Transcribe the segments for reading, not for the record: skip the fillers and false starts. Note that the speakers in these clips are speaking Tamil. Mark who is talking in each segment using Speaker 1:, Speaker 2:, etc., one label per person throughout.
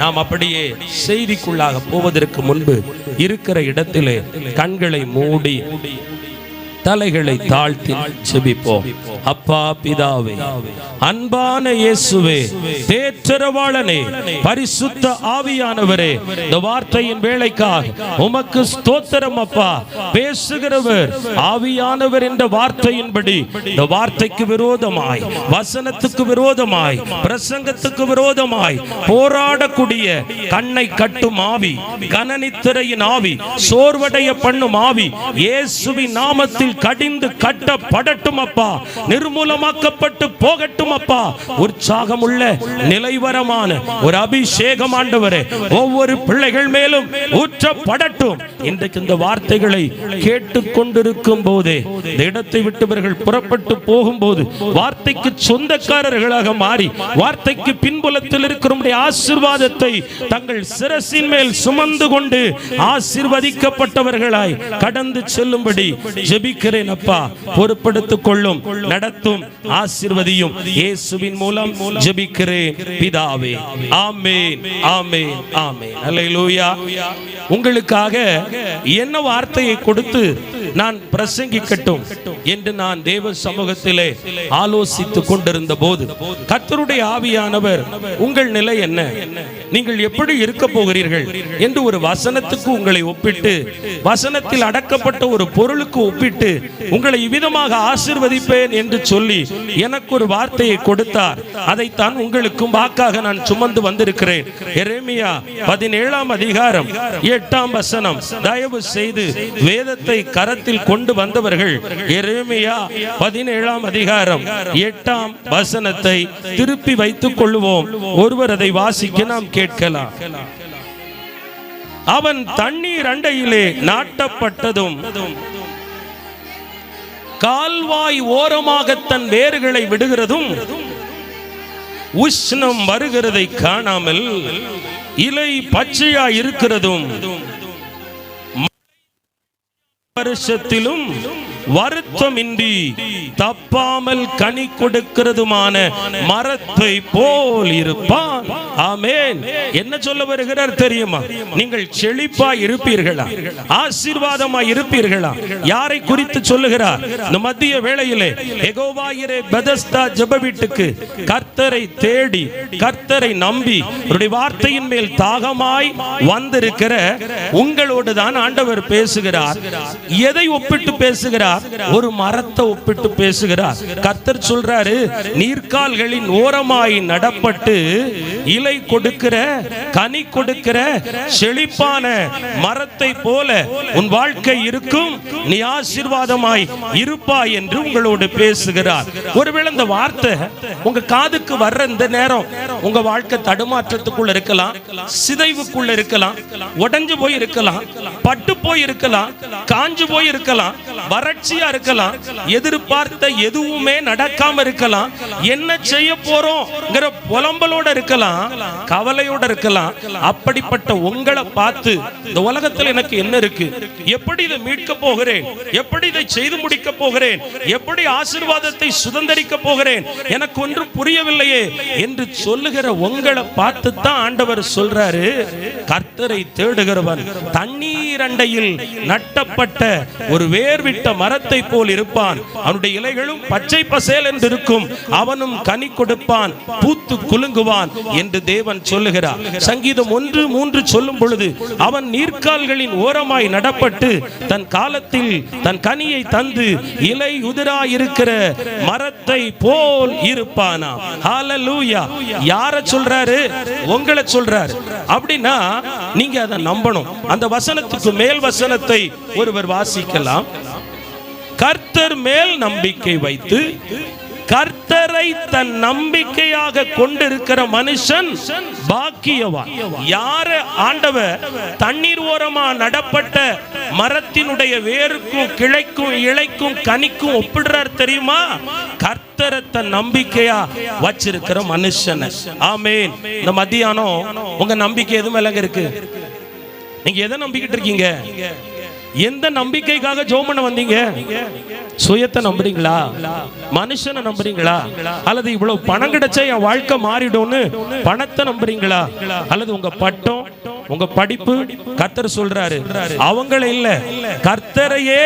Speaker 1: நாம் அப்படியே செய்திக்குள்ளாக போவதற்கு முன்பு இருக்கிற இடத்திலே கண்களை மூடி தலைகளை தாழ்த்தி ஜெபிப்போம். அப்பா பிதாவே, அன்பான இயேசுவே, தேற்றரவாளனே, பரிசுத்த ஆவியானவரே, இந்த வார்த்தையின் வேளைக்காக உமக்கு ஸ்தோத்திரம் அப்பா. பேசுகிறவர் ஆவியானவர் என்ற வார்த்தையின்படி இந்த வார்த்தைக்கு விரோதமாய், வசனத்துக்கு விரோதமாய், பிரசங்கத்துக்கு விரோதமாய் போராடக்கூடிய கண்ணை கட்டும் ஆவி, கனனித்திரையின் ஆவி, சோர்வடைய பண்ணும் ஆவி இயேசுவின் நாமத்தில் கடிந்து கட்டப்படட்டும் அப்பா. நிர்மூலமாக்கப்பட்டு போகட்டும் அப்பா. உற்சாகமுள்ள நிலைவரமான ஒரு அபிஷேகம் ஆண்டவரே ஒவ்வொரு பிள்ளைகள் மேலும் ஊற்றப்படட்டும். இன்றைக்கு இந்த வார்த்தைகளை கேட்டுக்கொண்டிருக்கும் போதே, இந்த இடத்தை விட்டவர்கள் புறப்பட்டு போகும்போது வார்த்தைக்கு சொந்தக்காரர்களாக மாறி வார்த்தைக்கு பின்புலத்தில் இருக்கிற ஆசீர்வாதத்தை தங்கள் சிரசின் மேல் சுமந்து கொண்டு ஆசீர்வதிக்கப்பட்டவர்களாய் கடந்து செல்லும்படி ஜெபிக்கிறேன் அப்பா. பொறுப்படுத்திக் கொள்ளும், நடத்தும், ஆசீர்வதியும். இயேசுவின் மூலம் ஜெபிக்கிறேன் பிதாவே. ஆமென், ஆமென், ஆமென். அல்லேலூயா. உங்களுக்காக என்ன வார்த்தையை கொடுத்து நான் பிரசங்கிக்கட்டும் என்று நான் தேவ சமூகத்திலே ஆலோசித்துக் கொண்டிருந்த போது கர்த்தருடைய ஆவியானவர் உங்கள் நிலை என்ன, நீங்கள் எப்படி இருக்க போகிறீர்கள் என்று ஒரு வசனத்துக்கு உங்களை ஒப்பிட்டு, வசனத்தில் அடக்கப்பட்ட ஒரு பொருளுக்கு ஒப்பிட்டு உங்களை இவ்விதமாக ஆசீர்வதிப்பேன் என்று சொல்லி எனக்கு ஒரு வார்த்தையை கொடுத்தார். அதைத்தான் உங்களுக்கும் வாக்காக நான் சுமந்து வந்திருக்கிறேன். எரேமியா 17ஆம் அதிகாரம் 8ஆம் வசனம். தயவு செய்து வேதத்தை கரத்தில் கொண்டு வந்தவர்கள் எரேமியா 17ஆம் அதிகாரம் 8ஆம் வசனத்தை திருப்பி வைத்துக் கொள்வோம். ஒருவர் அதை வாசிக்க நாம் கேட்கலாம். அவன் தண்ணீர் அண்டையிலே நாட்டப்பட்டதும் கால்வாய் ஓரமாக தன் வேர்களை விடுகிறதும் உஷ்ணம் வருகிறதை காணாமல் இலை பச்சையா இருக்கிறதும் வருஷத்திலும் வருத்தமின்றி தப்பாமல் கனி கொடுக்கிறதுமான மரத்தை போல் இருப்பான். ஆமென். என்ன சொல்ல வருகிறார் தெரியுமா? நீங்கள் செழிப்பா இருப்பீர்களா, ஆசீர்வாதமா இருப்பீர்களா? யாரை குறித்து சொல்லுகிறார்? இந்த மத்திய வேளையிலே யெகோவாயிரே பெதஸ்தா ஜெப வீட்டுக்கு கர்த்தரை தேடி, கர்த்தரை நம்பி அவருடைய வார்த்தையின் மேல் தாகமாய் வந்திருக்கிற உங்களோடு தான் ஆண்டவர் பேசுகிறார். எதை ஒப்பிட்டு பேசுகிறார்? ஒரு மரத்தை ஒப்பிட்டு பேசுகிறார். கர்த்தர் சொல்றாரு, நீர்க்கால்களின் ஓரமாய் நடப்பட்டு இலை கொடுக்கிற, கனி கொடுக்கிற செழிப்பான மரத்தை போல உன் வாழ்க்கை இருக்கும், நீ ஆசீர்வாதமாய் இருப்பாய் என்று உங்களோடு பேசுகிறார். ஒருவேளை இந்த வார்த்தை உங்க காதுக்கு வர்ற இந்த நேரம் உங்க வாழ்க்கை தடுமாற்றத்துக்குள்ள இருக்கலாம், சிதைவுக்குள்ள இருக்கலாம், உடைஞ்சு போய் இருக்கலாம், பட்டு போய் இருக்கலாம், காஞ்சு போய் இருக்கலாம், வறட்சியா இருக்கலாம், எதிர்பார்த்த எதுவுமே நடக்காம இருக்கலாம், என்ன செய்ய போறோம்ங்கிற புலம்பலோட இருக்கலாம், கவலையோட இருக்கலாம். அப்படிப்பட்ட உங்களை பார்த்து இந்த உலகத்தில் எனக்கு என்ன இருக்கு, எப்படி இதை மீட்க போகிறேன், எப்படி இதை செய்து முடிக்க போகிறேன், எப்படி ஆசீர்வாதத்தை சுதந்தரிக்க போகிறேன், எனக்கு ஒன்றும் புரியவில்லையே என்று சொல்லுகிற உங்களை பார்த்து தான் ஆண்டவர் சொல்றாரு, கர்த்தரை தேடுகிறவன் தண்ணீர் அண்டையில் நட்டப்பட்ட ஒரு வேர்விட்ட மரத்தை போல் இருப்பான். அவனுடைய இலைகளும் பச்சை பசேல் என்று இருக்கும், அவனும் கனி கொடுப்பான், பூத்து குலுங்குவான் என்று தேவன் சொல்லுகிறார். சங்கீதம் 1:3 சொல்லும் பொழுது அவன் நீர்க்கால்களின் ஓரமாய் நடப்பட்டு தன் காலத்தில் தன் கனியை தந்து இலை உதிராயிருக்கிற மரத்தை போல் இருப்பானா. ஹல்லேலூயா. யார சொல்றாரு? உங்களை சொல்றாரு. அப்படின்னா நீங்க அதை நம்பணும். அந்த வசனத்துக்கு மேல் வசனத்தை ஒருவர் வாசிக்கலாம். கர்த்தர் மேல் நம்பிக்கை வைத்து கர்த்தரை தன் நம்பிக்கையாக கொண்டிருக்கிற மனுஷன் பாக்கியவான். யார ஆண்டவர் தண்ணீர் ஓரமா நடப்பட்ட மரத்தினுடைய வேருக்கும் கிளைக்கும் இலைக்கும் கனிக்கும் ஒப்பிடுறார் தெரியுமா? கர்த்தரை தன் நம்பிக்கையா வச்சிருக்கிற மனுஷன். ஆமென். இந்த மத்தியானம் உங்க நம்பிக்கை எது மேலங்க இருக்கு? நீங்க எதை நம்பிக்கிட்டு இருக்கீங்க? எந்த நம்பிக்கைக்காக ஜெபம் பண்ண வந்தீங்க? சுயத்தை நம்புறீங்களா? மனுஷனை நம்புறீங்களா? அல்லது இவ்வளவு பணம் கிடைச்சா என் வாழ்க்கை மாறிடும்னு பணத்தை நம்புறீங்களா? அல்லது உங்க பட்டம், உங்க படிப்பு? கர்த்தர் சொல்றாரு, அவங்கள இல்ல, கர்த்தரையே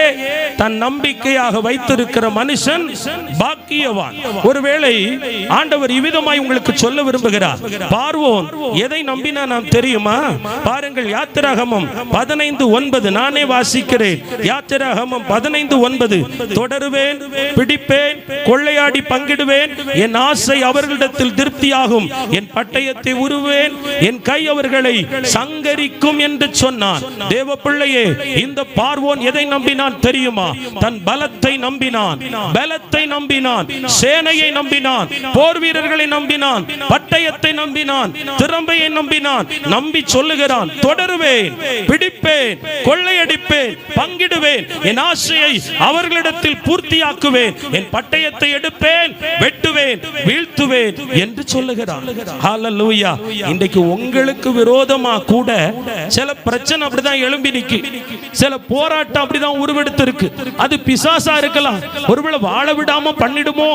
Speaker 1: தன் நம்பிக்கையாக வைத்திருக்கிற மனுஷன் பாக்கியவான். ஒருவேளை ஆண்டவர் இவ்விதமாய் உங்களுக்கு சொல்ல விரும்புகிறார். பார்வோன் எதை நம்பினா நாம் தெரியுமா? பாருங்கள், யாத்திராகமம் 15:9 நானே வாசிக்கிறேன். யாத்திராகமம் 15:9, தொடருவேன், பிடிப்பேன், கொள்ளையாடி பங்கிடுவேன், என் ஆசை அவர்களிடத்தில் திருப்தியாகும், என் பட்டயத்தை உருவேன், என் கை அவர்களை சங்கரிக்கும் என்று சொன்னான். தேவ பிள்ளையே, இந்த பார்வோன் எதை நம்பினான் தெரியுமா? தன் பலத்தை நம்பினான், பலத்தை நம்பினான், சேனையை நம்பினான், போர் வீரர்களை நம்பினான், பட்டயத்தை நம்பினான், திறமையை நம்பினான். நம்பி சொல்லுகிறான், தொடருவேன், பிடிப்பேன், கொள்ளையடிப்பேன், பங்கிடுவேன், என் ஆசையை அவர்களிடத்தில் பூர்த்தியாக்குவேன், என் பட்டயத்தை எடுப்பேன், வெட்டுவேன், வீழ்த்துவேன் என்று சொல்லுகிறான். ஹல்லேலூயா. இன்றைக்கு உங்களுக்கு விரோதமா கூட சில பிரச்சனை அப்படிதான் எழும்பி நிக்கு, சில போராட்டம் அப்படிதான் உருவெடுத்திருக்கு. அது பிசாசா இருக்கலாம். ஒருவேளை வாழ விடாம பண்ணிடுமோ,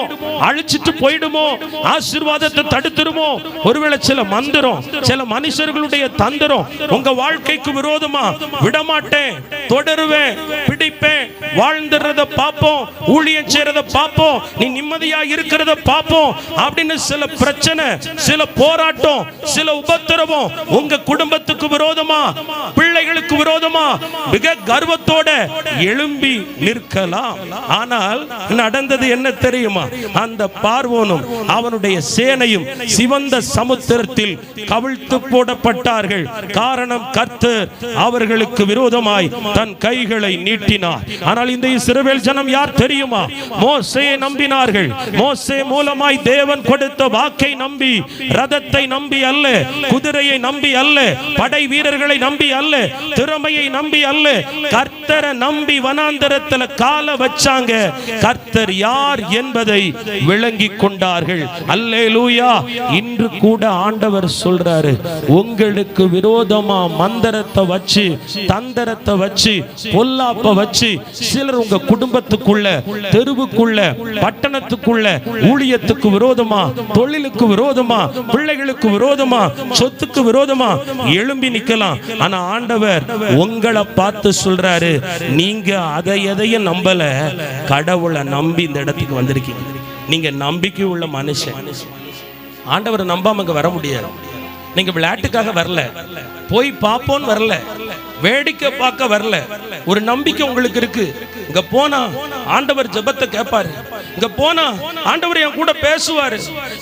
Speaker 1: அழிச்சிட்டு போயிடுமோ, ஆசீர்வாதத்தை தடுத்துருமோ. ஒருவேளை சில மந்திரம், சில மனுஷர்களுடைய தந்திரம் உங்க வாழ்க்கைக்கு விரோதமா, விடமாட்டேன், தொடருவேன், பிடிப்பேன், வாழ்ந்துறத பாப்போம், ஊழியம் செய்யறத பாப்போம், நீ நிம்மதியா இருக்கிறத பாப்போம் அப்படின்னு சில பிரச்சனை, சில போராட்டம், சில உபத்திரவம் உங்க குடும்பத்துக்கு விரோதமா, பிள்ளைகளுக்கு விரோதமா மிக கர்வத்தோட எழும்பி நிற்கலாம். ஆனால் நடந்தது என்ன தெரியுமா? அந்த பார்வோனும் அவனுடைய சேனையும் சிவந்த சமுத்திரத்தில் கவிழ்த்து போடப்பட்டார்கள். காரணம், கர்த்தர் அவர்களுக்கு விரோதமாய் தன் கைகளை நீட்டினார். ஆனால் இந்த இஸ்ரவேல் ஜனம் யார் தெரியுமா? மோசேயை நம்பினார்கள். மோசே மூலமாய் தேவன் கொடுத்த வாக்கை நம்பி, ரதத்தை நம்பி அல்ல, குதிரையை நம்பி அல்ல, படை வீரர்களை நம்பி அல்ல, திறமையை நம்பி அல்ல, கர்த்தரை நம்பி வனாந்தரத்தில் கால வச்சாங்க. கர்த்தர் யார் என்பதை விளங்கி கொண்டார்கள். அல்லேலூயா. இன்று கூட ஆண்டவர் சொல்றாரு, உங்களுக்கு விரோதமா மந்திரத்தை வச்சு, தந்திரத்தை வச்சு, பொல்லாப்ப வச்சு சிலர் உங்க குடும்பத்துக்குள்ள, தெருவுக்குள்ள, பட்டணத்துக்குள்ள, ஊழியத்துக்கு விரோதமா, தொழிலுக்கு விரோதமா, பிள்ளைகளுக்கு விரோதமா, சொத்துக்கு விரோதமா எழும்பி நிக்கலாம். ஆனா ஆண்டவர் உங்களை பார்த்து சொல்றாரு, நீங்க அதை எதையும் நம்பல, கடவுளை நம்பி இந்த இடத்துக்கு வந்திருக்கீங்க. நீங்க நம்பிக்கை உள்ள மனுஷன். ஆண்டவரை நம்பாம அங்க வர முடியாது. நீங்க விளையாட்டுக்காக வரல, போய் பார்ப்போன்னு வரல, வேடிக்கை பார்க்க வரல. ஒரு நம்பிக்கை உங்களுக்கு இருக்கு. இங்க போனா ஆண்டவர் ஜெபத்தை கேட்பாரு, இங்க போனா ஆண்டவர் என் கூட பேசுவாரு,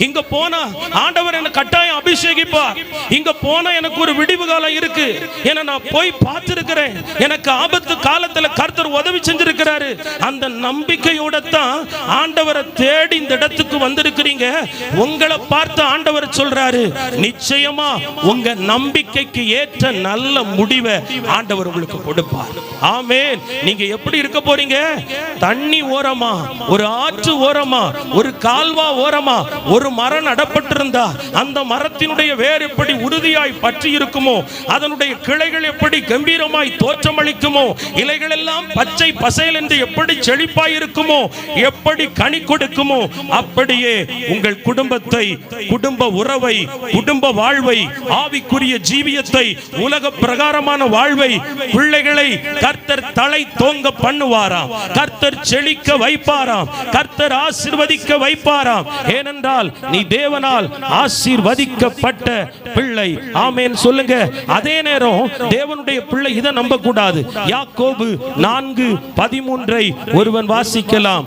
Speaker 1: இங்க போனா ஆண்டவர் என்ன கட்டாயம் அபிஷேகிப்பார், இங்க போனா எனக்கு ஒரு விடிவு காலம் இருக்கு, ஏன்னா நான் போய் பார்த்திருக்கிறேன், எனக்கு ஆபத்து காலத்துல கர்த்தர் உதவி செஞ்சிருக்கிறாரு. அந்த நம்பிக்கையோட தான் ஆண்டவரை தேடி இந்த இடத்துக்கு வந்திருக்கிறீங்க. உங்களை பார்த்து ஆண்டவர் சொல்றாரு, நிச்சயமா உங்க நம்பிக்கைக்கு ஏற்ற நல்ல முடிவை ஆண்டவர் உங்களுக்கு கொடுப்பார். ஆமென். நீங்க எப்படி இருக்க போறீங்க? தண்ணி ஓரமா, ஒரு ஆற்று ஓரமா, ஒரு கால்வா ஓரமா ஒரு மரம் நடப்பட்டிருந்தா அந்த மரத்தினுடைய வேர் எப்படி உறுதியாய் பற்றி இருக்குமோ, அதனுடைய கிளைகள் எப்படி கம்பீரமாய் தோற்றமளிக்குமோ, இலைகள் எல்லாம் பச்சை பசேல் என்று எப்படி செழிப்பாய் இருக்குமோ, எப்படி கனி கொடுக்குமோ, அப்படியே உங்கள் குடும்பத்தை, குடும்ப உறவை, குடும்ப வாழ்வை, ஆவிக்குரிய ஜீவியத்தை, உலக பிரகாரமான வாழ்வை, பிள்ளைகளை கர்த்தர் தலை தோங்க பண்ணுவாராம், கர்த்தர் செழிக்க வைப்பாராம், கர்த்தர் ஆசீர்வதிக்க வைப்பாராம். ஏனென்றால் நீ தேவனால் ஆசீர்வதிக்கப்பட்ட பிள்ளை. ஆமென் சொல்லுங்க. அதே நேரம் தேவனுடைய பிள்ளை இதை நம்ப கூடாது. யாக்கோபு 4:13 ஒருவன் வாசிக்கலாம்.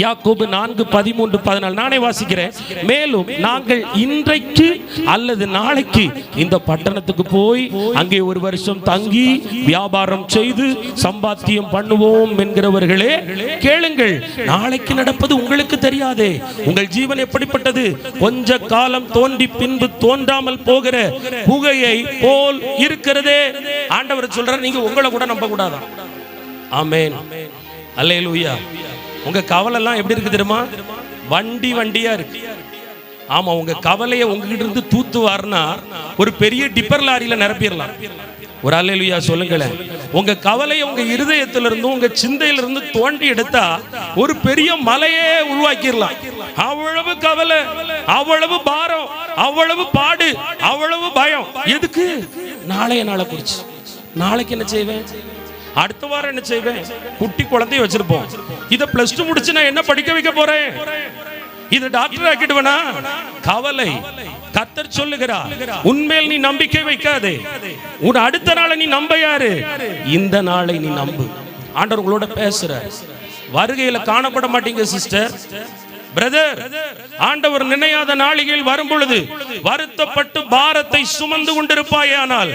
Speaker 1: யாக்கோபு 4:13-14 நானே வாசிக்கிறேன். மேலும் நாங்கள் இன்றைக்கு அல்லது நாளைக்கு இந்த பட்டணத்துக்கு போய் அங்கே ஒரு வருஷம் தங்கி வியாபாரம் செய்து சம்பாத்தியம் பண்ணுவோம் என்கிறவர்களே கேளுங்கள். நாளைக்கு நடப்பது உங்களுக்கு தெரியாதே. உங்கள் ஜீவன் எப்படிப்பட்டது? கொஞ்ச காலம் தோன்றி பின்பு தோன்றாமல் போகிற புகையை போல் இருக்கிறதே. ஆண்டவர் சொல்றார், நீங்க உங்களை கூட நம்ப கூடாதா? ஆமென். அல்லேலூயா. உங்க கவலை எல்லாம் எப்படி இருக்கு தெரியுமா? வண்டியா இருக்கு. ஆமா, உங்க கவலையை உங்ககிட்ட இருந்து தூத்துவார்னா ஒரு பெரிய டிப்பர் லாரியில நிரப்பிடலாம். ஒரு அல்லேலூயா சொல்லுங்களேன். உங்க கவலையை உங்க இருதயத்திலிருந்து உங்க சிந்தையிலிருந்து தோண்டி எடுத்தா ஒரு பெரிய மலையே உருவாக்கிடலாம். அவ்வளவு கவலை, அவ்வளவு பாரம், அவ்வளவு பாடு, அவ்வளவு பயம். எதுக்கு? நாளைய நாளை குறிச்சு. நாளைக்கு என்ன செய்வேன், அடுத்த வாரம் என்ன செய்வேன், குட்டி குழந்தைய வச்சிருப்போம். இத +2 முடிச்சு நான் என்ன படிக்க வைக்க போறேன், இது டாக்டர் ஆக்கிடுவனா? கவலை. கர்த்தர் சொல்லுகிறார், உன்மேல் நீ நம்பிக்கை வைக்காதே, உன் அடுத்த நாளை நீ நம்ப யாரு? இந்த நாளை நீ நம்பு. ஆண்டவர் உங்களோட பேசுறார். வருகையில காணப்பட மாட்டீங்க சிஸ்டர், பிரதர். ஆண்டவர் நினையாத நாளிகையில் வரும் பொழுது வருத்தப்பட்டு பாரத்தை சுமந்து கொண்டிருப்பாயானால்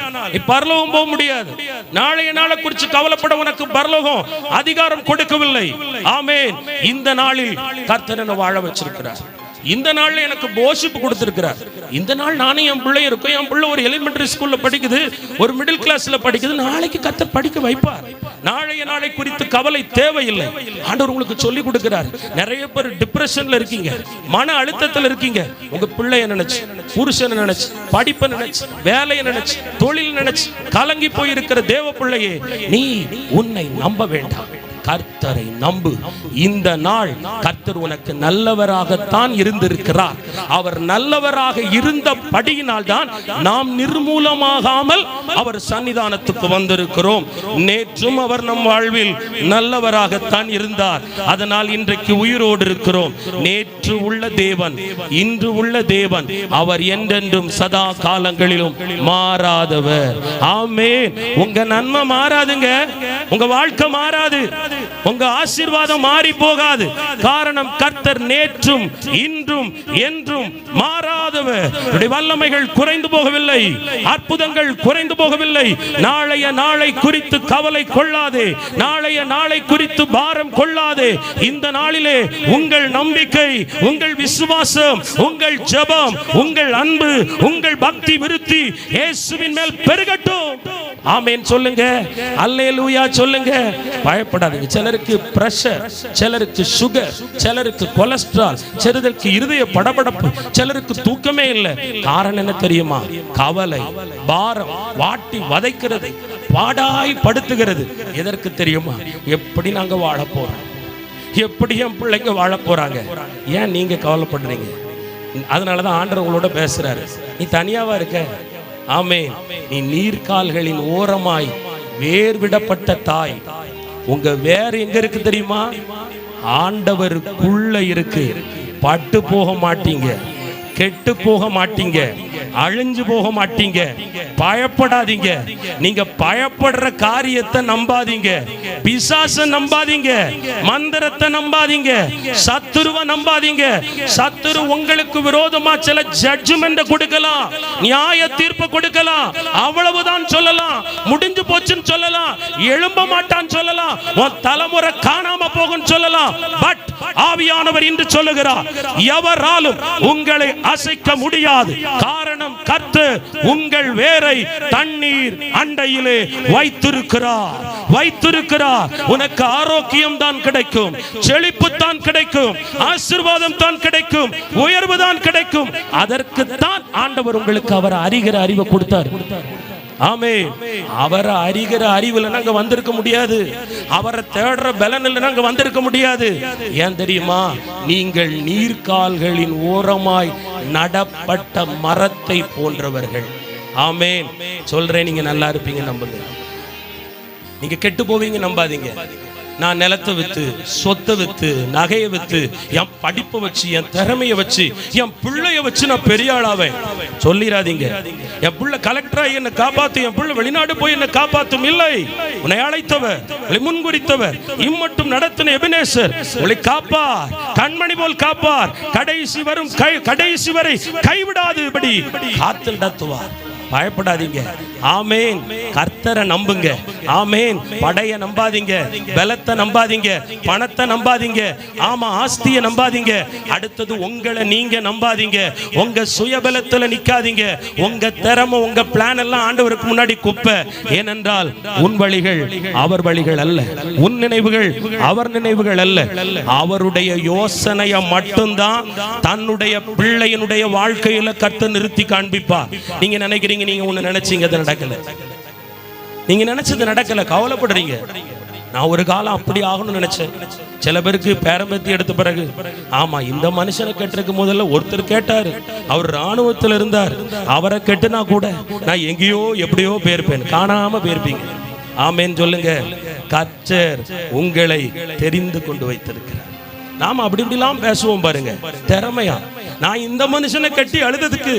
Speaker 1: பரலோகம் போக முடியாது. நாளைய நாளை குறித்து கவலைப்பட உனக்கு பரலோகம் அதிகாரம் கொடுக்கவில்லை. ஆமென். இந்த நாளில் கர்த்தர் என்னை வாழ வச்சிருக்கிறார். இந்த நாள்ல எனக்கு போஷிப்பு கொடுத்திருக்கிறார். இந்த நாள் நானும் என் பிள்ளை இருக்கும். என் பிள்ளை ஒரு எலிமெண்டரி ஸ்கூல்ல படிக்குது, ஒரு மிடில் கிளாஸ்ல படிக்குது. நாளைக்கு கர்த்தர் படிக்க வைப்பார். நாளைய நாளை குறித்து கவலை தேவையில்லை. ஆண்டவர் உங்களுக்கு சொல்லி கொடுக்கிறார். நிறைய பேர் டிப்ரெஷன்ல இருக்கீங்க, மன அழுத்தத்தில் இருக்கீங்க. உங்க பிள்ளைய நினைச்சு, புருஷனை நினைச்சு, படிப்பை நினைச்சு, வேலையை நினைச்சு, தொழில் நினைச்சு கலங்கி போயிருக்கிற தேவ பிள்ளையே, நீ உன்னை நம்ப வேண்டாம், கர்த்தரை நம்பு. இந்த நாள் கர்த்தர் உனக்கு நல்லவராகத்தான் இருந்திருக்கிறார். அவர் நல்லவராக இருந்தபடியினால் தான் நாம் நிர்மூலமாகாமல் அவர் சன்னிதானத்துக்கு வந்திருக்கிறோம். நேற்றும் அவர் நம் வாழ்வில் நல்லவராகத்தான் இருந்தார். அதனால் இன்றைக்கு உயிரோடு இருக்கிறோம். நேற்று உள்ள தேவன், இன்று உள்ள தேவன், அவர் என்றென்றும் சதா காலங்களிலும் மாறாதவர். ஆமென். உங்க நன்மை மாறாதுங்க, உங்க வாழ்க்கை மாறாது, உங்க ஆசீர்வாதம் மாறி போகாது. காரணம் கர்த்தர் நேற்றும் இன்றும் என்றும் மாறாதவர். வல்லமைகள் குறைந்து போகவில்லை, அற்புதங்கள் குறைந்து போகவில்லை. நாளைய நாளை குறித்து கவலை கொள்ளாதே, நாளைய நாளை குறித்து பாரம் கொள்ளாதே. இந்த நாளிலே உங்கள் நம்பிக்கை, உங்கள் விசுவாசம், உங்கள் ஜெபம், உங்கள் அன்பு, உங்கள் பக்தி விருத்தி இயேசுவின் மேல் பெருகட்டும். ஆமென் சொல்லுங்க, அல்லேலூயா சொல்லுங்க. பயப்படாதீங்க. சிலருக்கு பிரஷர், சிலருக்கு சுகர், சிலருக்கு கொலஸ்ட்ரால், சிலருக்கு இருதய படபடப்பு, சிலருக்கு தூக்கமே இல்லை. காரணம் என்ன தெரியுமா? கவலை, பாரம் வாட்டி வதைக்கிறது, பாடாய் படுத்துகிறது. எதற்கு தெரியுமா? எப்படி நாங்க வாழ போறோம், எப்படி என் பிள்ளைங்க வாழ போறாங்க. ஏன் நீங்க கவலைப்படுறீங்க? அதனாலதான் ஆண்டவர் உங்களோட பேசுறாரு. நீ தனியாவா இருக்க? ஆமென். நீ நீர்க்கால்களின் ஓரமாய் வேர் விடப்பட்ட தாய். உங்க வேர் எங்க இருக்கு தெரியுமா? ஆண்டவருக்குள்ள இருக்கு. பட்டு போக மாட்டீங்க, கெட்டு போக மாட்டீங்க, அழிஞ்சு போக மாட்டீங்க. பயப்படாதீங்க. நீங்க பயப்படுற காரியத்தை நம்பாதீங்க, பிசாசை நம்பாதீங்க, மந்திரத்தை நம்பாதீங்க, சத்துருவை நம்பாதீங்க. சத்துரு உங்களுக்கு விரோதமா சில ஜட்ஜ்மெண்ட் கொடுக்கலாம், நியாய தீர்ப்பு கொடுக்கலாம். அவ்வளவுதான் சொல்லலாம். முடிஞ்சு போச்சுன்னு சொல்லலாம், எழும்ப மாட்டான்னு சொல்லலாம், உன் தலைமுறை காணாம போகும் சொல்லலாம். பட் ஆவியானவர் இன்று சொல்லுகிறார், எவராலும் உங்களை அசைக்க முடியாது. காரணம் கர்த்தர் உங்கள் வேரை தண்ணீர் அண்டையிலே வைத்திருக்கிறார், வைத்திருக்கிறார். உனக்கு ஆரோக்கியம் தான் கிடைக்கும், செழிப்பு தான் கிடைக்கும், ஆசீர்வாதம் தான் கிடைக்கும், உயர்வு தான் கிடைக்கும். அதற்கு தான் ஆண்டவர் உங்களுக்கு அவர் அறிகிற அறிவை கொடுத்தார். ஆமென். அவரை அறிகிற அறிவுல நாங்க வந்திருக்க முடியாது, அவரை தேடுற பலனில் நாங்க வந்திருக்க முடியாது. ஏன் தெரியுமா? நீங்கள் நீர்க்கால்களின் ஓரமாய் நடப்பட்ட மரத்தை போன்றவர்கள். ஆமென் சொல்றேன். நீங்க நல்லா இருப்பீங்க நம்புங்க. நீங்க கெட்டு போவீங்க நம்பாதீங்க. நான் நிலத்தை வித்து, சொத்தை வித்து, நகையை வித்து, என் படிப்பை வச்சு, என் திறமையை வச்சு, என் பிள்ளைய வச்சு நான் பெரிய ஆளாவேன் சொல்லிடாதீங்க. என் பிள்ளை கலெக்டராக என்னை காப்பாத்து, என் பிள்ளை வெளிநாடு போய் என்னை காப்பாத்தும். இல்லை, உன்னை அழைத்தவர், உங்களை முன்குறித்தவர், இம்மட்டும் நடத்தின எபினேசர் உங்களை காப்பார், கண்மணி போல் காப்பார். கடைசி வரை கைவிடாதபடி காத்து நடத்துவார். பயப்படாதீங்க. ஆமென். கர்த்தரை நம்புங்க. ஆமென். படைய நம்பாதீங்க, பலத்தை நம்பாதீங்க, பணத்தை நம்பாதீங்க, ஆமா ஆஸ்தியை நம்பாதீங்க. அடுத்தது உங்களை நீங்க நம்பாதீங்க. உங்க சுயபலத்துல நிக்காதீங்க. உங்க திறமை, உங்க பிளான் எல்லாம் ஆண்டவருக்கு முன்னாடி குப்பை. ஏனென்றால் உன் வழிகள் அவர் வழிகள் அல்ல, உன் நினைவுகள் அவர் நினைவுகள் அல்ல. அவருடைய யோசனையை மட்டும்தான் தன்னுடைய பிள்ளையினுடைய வாழ்க்கையில கர்த்தர் நிறுத்தி காண்பிப்பார். நீங்க நினைக்கிறீங்க, நீங்க ஒண்ணு நினைச்சீங்க, அது நடக்கல. நீங்க நினைச்சது நடக்கல, கவலைப்படுறீங்க. நான் ஒரு காலம் அப்படி ஆகணும்னு நினைச்சேன். சில பேருக்கு பேரம்பத்தி எடுத்த பிறகு, ஆமா இந்த மனுஷனை கேட்டிருக்கும் முதல்ல ஒருத்தர் கேட்டாரு, அவர் ராணுவத்தில் இருந்தார், அவரை கேட்டுனா கூட நான் எங்கேயோ எப்படியோ போயிருப்பேன். காணாம போயிருப்பீங்க. ஆமேன்னு சொல்லுங்க. கர்த்தர் உங்களை தெரிந்து கொண்டு வைத்திருக்கிறார். நாம அப்படி இப்படிலாம் பேசுவோம் பாருங்க, திறமையா. நான் இந்த மனுஷனை கட்டி அழுததுக்கு,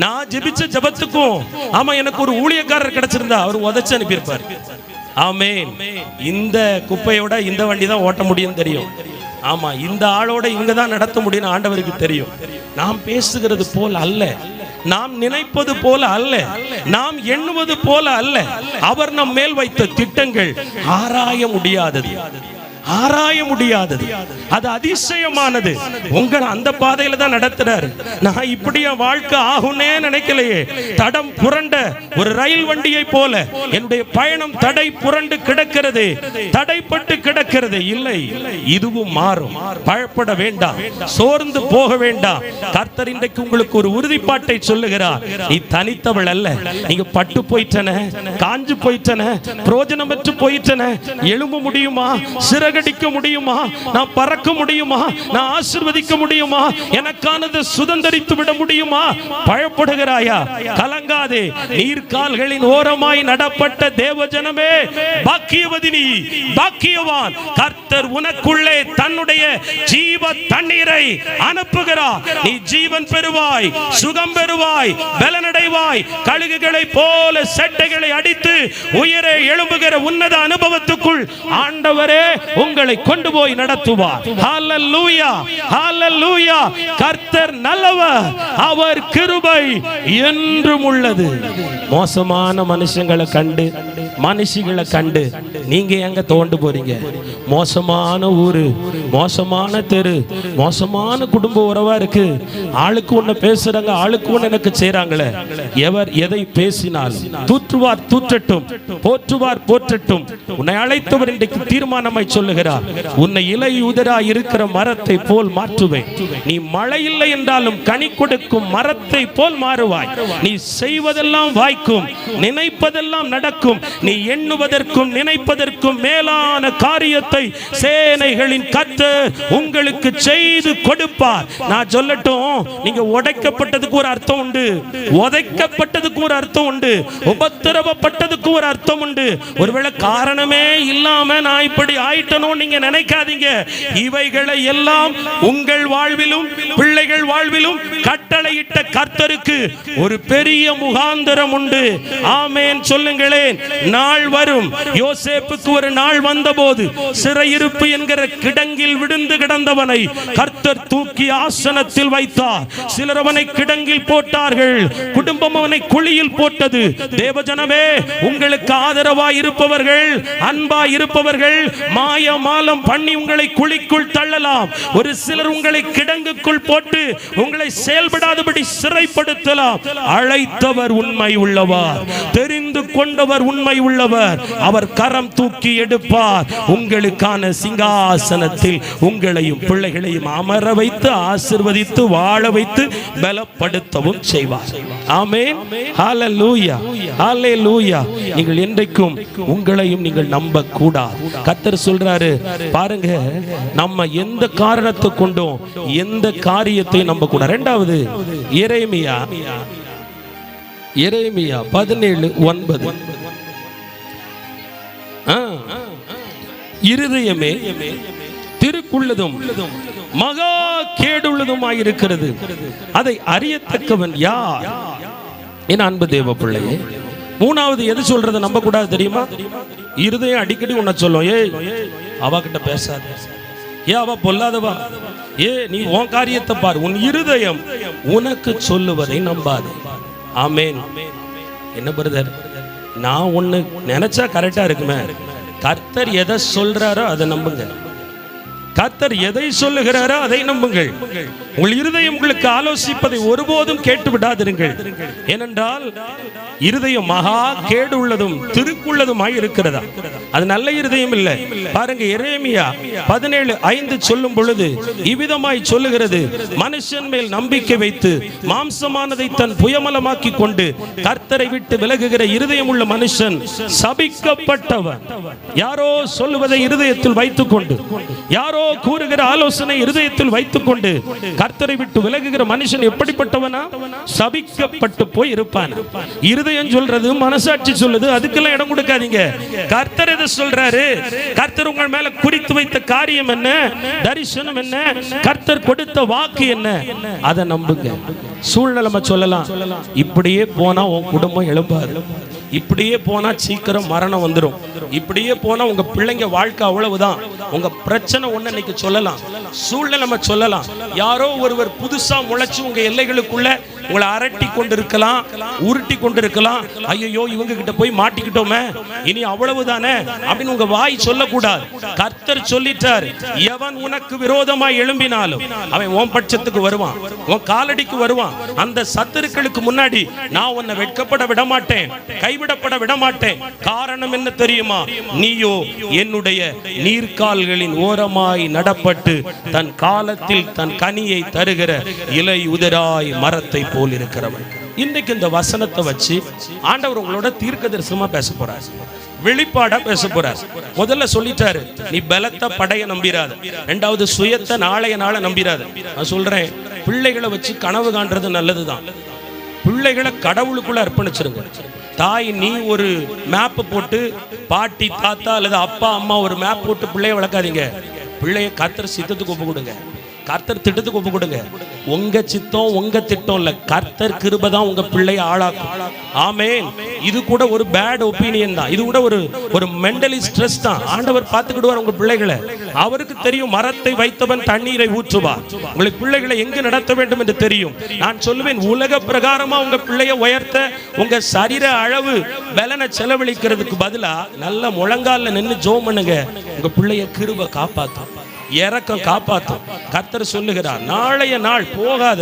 Speaker 1: நான் ஜெபிச்ச ஜபத்துக்கும், ஆமா எனக்கு ஒரு ஊழியக்காரர் கிடைச்சிருந்தா அவர் உதைச்சு அனுப்பியிருப்பார். ஆமேன். இந்த குப்பையோட இந்த வண்டி தான் ஓட்ட முடியும் தெரியும். ஆமா இந்த ஆளோட இவங்க தான் நடத்த முடியும் ஆண்டவருக்கு தெரியும். நாம் பேசுகிறது போல அல்ல, நாம் நினைப்பது போல அல்ல, நாம் எண்ணுவது போல அல்ல. அவர் நம் மேல் வைத்த திட்டங்கள் ஆராய முடியாதது, ஆராய முடியாதது. அது அதிசயமானது. உங்களை அந்த பாதையில தான் நடத்துறாரு. நான் இப்படி என் வாழ்க்கை ஆகுனே நினைக்கலையே. தடம் புரண்ட ஒரு ரயில் வண்டியை போல என்னுடைய பயணம் தடை புரண்டு கிடக்கிறது, தடைப்பட்டு கிடக்கிறது. இல்லை, இதுவும் மாறும். பயப்பட வேண்டாம், சோர்ந்து போக வேண்டாம். கர்த்தர் இன்றைக்கு உங்களுக்கு ஒரு உறுதிப்பாட்டை சொல்லுகிறார். நீ தனித்தவள் அல்ல. நீங்க பட்டு போயிட்டன, காஞ்சு போயிட்டன, பிரயோஜனமற்று போயிட்டன. எழும்ப முடியுமா? சிறகு அடிக்க முடியுமா? நான் பறக்க முடியுமா? நான் ஆசீர்வதிக்க முடியுமா? எனக்கானது சுதந்தரித்து விட முடியுமா? பயப்படுகிறாயா? கலங்காதே. நீர்க்கால்களின் ஓரமாய் நடப்பட்ட தேவஜனமே, பாக்கியவதி நீ, பாக்கியவான். கர்த்தர் உனக்குள்ளே தன்னுடைய ஜீவ தண்ணீரை அனுப்புகிறார். நீ ஜீவன் பெறுவாய், சுகம் பெறுவாய், பலனடைவாய். கழுகுகளை போல செட்டைகளை அடித்து உயரே எழும்புகிற உன்னத அனுபவத்துக்குள் ஆண்டவரே உங்களை கொண்டு போய் நடத்துவார். ஹல்லேலூயா, ஹல்லேலூயா. கர்த்தர் நல்லவர், அவர் கிருபை என்றும் உள்ளது. மோசமான மனுஷங்களை கண்டு, மனுஷிகளை கண்டு நீங்க எங்க தோண்டு போறீங்க? மோசமான ஊரு, மோசமான தெரு, மோசமான குடும்ப உறவா இருக்கு. ஆளுக்கு ஒண்ணு பேசுறாங்க, ஆளுக்கு ஒண்ணு எனக்கு செய்றாங்களே. எவர் எதை பேசினாலும் தூற்றுவார் தூற்றட்டும், போற்றுவார் போற்றட்டும். உன்னை அழைத்தவர் இன்றைக்கு தீர்மானமாய் சொல்லுகிறார், உன்னை இலை உதிரா இருக்கிற மரத்தை போல் மாற்றுவேன். நீ மழை இல்லை என்றாலும் கனி கொடுக்கும் மரத்தை போல் மாறுவாய். நீ செய்வதெல்லாம் வாய்க்கும், நினைப்பதெல்லாம் நடக்கும். நீ எண்ணுவதற்கும் நினைப்பதற்கும் மேலான காரியத்தை சேனைகளின் கர்த்தர் உங்களுக்கு செய்து கொடுப்பார். நான் சொல்லட்டும், நீங்க உடைக்கப்பட்டதுக்கு ஒரு அர்த்தம் உண்டு, உதைக்கப்பட்டதுக்கு ஒரு அர்த்தம் உண்டு, உபத்திரவப்பட்டதுக்கு ஒரு அர்த்தம் உண்டு. ஒருவேளை காரணமே இல்லாம நான் இப்படி ஆயிட்டனோ நீங்க நினைக்காதீங்க. இவைகளை எல்லாம் உங்கள் வாழ்விலும் பிள்ளைகள் வாழ்விலும் கட்டளையிட்ட கர்த்தருக்கு ஒரு பெரிய முகாந்தரம் உண்டு. ஆமென் சொல்லுங்களேன். நாள் வரும். யோசேப்புக்கு ஒரு நாள் வந்தபோது சிறையிருப்பு என்கிற கிடங்கில் விழுந்து கிடந்தவனை கர்த்தர் தூக்கி ஆசனத்தில் வைத்தார். சிலர் அவனை கிடங்கில் போட்டார்கள், குடும்பம் அவனை குழியில் போட்டது. தேவஜனமே, உங்களுக்கு ஆதரவாய் இருப்பவர்கள், அன்பாய் இருப்பவர்கள் மாய மாலம் பண்ணி உங்களை குழிக்குள் தள்ளலாம். ஒரு சிலர் உங்களை கிடங்குக்குள் போட்டு உங்களை செயல்படாதபடி சிறைப்படுத்தலாம். அழைத்தவர் உண்மை உள்ளவர், தெரிந்து கொண்டவர் உண்மை உள்ளவர். அவர் கரம் தூக்கி எடுப்பார். உங்களுக்கான சிங்காசனத்தில் உங்களையும் பிள்ளைகளையும் அமர வைத்து ஆசீர்வதித்து வாழ வைத்து பலப்படுத்தவும் செய்வார். ஆமென். ஹல்லேலூயா, ஹல்லேலூயா. நீங்கள் என்றைக்கும் உங்களையும் நீங்கள் நம்ப கூடாது. கர்த்தர் சொல்றாரு பாருங்க, நம்ம எந்த காரணத்தை கொண்டும் எந்த காரியத்தை நம்ப கூடாது. இரண்டாவது எரேமியா 17:9. இருதயமே திருக்குள்ளதும் மகா கேடுள்ளதுமாயிருக்கிறது, அதை அறியத்தக்கவன் யார்? என் அன்பு தேவ பிள்ளையே, மூணாவது எது சொல்றதை நம்ப கூடாது தெரியுமா? இருதயம் அடிக்கடி உன்னை சொல்லும், ஏய் அவகிட்ட பேசாத, ஏ அவ பொல்லாதவா, ஏ நீ உன் காரியத்தை பாரு. உன் இருதயம் உனக்கு சொல்லுவதை நம்பாது. ஆமென். என்ன பிரதர், நான் ஒண்ணு நினைச்சா கரெக்டா இருக்குமே. கர்த்தர் எதை சொல்றாரோ அதை நம்புங்க. கர்த்தர் எதை சொல்லுகிறாரோ அதை நம்புங்கள். உங்கள் இருதயம் உங்களுக்கு ஆலோசிப்பதை ஒருபோதும் கேட்டு விடாதிருங்கள். ஏனென்றால் இருதயம் மகா கேடு உள்ளதும் திருக்குள்ளதுமாய் இருக்கிறதா. அது நல்ல இருதயம் இல்லை. பாருங்க, எரேமியா 17:5 சொல்லும் பொழுது இவ்விதமாய் சொல்லுகிறது, மனுஷன் மேல் நம்பிக்கை வைத்து மாம்சமானதை தன் புயமலமாக்கி கொண்டு கர்த்தரை விட்டு விலகுகிற இருதயம் உள்ள மனுஷன் சபிக்கப்பட்டவன். யாரோ சொல்லுவதை இருதயத்தில் வைத்துக் கொண்டு, யாரோ கூறுகிற ஆலோசனை இருதயத்தில் வைத்துக் கொண்டு கர்த்தரை விட்டு விலகுகிற மனுஷன் எப்படிப்பட்டவனா? சபிக்கப்பட்டு போய் இருப்பான். இருதயம் சொல்றது, மனசாட்சி சொல்லுது, அதுக்கெல்லாம் இடம் கொடுக்காதீங்க. கர்த்தர் எதை சொல்றாரு? கர்த்தர் உங்கள் மேல குறித்து வைத்த காரியம் என்ன, தரிசனம் என்ன, கர்த்தர் கொடுத்த வாக்கு என்ன, அதை நம்புங்க. சூழ்நிலைமை சொல்லலாம், இப்படியே போனா உன் குடும்பம் எழும்பாது, இப்படியே போனா சீக்கிரம் மரணம் வந்துடும், இப்படியே போனா உங்க பிள்ளைங்க வாழ்க்கை அவ்வளவுதான், உங்க பிரச்சனை ஒண்ணு இன்னைக்கு சொல்லலாம், சூழ்நிலைமை சொல்லலாம். யாரோ ஒருவர் புதுசா முளைச்சு உங்க எல்லைகளுக்குள்ள உங்களை அரட்டி கொண்டிருக்கலாம், உருட்டி கொண்டிருக்கலாம். ஐயோ, இவங்க கிட்ட போய் மாட்டிக்கிட்டோமே, இனி அவ்வளவுதானே அப்படின்னு உங்க வாய் சொல்லக்கூடாது. கர்த்தர் சொல்லிட்டார், எவன் உனக்கு விரோதமாய் எழும்பினாலும் அவன் உன் பட்சத்துக்கு வருவான், உன் காலடிக்கு வருவான். அந்த சத்துருக்களுக்கு முன்னாடி நான் உன்னை வெட்கப்பட விட மாட்டேன், கைவிடப்பட விட மாட்டேன். காரணம் என்ன தெரியுமா? நீயோ என்னுடைய நீர்க்கால்களின் ஓரமாய் நடப்பட்டு தன் காலத்தில் தன் கனியை தருகிற இலை உதிராய் மரத்தை போல் இருக்கிறவன். இன்னைக்கு இந்த வசனத்தை வச்சு ஆண்டவர் உங்களோட தீர்க்க தரிசனமா பேச போறார், வெளிப்பாடா பேச போறார். முதல்ல சொல்லிட்டாரு, நீ பலத்த படைய நம்பிராத, இரண்டாவது சுயத்தை நாளைய நாள நம்பிராத. நான் சொல்றேன், பிள்ளைகளை வச்சு கனவு காண்றது நல்லதுதான். பிள்ளைகளை கடவுளுக்குள்ள அர்ப்பணிச்சிருங்க. தாய், நீ ஒரு மேப் போட்டு, பாட்டி தாத்தா அல்லது அப்பா அம்மா ஒரு மேப் போட்டு பிள்ளைய வளர்க்காதீங்க. பிள்ளைய கர்த்தர் சித்தத்துக்கு ஒப்பு கொடுங்க, கர்த்தர் திட்டத்துக்கு ஒப்பு கொடுங்க. உங்க சித்தம் உங்க திட்டம் இல்ல, கர்த்தர் கிருபை தான் உங்க பிள்ளைய ஆளாக்கும். ஆமென். இது கூட ஒரு பேட் ஒப்பீனியன் தான், இது கூட ஒரு மென்டலி ஸ்ட்ரெஸ் தான். ஆண்டவர் பார்த்துக்கிடுவார் உங்க பிள்ளைகளை. அவருக்கு தெரியும், மரத்தை வைத்தவன் தண்ணீரை ஊற்றுவார். உங்களுக்கு பிள்ளைகளை எங்கு நடத்த வேண்டும் என்று தெரியும். நான் சொல்லுவேன், உலக பிரகாரமா உங்க பிள்ளைய உயர்த்த உங்க சரீர அளவு பலனை செலவழிக்கிறதுக்கு பதிலா நல்ல முழங்கால நின்று ஜெபம் பண்ணுங்க. உங்க பிள்ளைய கிருபை காப்பாற்றும், இரக்கம் காப்பாற்றும். கர்த்தர் சொல்லுகிறார், நாளைய நாள் போகாத,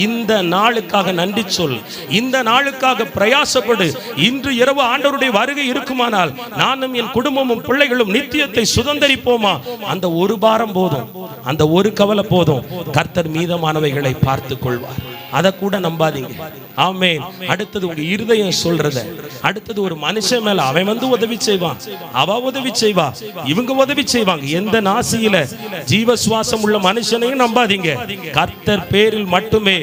Speaker 1: இந்த நாளுக்காக நன்றி சொல், இந்த நாளுக்காக பிரயாசப்படு. இன்று இரவு ஆண்டவருடைய வருகை இருக்குமானால் நானும் என் குடும்பமும் பிள்ளைகளும் நித்தியத்தை சுதந்தரிப்போமா? அந்த ஒரு பாரம் போதும், அந்த ஒரு கவலை போதும். கர்த்தர் மீதமானவைகளை பார்த்துக் கொள்வார். அதை கூட நம்பாதீங்க. ஆமென். அடுத்தது உங்க இருதயம் சொல்றத, அடுத்தது ஒரு மனுஷன் மேல அவன் வந்து உதவி செய்வான், அவ உதவி செய்வா, இவங்க உதவி செய்வாங்க. எந்த நாசியில ஜீவ சுவாசம் உள்ள மனுஷனையும் நம்பாதீங்க. கர்த்தர் பேரில் மட்டுமே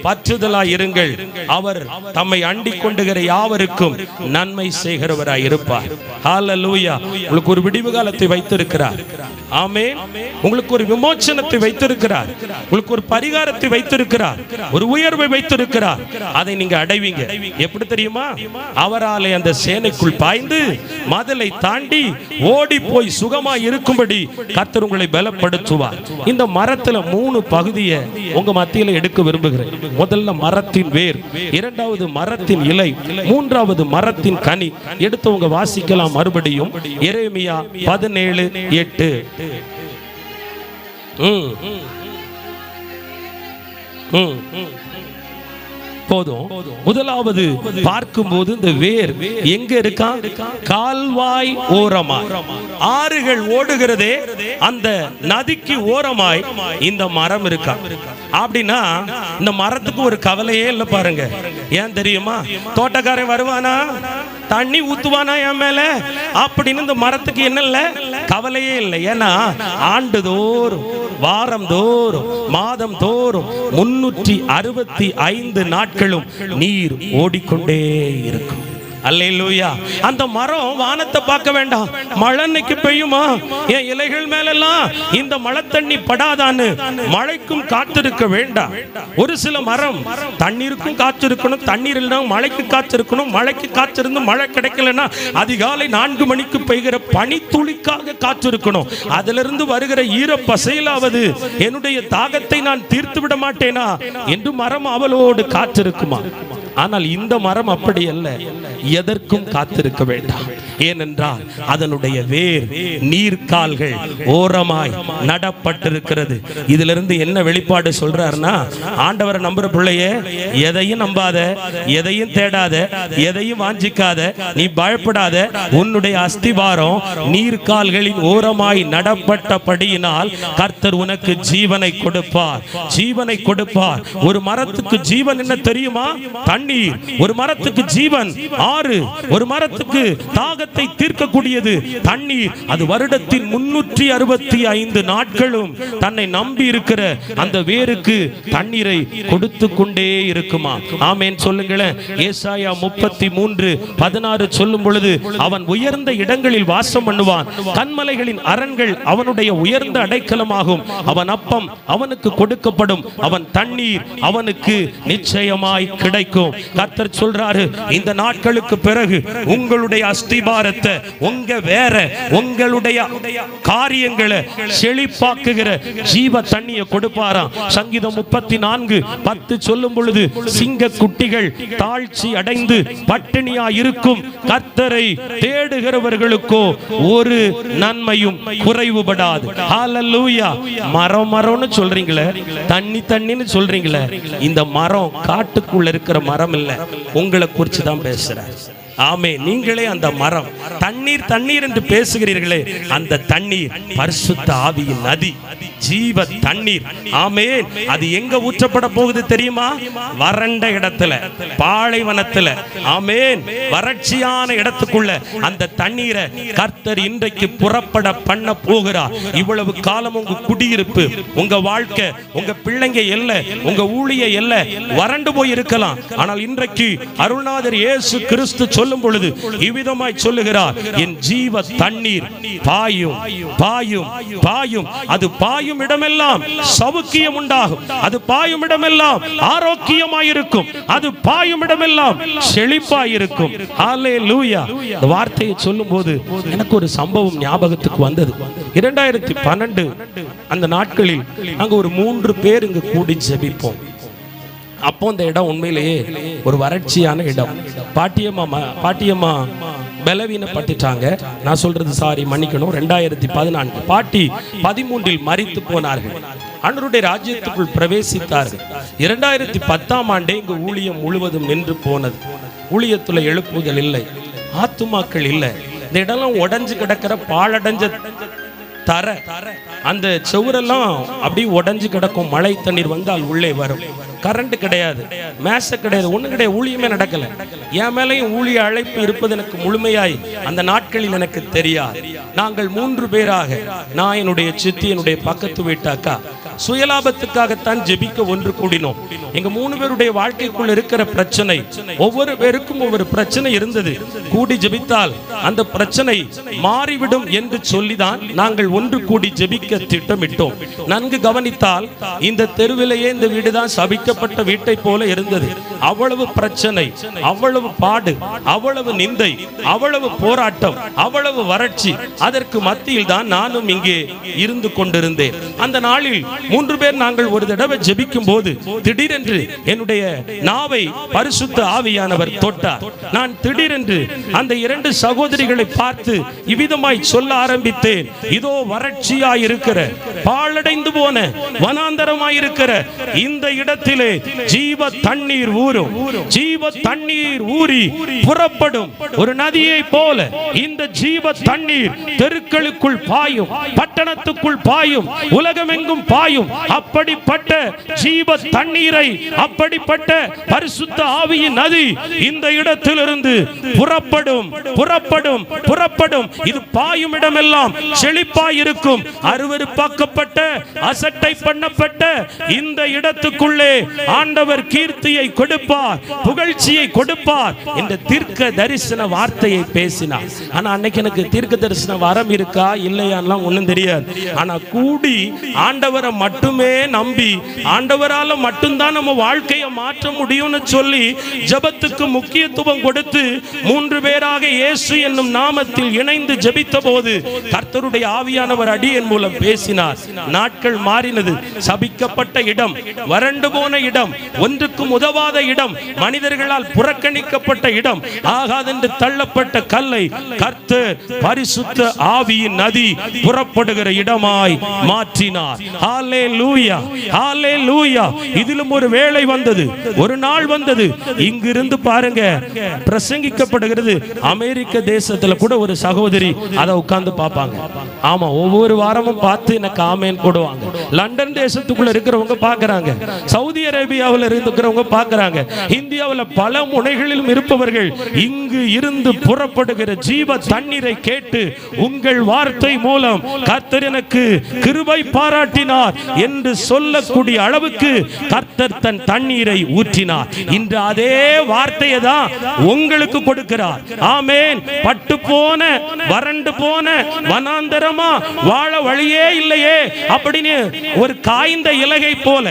Speaker 1: பற்றுதலாய் இருங்கள். அவர் தம்மை அண்டிக் கொண்டுகிற யாவருக்கும் நன்மை செய்கிறவராய் இருப்பார். ஹல்லேலூயா. உங்களுக்கு ஒரு விடிவு காலத்தை வைத்திருக்கிறார். ஆமென். உங்களுக்கு ஒரு விமோசனத்தை வைத்திருக்கிறார், உங்களுக்கு ஒரு பரிகாரத்தை வைத்திருக்கிறார், ஒரு உயர்வை வைத்திருக்கிறார். அதை நீங்க அடைவீங்க. எப்படி தெரியுமா? அவராலே அந்த சேனைக்குள் பாய்ந்து மதிலை தாண்டி ஓடி போய் சுகமாய் இருக்கும்படி கர்த்தர் உங்களை பலப்படுத்துவார். இந்த மரத்துல 3 பகுதியை உங்க மத்தியில எடுக்க விரும்புகிறேன். முதல்ல மரத்தின் வேர், இரண்டாவது மரத்தின் இலை, மூன்றாவது மரத்தின் கனி. எடுத்தவங்க வாசிக்கலாம் மறுபடியும். எரேமியா 17:8. போதும். முதலாவது பார்க்கும்போது இந்த வேர் எங்க இருக்கா? கால்வாய் ஓரமாய், ஆறுகள் ஓடுகிறதே அந்த நதிக்கு ஓரமாய் இந்த மரம் இருக்கா. அப்படின்னா இந்த மரத்துக்கு ஒரு கவலையே இல்லை பாருங்க. ஏன் தெரியுமா? தோட்டக்காரன் வருவானா, தண்ணி ஊத்துவானா என் மேல அப்படின்னு இந்த மரத்துக்கு என்ன இல்ல, கவலையே இல்லை. ஏன்னா ஆண்டுதோறும், வாரம் தோறும், மாதம் தோறும் 365 நாட்களும் நீர் ஓடிக்கொண்டே இருக்கும். அல்லேலூயா. அந்த மரம் வானத்தை பார்க்க வேண்டாம், மழை இன்னைக்கு பெய்யுமா, என் இலைகள் மேலெல்லாம் இந்த மழை தண்ணி படாதான்னு மழைக்கும் காத்திருக்க வேண்டாம். ஒரு சில மரம் தண்ணீருக்கும் காத்திருக்கணும், தண்ணீர் இல்லைன்னா மழைக்கு காத்திருக்கணும், மழைக்கு காத்திருந்து மழை கிடைக்கலன்னா அதிகாலை 4 மணிக்கு பெய்கிற பனித்துளிக்காக காத்திருக்கணும். அதிலிருந்து வருகிற ஈர பசையிலாவது என்னுடைய தாகத்தை நான் தீர்த்து விட மாட்டேனா என்று மரம் அவளோடு காத்திருக்குமா? ஆனால் இந்த மரம் அப்படி அல்ல, எதற்கும் காத்திருக்க வேண்டாம். ஏனென்றால் அதனுடைய வேர் நீர்க்கால்கள் ஓரமாய் நடப்பட்டிருக்கிறது. இதிலிருந்து என்ன வெளிப்பாடு சொல்றாருன்னா, ஆண்டவரை நம்புற பிள்ளையே, எதையும் நம்பாத, எதையும் தேடாத, எதையும் வாஞ்சிக்காத, நீ பயப்படாத. உன்னுடைய அஸ்திவாரம் நீர்க்கால்களின் ஓரமாய் நடப்பட்டபடியினால் கர்த்தர் உனக்கு ஜீவனை கொடுப்பார், ஜீவனை கொடுப்பார். ஒரு மரத்துக்கு ஜீவன் என்ன தெரியுமா? தண்ணீர். ஒரு மரத்துக்கு ஜீவன் ஆறு. ஒரு மரத்துக்கு தாகத்தை தீர்க்கக்கூடியது தண்ணீர். அது வருடத்தின் 365 நாட்களும் தன்னை நம்பி இருக்கிற அந்த வேருக்கு தண்ணீரை கொடுத்து கொண்டே இருக்குமா? ஆமென் சொல்லுங்களேன். ஏசாயா 33:16 சொல்லும் பொழுது, அவன் உயர்ந்த இடங்களில் வாசம் பண்ணுவான், கன்மலைகளின் அரண்கள் அவனுடைய உயர்ந்த அடைக்கலமாகும். அவன் அப்பம் அவனுக்கு கொடுக்கப்படும், அவன் தண்ணீர் அவனுக்கு நிச்சயமாய் கிடைக்கும். கர்த்தர் சொல்றாரு, இந்த நாட்களுக்கு பிறகு உங்களுடைய அஸ்திபாரத்தை, உங்க வேற உங்களுடைய காரியங்களை செழிப்பாக்குகிற ஜீவ தண்ணியை கொடுப்பாராம். சங்கீதம் 34:10 சொல்லும் பொழுது, சிங்க குட்டிகள் தாழ்ச்சி அடைந்து பட்டினியா இருக்கும், கர்த்தரை தேடுகிறவர்களுக்கோ ஒரு நன்மையும் குறைவுபடாது. ஹல்லேலூயா. மரம் மரம்னு சொல்றீங்களே, தண்ணி தண்ணின்னு சொல்றீங்களே, இந்த மரம் காட்டுக்குள்ள இருக்கிற மரம் இல்ல, உங்களை குறித்து தான் பேசுறேன். ஆமே, நீங்களே அந்த மரம். தண்ணீர் தண்ணீர் என்று பேசுகிறீர்களே, அந்த தண்ணீர் பரிசுத்த ஆவியின் நதி, ஜீவ தண்ணீர். ஆமென். அது எங்க ஊற்றப்பட போகுது தெரியுமா? வறண்ட இடத்துல, பாலைவனத்துல. ஆமென். வறட்சியான இடத்துக்குள்ள அந்த தண்ணீரை கர்த்தர் இன்றைக்கு புறப்பட பண்ண போகிறார். இவ்வளவு காலம் உங்க குடியிருப்பு, உங்க வாழ்க்கை, உங்க பிள்ளைங்க எல்ல, உங்க ஊழிய எல்ல வறண்டு போய் இருக்கலாம். ஆனால் இன்றைக்கு அருள்நாதர் இயேசு கிறிஸ்து சொல்லும் பொழுது இவ்விதமாய் சொல்லுகிறார், என் ஜீவ தண்ணீர் பாயும் பாயும் பாயும். அது பாயும் இடமெல்லாம் சவுக்கியம் உண்டாகும், அது பாயும் இடமெல்லாம் ஆரோக்கியமாயிருக்கும், அது பாயும் இடமெல்லாம் செழிப்பாயிருக்கும். ஹல்லேலூயா. இந்த வார்த்தையை சொல்லும் போது எனக்கு ஒரு சம்பவம் ஞாபகத்துக்கு வந்தது. 2012 அந்த நாட்களில் அங்க ஒரு 3 பேர் இங்கு கூடி ஜெபிப்போம். அப்போ இந்த இடம் உண்மையிலேயே ஒரு வறட்சியான இடம். பாட்டியம்மா பலவீனப்பட்டுட்டாங்க. நான் சொல்றது சாரி, மன்னிக்கணும். 2014 பாட்டி 13 மரித்து போனார்கள். ஆண்டவருடைய ராஜ்யத்துக்குள் பிரவேசித்தார்கள். 2010ஆம் ஆண்டே இங்கு ஊழியம் முழுவதும் நின்று போனது. ஊழியத்துல எழுப்புதல் இல்லை, ஆத்துமாக்கள் இல்லை. இந்த இடம்லாம் உடைஞ்சு கிடக்கிற பாழடைஞ்ச தர, அந்த செவுரெல்லாம் அப்படியே உடைஞ்சு கிடக்கும். மழை தண்ணீர் வந்தால் உள்ளே வரும். கரண்ட் கிடையாது, மேச கிடையாது, ஒன்றும் கிடையாது. ஊழியமே நடக்கல. என் மேலையும் ஊழிய அழைப்பு இருப்பது எனக்கு முழுமையாய் அந்த நாட்களில் எனக்கு தெரியாது. நாங்கள் 3 பேராக, நான், என்னுடைய சித்தி, என்னுடைய பக்கத்து வீட்டு அக்கா, சுயலாபத்துக்காகத்தான் ஜெபிக்க ஒன்று கூடினோம். எங்க 3 பேருடைய வாழ்க்கைக்குள் இருக்கிற பிரச்சனை, ஒவ்வொரு பேருக்கும் ஒவ்வொரு பிரச்சனை இருந்தது. கூடி ஜெபித்தால் அந்த பிரச்சனை மாறிவிடும் என்று சொல்லிதான் நாங்கள் ஒன்று கூடி ஜெபிக்க திட்டமிட்டோம். நன்கு கவனித்தால் இந்த தெருவிலேயே இந்த வீடுதான் சபிக்கப்பட்ட வீட்டை போல இருந்தது. அவ்வளவு பிரச்சனை, அவ்வளவு பாடு, அவ்வளவு நிந்தை, அவ்வளவு போராட்டம், அவ்வளவு வறட்சி. அதற்கு மத்தியில் தான் நானும் இங்கே இருந்து கொண்டிருந்தேன். அந்த நாளில் 3 பேர் நாங்கள் ஒரு தடவை ஜெபிக்கும் போது திடீரென்று என்னுடைய நாவை பரிசுத்த ஆவியானவர் தொட்டார். நான் திடீரென்று அந்த 2 சகோதரிகளை பார்த்து இவ்விதமாய் சொல்ல ஆரம்பித்தேன், இதோ வறட்சியாய் இருக்கிற, பாழடைந்து போன, வனாந்தரமாய் இருக்கிற இந்த இடத்திலே ஜீவ தண்ணீர் ஊறும். ஜீவ தண்ணீர் ஊறி புறப்படும் ஒரு நதியை போல இந்த ஜீவ தண்ணீர் தெருக்களுக்குள் பாயும், பட்டணத்துக்குள் பாயும், உலகமெங்கும் பாயும். அப்படிப்பட்ட ஜீவ தண்ணீரை, அப்படிப்பட்ட பரிசுத்த ஆவியின் நதி இந்த இடத்திலிருந்து புறப்படும் புறப்படும் புறப்படும். இது பாயும் இடமெல்லாம் செழிப்பாய் இருக்கும். அருவருப்பாக்கப்பட்ட, அசட்டை பண்ணப்பட்ட இந்த இடத்துக்குள்ளே ஆண்டவர் கீர்த்தியை கொடுப்பார், புகழ்ச்சியை கொடுப்பார் என்ற தீர்க்க தரிசன வார்த்தையை பேசினார். ஆனா அன்னைக்கு எனக்கு தீர்க்க தரிசன வரம் இருக்கா இல்லையான்லாம் ஒண்ணும் தெரியாது. ஆனா கூடி ஆண்டவரை மட்டுமே நம்பி, ஆண்டவரால மட்டும்தான் நம்ம வாழ்க்கையை மாற்ற முடியும்னு சொல்லி ஜெபத்துக்கு முக்கியத்துவம் கொடுத்து 3 பேராக இயேசு என்னும் நாமத்தில் இணைந்து ஜெபித்த போது கர்த்தருடைய ஆவியானவர் அடியேன் மூலம் பேசினார். நாட்கள் மாறினது. சபிக்கப்பட்ட இடம், வறண்டு போன இடம், ஒன்றுக்கும் உதவாத இடம், மனிதர்களால் புறக்கணிக்கப்பட்ட இடம், ஆகாதென்று தள்ளப்பட்ட கல்லை கர்த்தர் பரிசுத்த ஆவியின் நதி புறப்படுகிற இடமாய் மாற்றினார். ஹல்லேலூயா, ஹல்லேலூயா. இதிலும் ஒரு வேளை வந்தது, ஒரு நாள் வந்தது. இங்கிருந்து பாருங்க, பிரசங்கிக்கப்படுகிறது. அமெரிக்க தேசத்துல கூட ஒரு சகோதரி அதை உட்கார்ந்து பார்ப்பாங்க. ஆமா, ஒவ்வொரு வாரமும் பார்த்து எனக்கு ஆமேன் போடுவாங்க. லண்டன் தேசத்துக்குள்ள இருக்கிறவங்க பார்க்கறாங்க, சவுதி அரேபியாவில் இருக்கிறவங்க பார்க்கறாங்க, இந்தியாவில் பல முனைகளிலும் இருப்பவர்கள் இங்கு இருந்து புறப்படுகிற ஜீவ தண்ணீரை கேட்டு உங்கள் வார்த்தை மூலம் கர்த்தர் எனக்கு கிருபை பாராட்டினார் என்று சொல்லக்கூடிய அளவுக்கு கர்த்தர் தன் தண்ணீரை ஊற்றினார். இன்று அதே வார்த்தையை தான் உங்களுக்கு கொடுக்கிறார். ஆமென். பட்டு போன, வறண்டு போன வனாந்தரமா வாழ வழியே இல்லையே அப்படின்னு ஒரு காய்ந்த இலையை போல,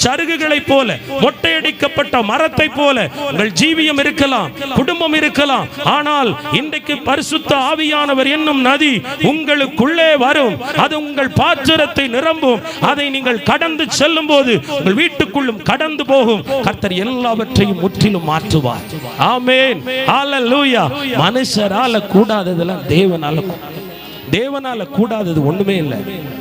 Speaker 1: சருகுகளை போல, மொட்டையடிக்கப்பட்ட மரத்தை போல உங்கள் ஜீவியம் இருக்கலாம், குடும்பம் இருக்கலாம். ஆனால் இன்றைக்கு பரிசுத்த ஆவியானவர் என்னும் நதி உங்களுக்குள்ளே வரும். அது உங்கள் பாத்திரத்தை நிரம்பும். அதை நீங்கள் கடந்து செல்லும் போது உங்கள் வீட்டுக்குள்ளும் கடந்து போகும். கர்த்தர் எல்லாவற்றையும் முற்றிலும் மாற்றுவார். ஆமென், ஹல்லேலூயா. மனுஷரால கூடாததெல்லாம் தேவனால கூடாதது ஒண்ணுமே இல்லை.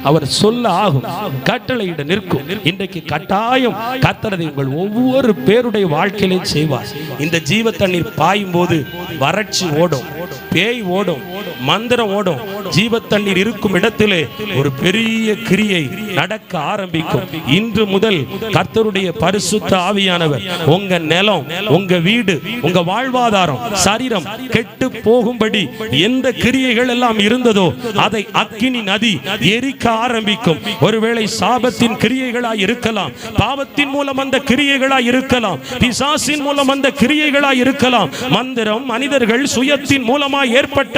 Speaker 1: அவர் சொல்ல ஆகும், கட்டளையிட நிற்கும். இன்றைக்கு கட்டாயம் கர்த்தர் உங்கள் ஒவ்வொரு பேருடைய வாழ்க்கையிலும் செய்வார். இந்த ஜீவ தண்ணீர் பாயும் போது வறட்சி ஓடும், பேய் ஓடும், மந்திரம் ஓடும். ஜீவ தண்ணீர் இருக்கும் இடத்திலே ஒரு பெரிய கிரியை நடக்க ஆரம்பிக்கும். இன்று முதல் கர்த்தருடைய பரிசுத்த ஆவியானவர் உங்க நிலம், உங்க வீடு, உங்க வாழ்வாதாரம், சரீரம் கெட்டு போகும்படி எந்த கிரியைகள் எல்லாம் இருந்ததோ அதை அக்கினி நதி எரிக்க ஆரம்பிக்கும். ஒருவேளை சாபத்தின் கிரியைகளாய் இருக்கலாம், பாவத்தின் மூலம் அந்த கிரியைகளாய் இருக்கலாம், பிசாசின் மூலம் அந்த கிரியைகளாய் இருக்கலாம், மந்திரம், மனிதர்கள் சுயத்தின் மூலமாய் ஏற்பட்ட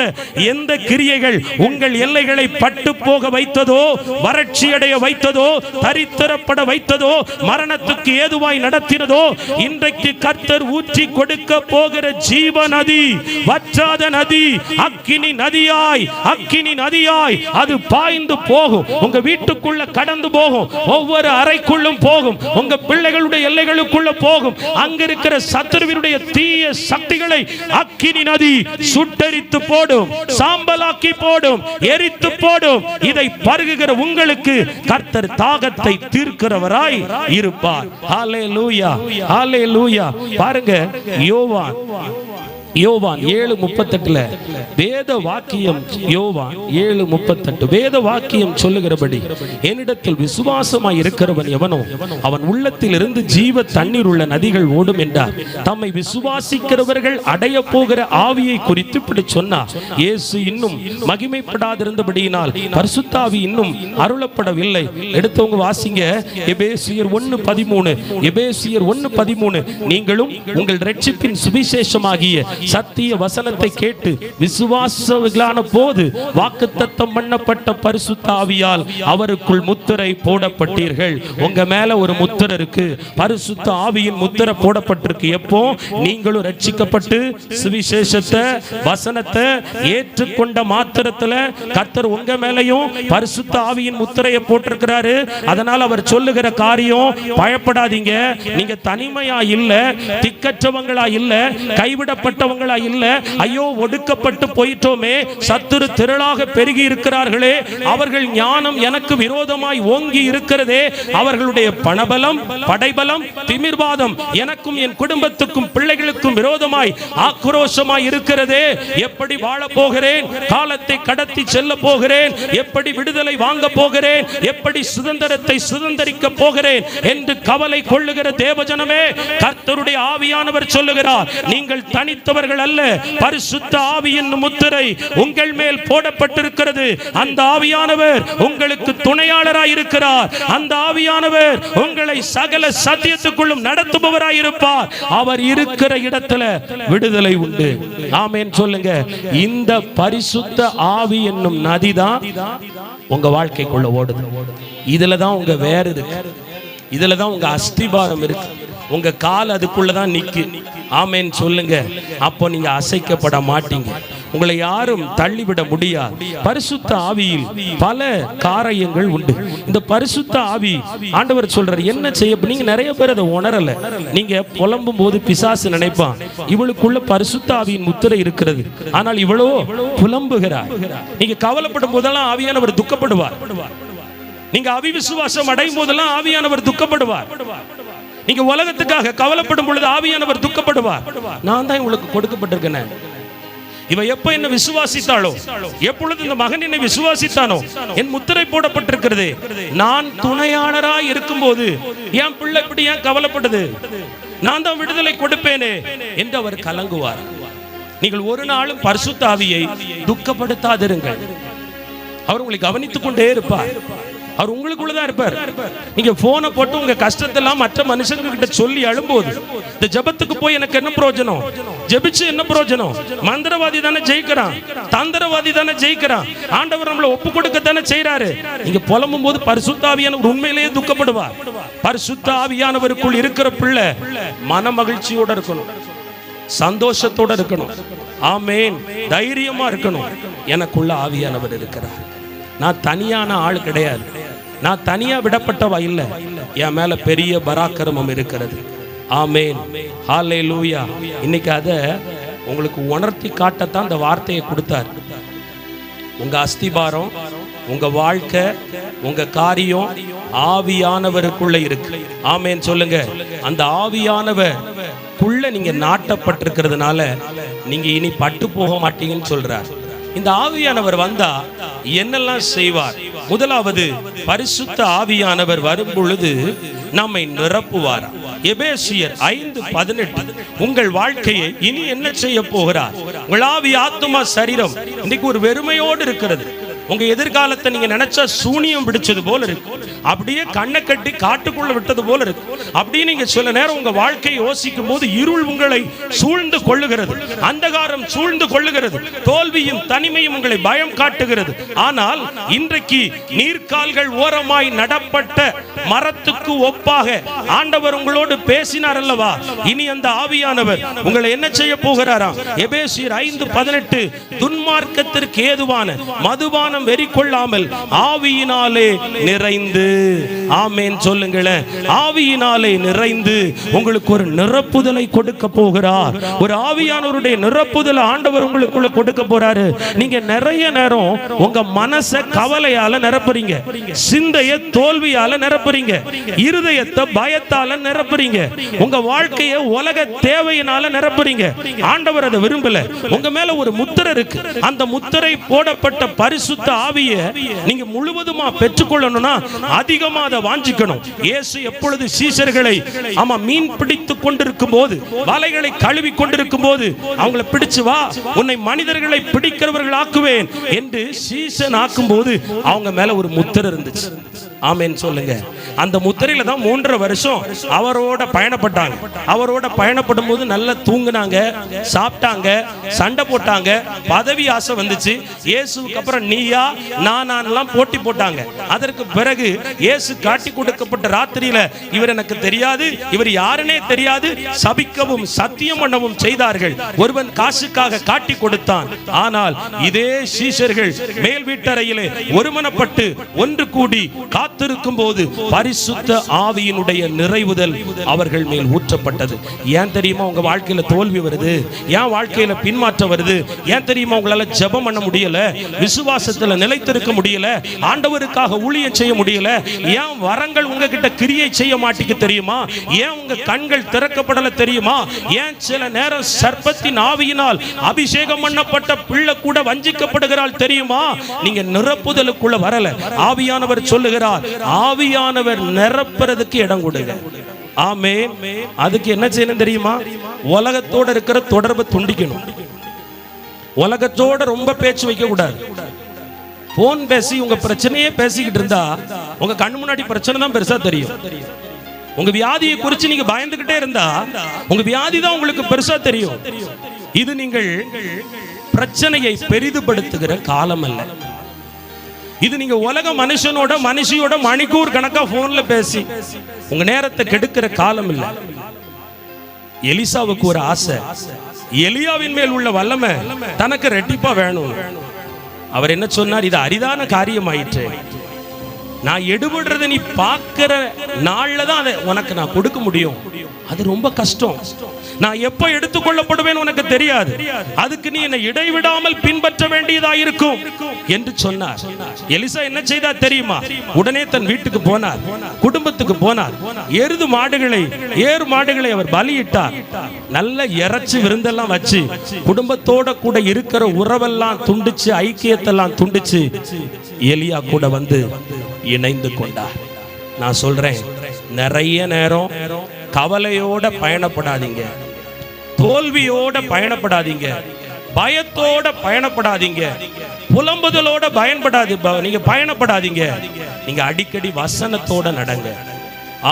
Speaker 1: எந்த கிரியைகள் உங்கள் எல்லைகளை பட்டு போக வைத்ததோ, வறட்சி அடைய வைத்ததோ, தரித்திரப்பட வைத்ததோ, மரணத்துக்கு ஏதுவாய் நடத்தினதோ, இன்றைக்கு கர்த்தர் ஊற்றி கொடுக்க போகிற ஜீவ நதி, வற்றாத நதி, அக்கினி நதியாய், அக்கினி நதியாய் அது பாய்ந்து போகும். உங்க வீட்டுக்குள்ள கடந்து போகும், ஒவ்வொரு அறைக்குள்ளும் போகும், உங்க பிள்ளைகளுடைய எல்லைகளுக்குள்ள போகும். அங்க இருக்கிற சத்துருவினுடைய தீய சக்திகளை அக்கினி நதி சுட்டரித்து போடும், சாம்பலாக்கி போடும், எரித்து போடும். இதை பருகுகிற உங்களுக்கு கர்த்தர் தாகத்தை தீர்க்கிறவராய் இருப்பார். ஹல்லேலூயா, ஹல்லேலூயா. பாருங்க, யோவான் 7:38 வேத வாக்கியம், யோவான் 7:38 வேத வாக்கியம் சொல்லுகிறபடி, என்னிடத்தில் விசுவாசமாய் இருக்கிறவன் எவனோ அவன் உள்ளத்தில் இருந்து ஜீவ தண்ணீர் உள்ள நதிகள் ஓடும் என்றார். தம்மை விசுவாசிக்கிறவர்கள் அடைய போகிற ஆவியை குறித்து இப்படி சொன்னார். இயேசு இன்னும் மகிமைப்படாதிருந்தபடியினால் பரிசுத்த ஆவி இன்னும் அருளப்படவில்லை. எடுத்தவங்க வாசிங்க, எபேசியர் 1:13. எபேசியர் 1:13 நீங்களும் உங்கள் இரட்சிப்பின் சுவிசேஷமாகிய சத்திய வசனத்தை கேட்டு விசுவாசங்களான போது வாக்குத்தத்தம் பண்ணப்பட்ட பரிசுத்த ஆவியால் அவருக்குள் முத்திரை போடப்பட்டீர்கள். உங்க மேல ஒரு முத்திரை இருக்கு, பரிசுத்த ஆவியின் முத்திரை போடப்பட்டிருக்கு. எப்போ நீங்களும் ரட்சிக்கப்பட்டு சுவிசேஷத்தை, வசனத்தை ஏற்றுக்கொண்ட மாத்திரத்துல கர்த்தர் உங்க மேலையும் பரிசுத்த ஆவியின் முத்திரையை போட்டிருக்கிறாரு. அதனால் அவர் சொல்லுகிற காரியம், பயப்படாதீங்க, நீங்க தனிமையா இல்ல, திக்கற்றவங்களா இல்ல, கைவிடப்பட்டவங்களா இல்ல, ஐயோ ஒடுக்கப்பட்டு போயிட்டோமே, சத்துரு திரளாக பெருகி இருக்கிறார்களே, அவர்கள் ஞானம் எனக்கு விரோதமாய் ஓங்கி இருக்கிறதே, அவர்களுடைய பணபலம், படைபலம், திமிர்வாதம் எனக்கும் என் குடும்பத்துக்கும் பிள்ளைகளுக்கும் விரோதமாய் ஆக்ரோஷமாய் இருக்கிறதே, எப்படி வாழ போகிறேன், காலத்தை கடத்தி செல்ல போகிறேன், எப்படி விடுதலை வாங்க போகிறேன், எப்படி சுதந்திரத்தை சுதந்திரிக்க போகிறேன் என்று கவலை கொள்ளுகிற தேவஜனமே, கர்த்தருடைய ஆவியானவர் சொல்லுகிறார், நீங்கள் தனித்தவர்கள் அல்ல, பரிசுத்த ஆவியின் முத்திரை உங்கள் மேல் போடப்பட்டிருக்கிறது. அந்த ஆவியானவர் உங்களுக்கு துணையாளராய் இருக்கிறார். அந்த ஆவியானவர் உங்களை சகல சத்தியத்துக்குள்ளும் நடத்துபவராய் இருப்பார். அவர் இருக்கிற இடத்துல விடுதலை உண்டு. ஆமென் சொல்லுங்க. இந்த பரிசுத்த ஆவி என்னும் நதிதான் உங்க வாழ்க்கைக்குள்ள ஓடுது. இதுலதான் உங்க வேர் இருக்கு, இதுலதான் உங்க அஸ்திபாரம் இருக்கு, உங்க கால் அதுக்குள்ளதான் நிக்கு. ஆமென் சொல்லுங்க. அப்போ நீங்க அசைக்கப்பட மாட்டீங்க. உங்களை யாரும் தள்ளிவிட முடியாது. பரிசுத்த ஆவியில் பல காரியங்கள் உண்டு. இந்த பரிசுத்த ஆவி ஆண்டவர் சொல்றார் என்ன செய்ய. நீங்க நிறைய பேர் அதை உணரல. நீங்க புலம்பும் போது பிசாசு நினைப்பான் இவளுக்குள்ள பரிசுத்த ஆவியின் முத்திரை இருக்கிறது, ஆனால் இவளோ புலம்புகிறார். நீங்க கவலைப்படும் போதெல்லாம் ஆவியானவர் துக்கப்படுவார். நீங்க அவிசுவாசம் அடையும் போதெல்லாம் ஆவியானவர் துக்கப்படுவார். நீங்க உலகத்துக்காக கவலைப்படும் பொழுது ஆவியானவர் துக்கப்படுவார். நான் தான் உங்களுக்கு கொடுக்கப்பட்டிருக்கேன். இவ எப்ப என்ன விசுவாசித்தாளோ, எப்பொழுது இந்த மகன் என்னை விசுவாசித்தானோ என் முத்திரை போடப்பட்டிருக்கிறது. நான் துணையாளராய் இருக்கும் போது என் பிள்ளை இப்படி ஏன் கவலைப்படுது, நான் தான் விடுதலை கொடுப்பேனே என்று அவர் கலங்குவார். நீங்கள் ஒரு நாளும் பரிசுத்த ஆவியை துக்கப்படுத்தாதிருங்கள். அவர் உங்களை கவனித்துக் கொண்டே இருப்பார். அவர் உங்களுக்குள்ளதான் இருப்பார். நீங்க போனை போட்டு உங்க கஷ்டத்தெல்லாம் மற்ற மனுஷங்க கிட்ட சொல்லி அழும்போது இந்த ஜபத்துக்கு போய் எனக்கு என்ன பிரயோஜனம், ஜெபிச்சு என்ன பிரயோஜனம், மந்திரவாதி தானே ஜெயிக்கிறான், தந்திரவாதி தானே ஜெயிக்கிறான், ஆண்டவர் நம்மளை ஒப்பு கொடுக்க தானே செய்யறாரு. நீங்க புலம்பும் போது பரிசுத்த ஆவியானவர் உண்மையிலேயே துக்கப்படுவார். பரிசுத்த ஆவியானவருக்குள் இருக்கிற பிள்ளை மன மகிழ்ச்சியோட இருக்கணும், சந்தோஷத்தோட இருக்கணும். ஆமென். தைரியமா இருக்கணும். எனக்குள்ள ஆவியானவர் இருக்கிறார். நான் தனியான ஆள் கிடையாது, நான் தனியா விடப்பட்டவா இல்லை. என் மேல பெரிய பராக்கிரமம் இருக்கிறது. ஆமென். ஹல்லேலூயா. இன்னைக்கு அதை உங்களுக்கு உணர்த்தி காட்டத்தான் இந்த வார்த்தையை கொடுத்தார். உங்க அஸ்திபாரம், உங்க வாழ்க்கை, உங்க காரியம் ஆவியானவருக்குள்ள இருக்கு. ஆமென் சொல்லுங்க. அந்த ஆவியானவருக்குள்ள நீங்க நாட்டப்பட்டிருக்கிறதுனால நீங்க இனி பட்டு போக மாட்டீங்கன்னு சொல்றார். இந்த ஆவியானவர் வந்தா என்னெல்லாம் செய்வார்? முதலாவது, பரிசுத்த ஆவியானவர் வரும் பொழுது நம்மை நிரப்புவார். எபேசியர் 5:18 உங்கள் வாழ்க்கையை இனி என்ன செய்ய போகிறார்? உங்கள் ஆவி, ஆத்துமா, சரீரம் இன்னைக்கு ஒரு வெறுமையோடு இருக்கிறது. உங்க எதிர்காலத்தை நீங்க நினைச்சா சூனியம் பிடிச்சது போல இருக்கு, அப்படியே கண்ணை கட்டி காட்டுக்குள்ள விட்டது போல இருக்கு. அப்படியே நீங்க சில நேரம் உங்க வாழ்க்கையை யோசிக்கும் போது இருள் உங்களை சூழ்ந்து கொள்ளுகிறது, அந்தகாரம் சூழ்ந்து கொள்ளுகிறது, தோல்வியும் தனிமையும் உங்களை பயம் காட்டுகிறது. ஆனால் இன்றைக்கு நீர்க்கால்கள் ஓரமாய் நடப்பட்ட மரத்துக்கு ஒப்பாக ஆண்டவர் உங்களோடு பேசினார் அல்லவா? இனி அந்த ஆவியானவர் உங்களை என்ன செய்ய போகிறாராம்? எபேசியர் 5:18 துன்மார்க்கத்திற்கு ஏதுவான மதுபானம் வெறி கொள்ளாமல் ஆவியினாலே நிறைந்து. ஆமென் சொல்லுங்களேன். ஆவியினாலே நிறைந்து உங்களுக்கு ஒரு நிரப்புதலை கொடுக்க போகிறார். ஒரு ஆவியானவருடைய நிரப்புதலை ஆண்டவர் உங்களுக்குள்ள கொடுக்க போறாரு. நீங்க நிறைய நேரம் உங்க மனசை கவலையால நிரப்புறீங்க, சிந்தைய தோல்வியால நிரப்புறீங்க, இருதயத்தை பயத்தால நிரப்புறீங்க, உங்க வாழ்க்கையை உலக தேவையினால நிரப்புறீங்க. ஆண்டவர் அதை விரும்பல. உங்க மேல ஒரு முத்திரை இருக்கு. அந்த முத்திரை போடப்பட்ட பரிசுத்த ஆவியை நீங்க முழுவதுமா பெற்றுக்கொள்ளணும்னா அதிகமா அதை வாஞ்சிக்கணும். இயேசு எப்பொழுது சீஷர்களை மீன் பிடித்துக் கொண்டிருக்கும் போது, வலைகளை கழுவி கொண்டிருக்கும் போது அவங்களை பிடிச்சு வா, உன்னை மனிதர்களை பிடிக்கிறவர்கள் ஆக்குவேன் என்று சீசன் ஆக்கும் போது அவங்க மேல ஒரு முத்திரை இருந்துச்சு. ஆமென் சொல்லுங்க. அந்த முத்திரையில தான் 3.5 வருஷம் அவரோட பயணப்பட்டாங்க. அவரோட பயணப்படும் போது நல்லா தூங்குனாங்க, சாப்பிட்டாங்க, சண்டை போட்டாங்க, பதவி ஆசை வந்துச்சு. இயேசுக்கு அப்புறம் நீயா நானான்லாம் போட்டி போட்டாங்க. அதற்கு பிறகு இயேசு காட்டி கொடுக்கப்பட்ட ராத்திரியில இவர் எனக்கு தெரியாது, இவர் யாருன்னே தெரியாது, சபிக்கவும் சத்தியம் பண்ணவும் செய்தார்கள். ஒருவன் காசுக்காக காட்டி கொடுத்தான். ஆனால் இதே சீஷர்கள் மேல் வீட்டறையிலே ஒருமனப்பட்டு ஒன்று கூடி காத்திருக்கும் போது பரிசுத்த ஆவியினுடைய நிறைவுதல் அவர்கள் மேல் ஊற்றப்பட்டது. ஏன் தெரியுமா உங்க வாழ்க்கையில தோல்வி வருது? ஏன் வாழ்க்கையில பின்மாற்றம் வருது? ஏன் தெரியுமா உங்களால ஜெபம் பண்ண முடியல, விசுவாசத்துல நிலைத்திருக்க முடியல, ஆண்டவருக்காக ஊழியம் செய்ய முடியல? ஏன் வரங்கள் உங்ககிட்ட கிரியை செய்ய மாட்டேங்க தெரியுமா? ஏன் உங்க கண்கள் திறக்கப்படல தெரியுமா? ஏன் சில நேரம் சர்ப்பத்தின் ஆவியினால் அபிஷேகம் பண்ணப்பட்ட பிள்ளை கூட வஞ்சிக்கப்படுகிறாள் தெரியுமா? நீங்க நிரப்புதலுக்குள்ள வரல. ஆவியானவர் சொல்லுகிறார், ஆவியானவர் நிரப்புறதுக்கு இடம் கொடுங்க. ஆமென். அதுக்கு என்ன செய்யணும் தெரியுமா? உலகத்தோட இருக்கிற தொடர்பை துண்டிக்கணும். உலகத்தோட ரொம்ப பேச்சு வைக்க கூடாது. போன் பேசி உங்க பிரச்சனையே பேசிக்கிட்டு இருந்தா உங்க கண்ணு முன்னாடி பிரச்சனை தான் பெருசா தெரியும். உங்க வியாதியை குறித்து நீங்க பயந்துகிட்டே இருந்தா உங்க வியாதி தான் உங்களுக்கு பெருசா தெரியும். இது நீங்கள் பிரச்சனையை பெரிதுபடுத்துகிற காலம் அல்ல. இது நீங்க உலக மனுஷியோட மணிக்கூர் கணக்கா போன்ல பேசி உங்க நேரத்தை கெடுக்கிற காலம் இல்ல. எலிசாவுக்கு ஒரு ஆசை, எலியாவின் மேல் உள்ள வல்லமை தனக்கு ரெட்டிப்பா வேணும். அவர் என்ன சொன்னார்? இது அரிதான காரியம் ஆயிற்று. நான் எடுபடுறத நீ பார்க்கிற நாள்ல தான் அதை உனக்கு நான் கொடுக்க முடியும். அது ரொம்ப கஷ்டம். நான் எப்ப எடுத்துக்கொள்ளப்படுவேன் உனக்கு தெரியாது. அதுக்கு நீ என்னை இடைவிடாமல் பின்பற்ற வேண்டியதா இருக்கும் என்று சொன்னார். எலிசா என்ன செய்தார் தெரியுமா? உடனே தன் வீட்டுக்கு போனார், குடும்பத்துக்கு போனார். ஏறு மாடுகளை அவர் பலியிட்டார். நல்ல இறைச்சி விருந்தெல்லாம் வச்சு குடும்பத்தோட கூட இருக்கிற உறவெல்லாம் துண்டிச்சு, ஐக்கியத்தெல்லாம் துண்டிச்சு எலியா கூட வந்து இணைந்து கொண்டார். நான் சொல்றேன், நிறைய நேரம் கவலையோட பயணப்படாதீங்க, தோல்வியோட பயணப்படாதீங்க, பயத்தோட பயணப்படாதீங்க, புலம்புதலோட நீங்க பயணப்படாதீங்க. நீங்க அடிக்கடி வசனத்தோட நடங்க.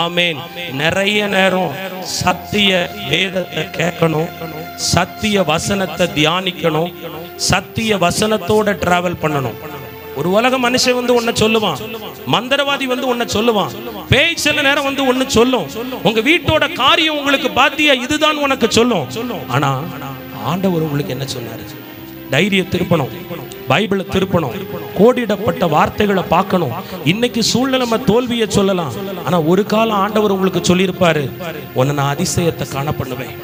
Speaker 1: ஆமென். நிறைய நேரம் சத்திய வேதத்தை கேட்கணும், சத்திய வசனத்தை தியானிக்கணும், சத்திய வசனத்தோட டிராவல் பண்ணணும். ஒரு உலக மனுஷன் வந்து ஒன்ன சொல்லுவான், மந்திரவாதி வந்து ஒன்ன சொல்லுவான், பேய் சில நேரம் வந்து ஒன்னு சொல்லும், உங்க வீட்டோட காரியம் உங்களுக்கு பாத்தியா இதுதான் உனக்கு சொல்லும். ஆனா ஆண்டவர் உங்களுக்கு என்ன சொன்னாரு? தைரிய திருப்பணும், பைபிளை திருப்பணும், கோடிடப்பட்ட வார்த்தைகளை பார்க்கணும். இன்னைக்கு சூழ்நிலை தோல்வியை சொல்லலாம், ஆனா ஒரு காலம் ஆண்டவர் உங்களுக்கு சொல்லியிருப்பாரு, உன்னை நான் அதிசயத்தை காண பண்ணுவேன்,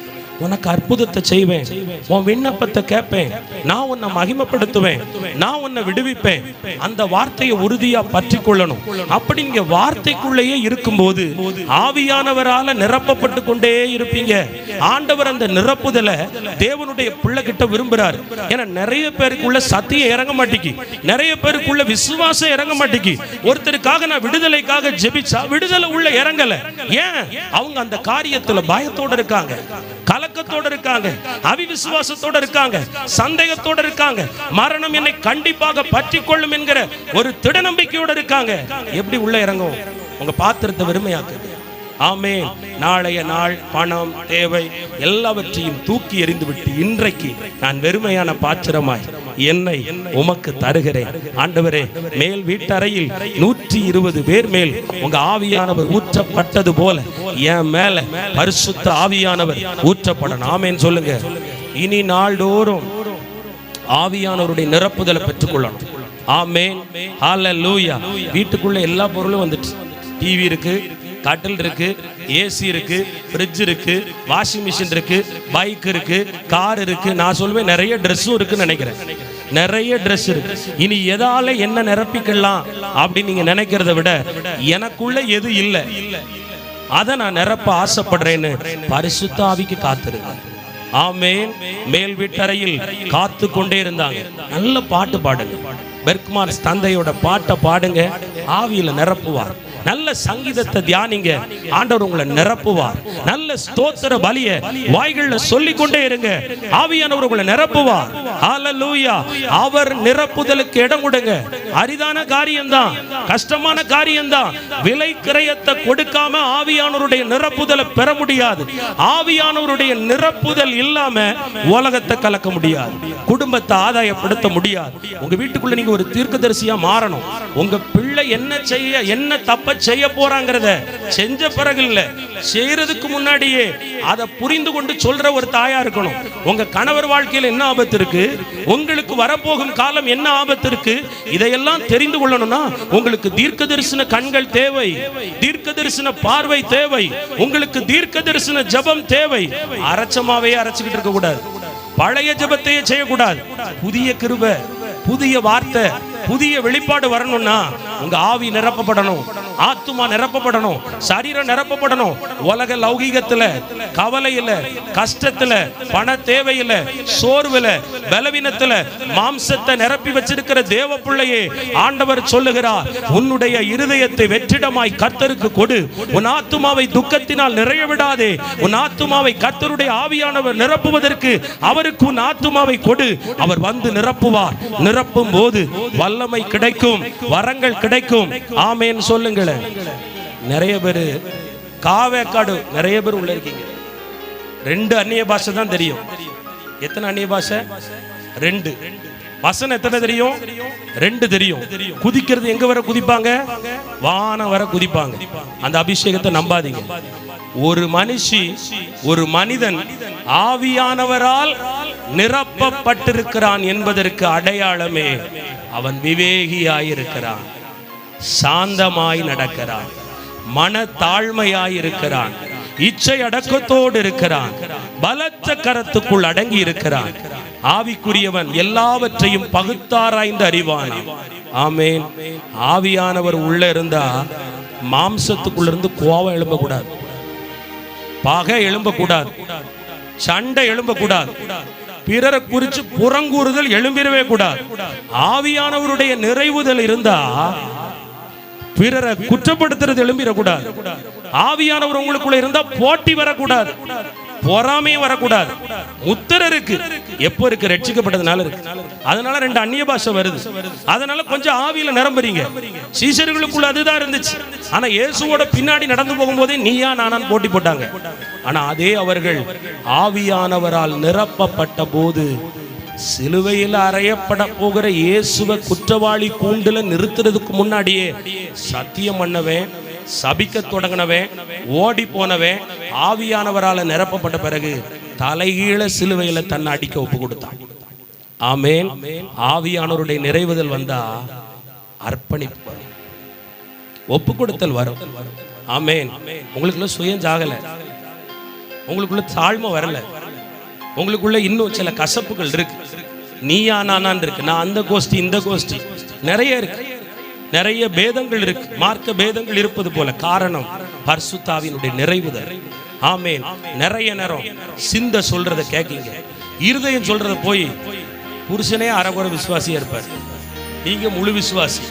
Speaker 1: உனக்கு அற்புதத்தை செய்வேன், உன் விண்ணப்பத்தை கேட்பேன், நான் உன்னை மகிமைப்படுத்துவேன், நான் உன்னை விடுவிப்பேன். அந்த வார்த்தையை உறுதியா பற்றி கொள்ளணும். அப்படி நீங்க வார்த்தைக்குள்ளேயே இருக்கும்போது ஆவியானவரால நிரப்பப்பட்டு கொண்டே இருப்பீங்க. ஆண்டவர் அந்த நிரப்புதலை தேவனுடைய பிள்ளை கிட்ட விரும்புறாரு. ஏன்னா நிறைய பேருக்குள்ள சத்தியம் இறங்க மாட்டேங்கி, நிறைய பேருக்குள்ள விசுவாசம் இறங்க மாட்டேங்கி. ஒருத்தருக்காக நான் விடுதலைக்காக ஜெபிச்சா விடுதலை உள்ள இறங்கல. ஏன்? அவங்க அந்த காரியத்துல பயத்தோட இருக்காங்க, கலக்கத்தோட இருக்காங்க, அவிவிசுவாசத்தோட இருக்காங்க, சந்தேகத்தோட இருக்காங்க, மரணம் என்னை கண்டிப்பாக பற்றி கொள்ளும் என்கிற ஒரு திட நம்பிக்கையோட இருக்காங்க. எப்படி உள்ள இறங்கும்? உங்க பாத்திரத்தை வெறுமையாக்கு. ஆமென். நாளைய நாள் பணம் தேவை எல்லாவற்றையும் தூக்கி எறிந்துவிட்டு இன்றைக்கு நான் வெறுமையான பாத்திரமாய் என்னை உமக்கு தருகிறேன். ஆண்டவரே, மேல் வீட்டறையில் 120 பேர் மேல் உங்க ஆவியானவர் ஊற்றப்பட்டது போல என் மேல பரிசுத்த ஆவியானவர் ஊற்றப்படணும். ஆமென் சொல்லுங்க. இனி நாள்தோறும் ஆவியானவருடைய நிரப்புதலை பெற்றுக்கொள்ளணும். ஆமென். ஹல்லேலூயா. வீட்டுக்குள்ள எல்லா பொருளும் வந்துட்டு, டிவி இருக்கு, கட்டில் இருக்கு, ஏசி இருக்கு, ஃப்ரிட்ஜ் இருக்கு, வாஷிங் மிஷின் இருக்கு, பைக் இருக்கு, கார் இருக்கு. நான் சொல்வேன் நிறைய ட்ரெஸ்ஸும் இருக்குன்னு நினைக்கிறேன். நிறைய ட்ரெஸ் இருக்கு. இனி எதால என்ன நிரப்பிக்கலாம் அப்படின்னு நீங்க நினைக்கிறத விட எனக்குள்ள எது இல்லை அதை நான் நிரப்ப ஆசைப்படுறேன்னு பரிசுத்த ஆவிக்கு காத்திருங்க. ஆமென். மேல் வீட்டறையில் காத்து கொண்டே இருந்தாங்க. நல்ல பாட்டு பாடுங்க. பெர்க்மான் தந்தையோட பாட்டை பாடுங்க, ஆவியில நிரப்புவார். நல்ல சங்கீதத்தை தியானிங்க, ஆண்டவர் உங்களை நிரப்புவார். நல்ல ஸ்தோத்திர பலிய வாய்கள்ல சொல்லிக் கொண்டே இருங்க, ஆவியானவர் உங்களை நிரப்புவார். ஹல்லேலூயா. அவர் நிரப்புதலுக்கு இடம் கொடுங்க. அரிதான காரியம்தான், கஷ்டமான காரியம்தான். விலை கிரயத்தை கொடுக்காம ஆவியானவருடைய நிரப்புதலை பெற முடியாது. ஆவியானவருடைய நிரப்புதல் இல்லாம உலகத்தை கலக்க முடியாது, குடும்பத்தை ஆதாயப்படுத்த முடியாது. உங்க வீட்டுக்குள்ள நீங்க ஒரு தீர்க்கதரிசியா மாறணும். உங்க பிள்ளை என்ன தப்ப செய்ய போறாங்கிறத செஞ்ச பிறகு இல்ல, செய்யறதுக்கு முன்னாடியே அதை புரிந்து கொண்டு சொல்ற ஒரு தாயா இருக்கணும். உங்க கணவர் வாழ்க்கையில் என்ன ஆபத்து இருக்கு, உங்களுக்கு வரப்போகும் காலம் என்ன ஆபத்து இருக்கு, இதையெல்லாம் தெரிந்து கொள்ளணும்னா உங்களுக்கு தீர்க்க தரிசன கண்கள் தேவை, தீர்க்க தரிசன பார்வை தேவை, உங்களுக்கு தீர்க்க தரிசன ஜெபம் தேவை. அரைச்சமாவே அரைச்சுக்கிட்டு இருக்க கூடாது, பழைய ஜெபத்தையே செய்யக்கூடாது. புதிய கிருபை, புதிய வார்த்தை, புதிய வெளிப்பாடு வரணும்னா உங்க ஆவி நிரப்பப்படணும், ஆத்துமா நிரப்பப்படணும், சரீரம் நிரப்பப்படணும். உலக லௌகீகத்துல, கவலையில, கஷ்டத்துல, பண தேவையில, சோர்வுல, பலவீனத்துல மாம்சத்தை நிரப்பி வச்சிருக்கிற தேவ பிள்ளையே ஆண்டவர் சொல்லுகிறார், உன்னுடைய இருதயத்தை வெற்றிடமாய் கர்த்தருக்கு கொடு. உன் ஆத்துமாவை துக்கத்தினால் நிறைய விடாதே. உன் ஆத்துமாவை கர்த்தருடைய ஆவியானவர் நிரப்புவதற்கு அவருக்கு உன் ஆத்துமாவை கொடு. அவர் வந்து நிரப்புவார். நிரப்பும் போது வல்லமை கிடைக்கும், வரங்கள் கிடைக்கும். ஆமென் சொல்லுங்களேன். நிறைய பேரு காவேக்காடு நிறைய பேர் உள்ள இருக்கீங்க. 2 அந்நிய பாஷை தான் தெரியும். எத்தனை அந்நிய பாஷை? 2. வசனம் எத்தனை தெரியும்? 2 தெரியும். குதிக்கிறது எங்க வர குதிப்பாங்க? வானம் வர குதிப்பாங்க. அந்த அபிஷேகத்தை நம்பாதீங்க. ஒரு மனுஷி, ஒரு மனிதன் ஆவியானவரால் நிரப்பப்பட்டிருக்கிறான் என்பதற்கு அடையாளமே அவன் விவேகியாயிருக்கிறான், சாந்தமாய் நடக்கிறான், மன தாழ்மையாயிருக்கிறான், இச்சை அடக்கத்தோடு இருக்கிறான், பலத்த கரத்துக்குள் அடங்கி இருக்கிறான். ஆவிக்குரியவன் எல்லாவற்றையும் பகுத்தாராய்ந்து அறிவானாம். ஆமேன். ஆவியானவர் உள்ள இருந்தா மாம்சத்துக்குள்ள இருந்து கோபம் எழும்பக்கூடாது, பகை எழும்பக்கூடாது, சண்டை எழும்பக்கூடாது, பிறரை குறித்து புறங்கூறுதல் எழும்பிடவே கூடாது. ஆவியானவருடைய நிறைவுதல் இருந்தா பிறரை குற்றப்படுத்துறது எழும்பிடக்கூடாது. ஆவியானவர் உங்களுக்குள்ள இருந்தா போட்டி வரக்கூடாது, பொறாமையும் வரக்கூடாது. உத்தர இருக்கு, எப்போ இருக்கு? ரட்சிக்கப்பட்டதுனால இருக்கு. அதனால 2 அந்நிய பாஷை வருது. அதனால கொஞ்சம் ஆவியில நிரம்புறீங்க. சீஷர்களுக்குள்ள அதுதான் இருந்துச்சு. ஆனா இயேசுவோட பின்னாடி நடந்து போகும்போதே நீயா நானான் போட்டி போட்டாங்க. ஆனா அதே அவர்கள் ஆவியானவரால் நிரப்பப்பட்ட போது சிலுவையில் அறையப்பட போகிற இயேசுவை குற்றவாளி கூண்டுல நிறுத்துறதுக்கு முன்னாடியே சத்தியம் பண்ணவன், சபிக்க தொடங்கினவன், ஓடி போனவன் ஆவியானவரால் நிரப்பப்பட்ட பிறகு தலைகீழ சிலுவையில தன்னை அடிக்க ஒப்பு கொடுத்தான். ஆமேன். ஆவியானவருடைய நிறைவுதல் வந்தா அர்ப்பணிப்பு வரும், ஒப்பு கொடுத்தல் வரும். ஆமேன். உங்களுக்குள்ள சுயம் ஜாகல, உங்களுக்குள்ள தாழ்மை வரல, உங்களுக்குள்ள இன்னும் சில கசப்புகள் இருக்கு. நீயா நானான் இருக்கு, நான் அந்த கோஷ்டி இந்த கோஷ்டி நிறைய இருக்கு, நிறைய பேதங்கள் இருக்கு, மார்க்க பேதங்கள் இருப்பது போல. காரணம் பரிசுத்தாவினுடைய நிறைவுதல். ஆமேன். நிறைய நேரம் சிந்த சொல்றத கேட்கீங்க, இருதயம் சொல்றத போய் புருஷனே அரைகுறை விசுவாசியா இருப்பார், நீங்க முழு விசுவாசி.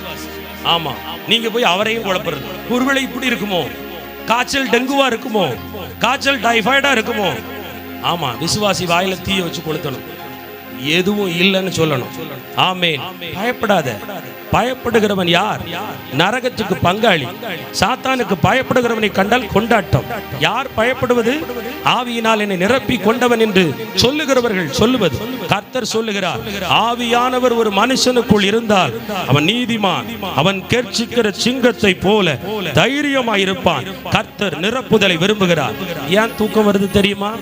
Speaker 1: ஆமா, நீங்க போய் அவரையும் குழப்பறது. ஒருவேளை இப்படி இருக்குமோ, காய்ச்சல் டெங்குவா இருக்குமோ, காய்ச்சல் டைஃபாய்டா இருக்குமோ. ஆமா, விசுவாசி வாயில தீய வச்சு கொளுத்தணும், எதுவும் இல்லைன்னு சொல்லணும். ஆமேன். பயப்படாத. பயப்படுகிறவன் யார்? நரகத்துக்கு பங்காளி. சாத்தானுக்கு பயப்படுகிறவனை கண்டால் கொண்டாட்டம். யார் பயப்படுவது? ஆவியினால் என்னை நிரப்பி கொண்டவன் என்று சொல்லுகிறவர்கள் சொல்லுவது. கர்த்தர் சொல்லுகிறார், ஆவியானவர் ஒரு மனுஷனுக்குள் இருந்தால் அவன் நீதிமான், அவன் கெர்ச்சிக்கிற சிங்கத்தை போல தைரியமாயிருப்பான். கர்த்தர் நிரப்புதலை விரும்புகிறார். ஏன் தூக்கம் வருது தெரியுமா?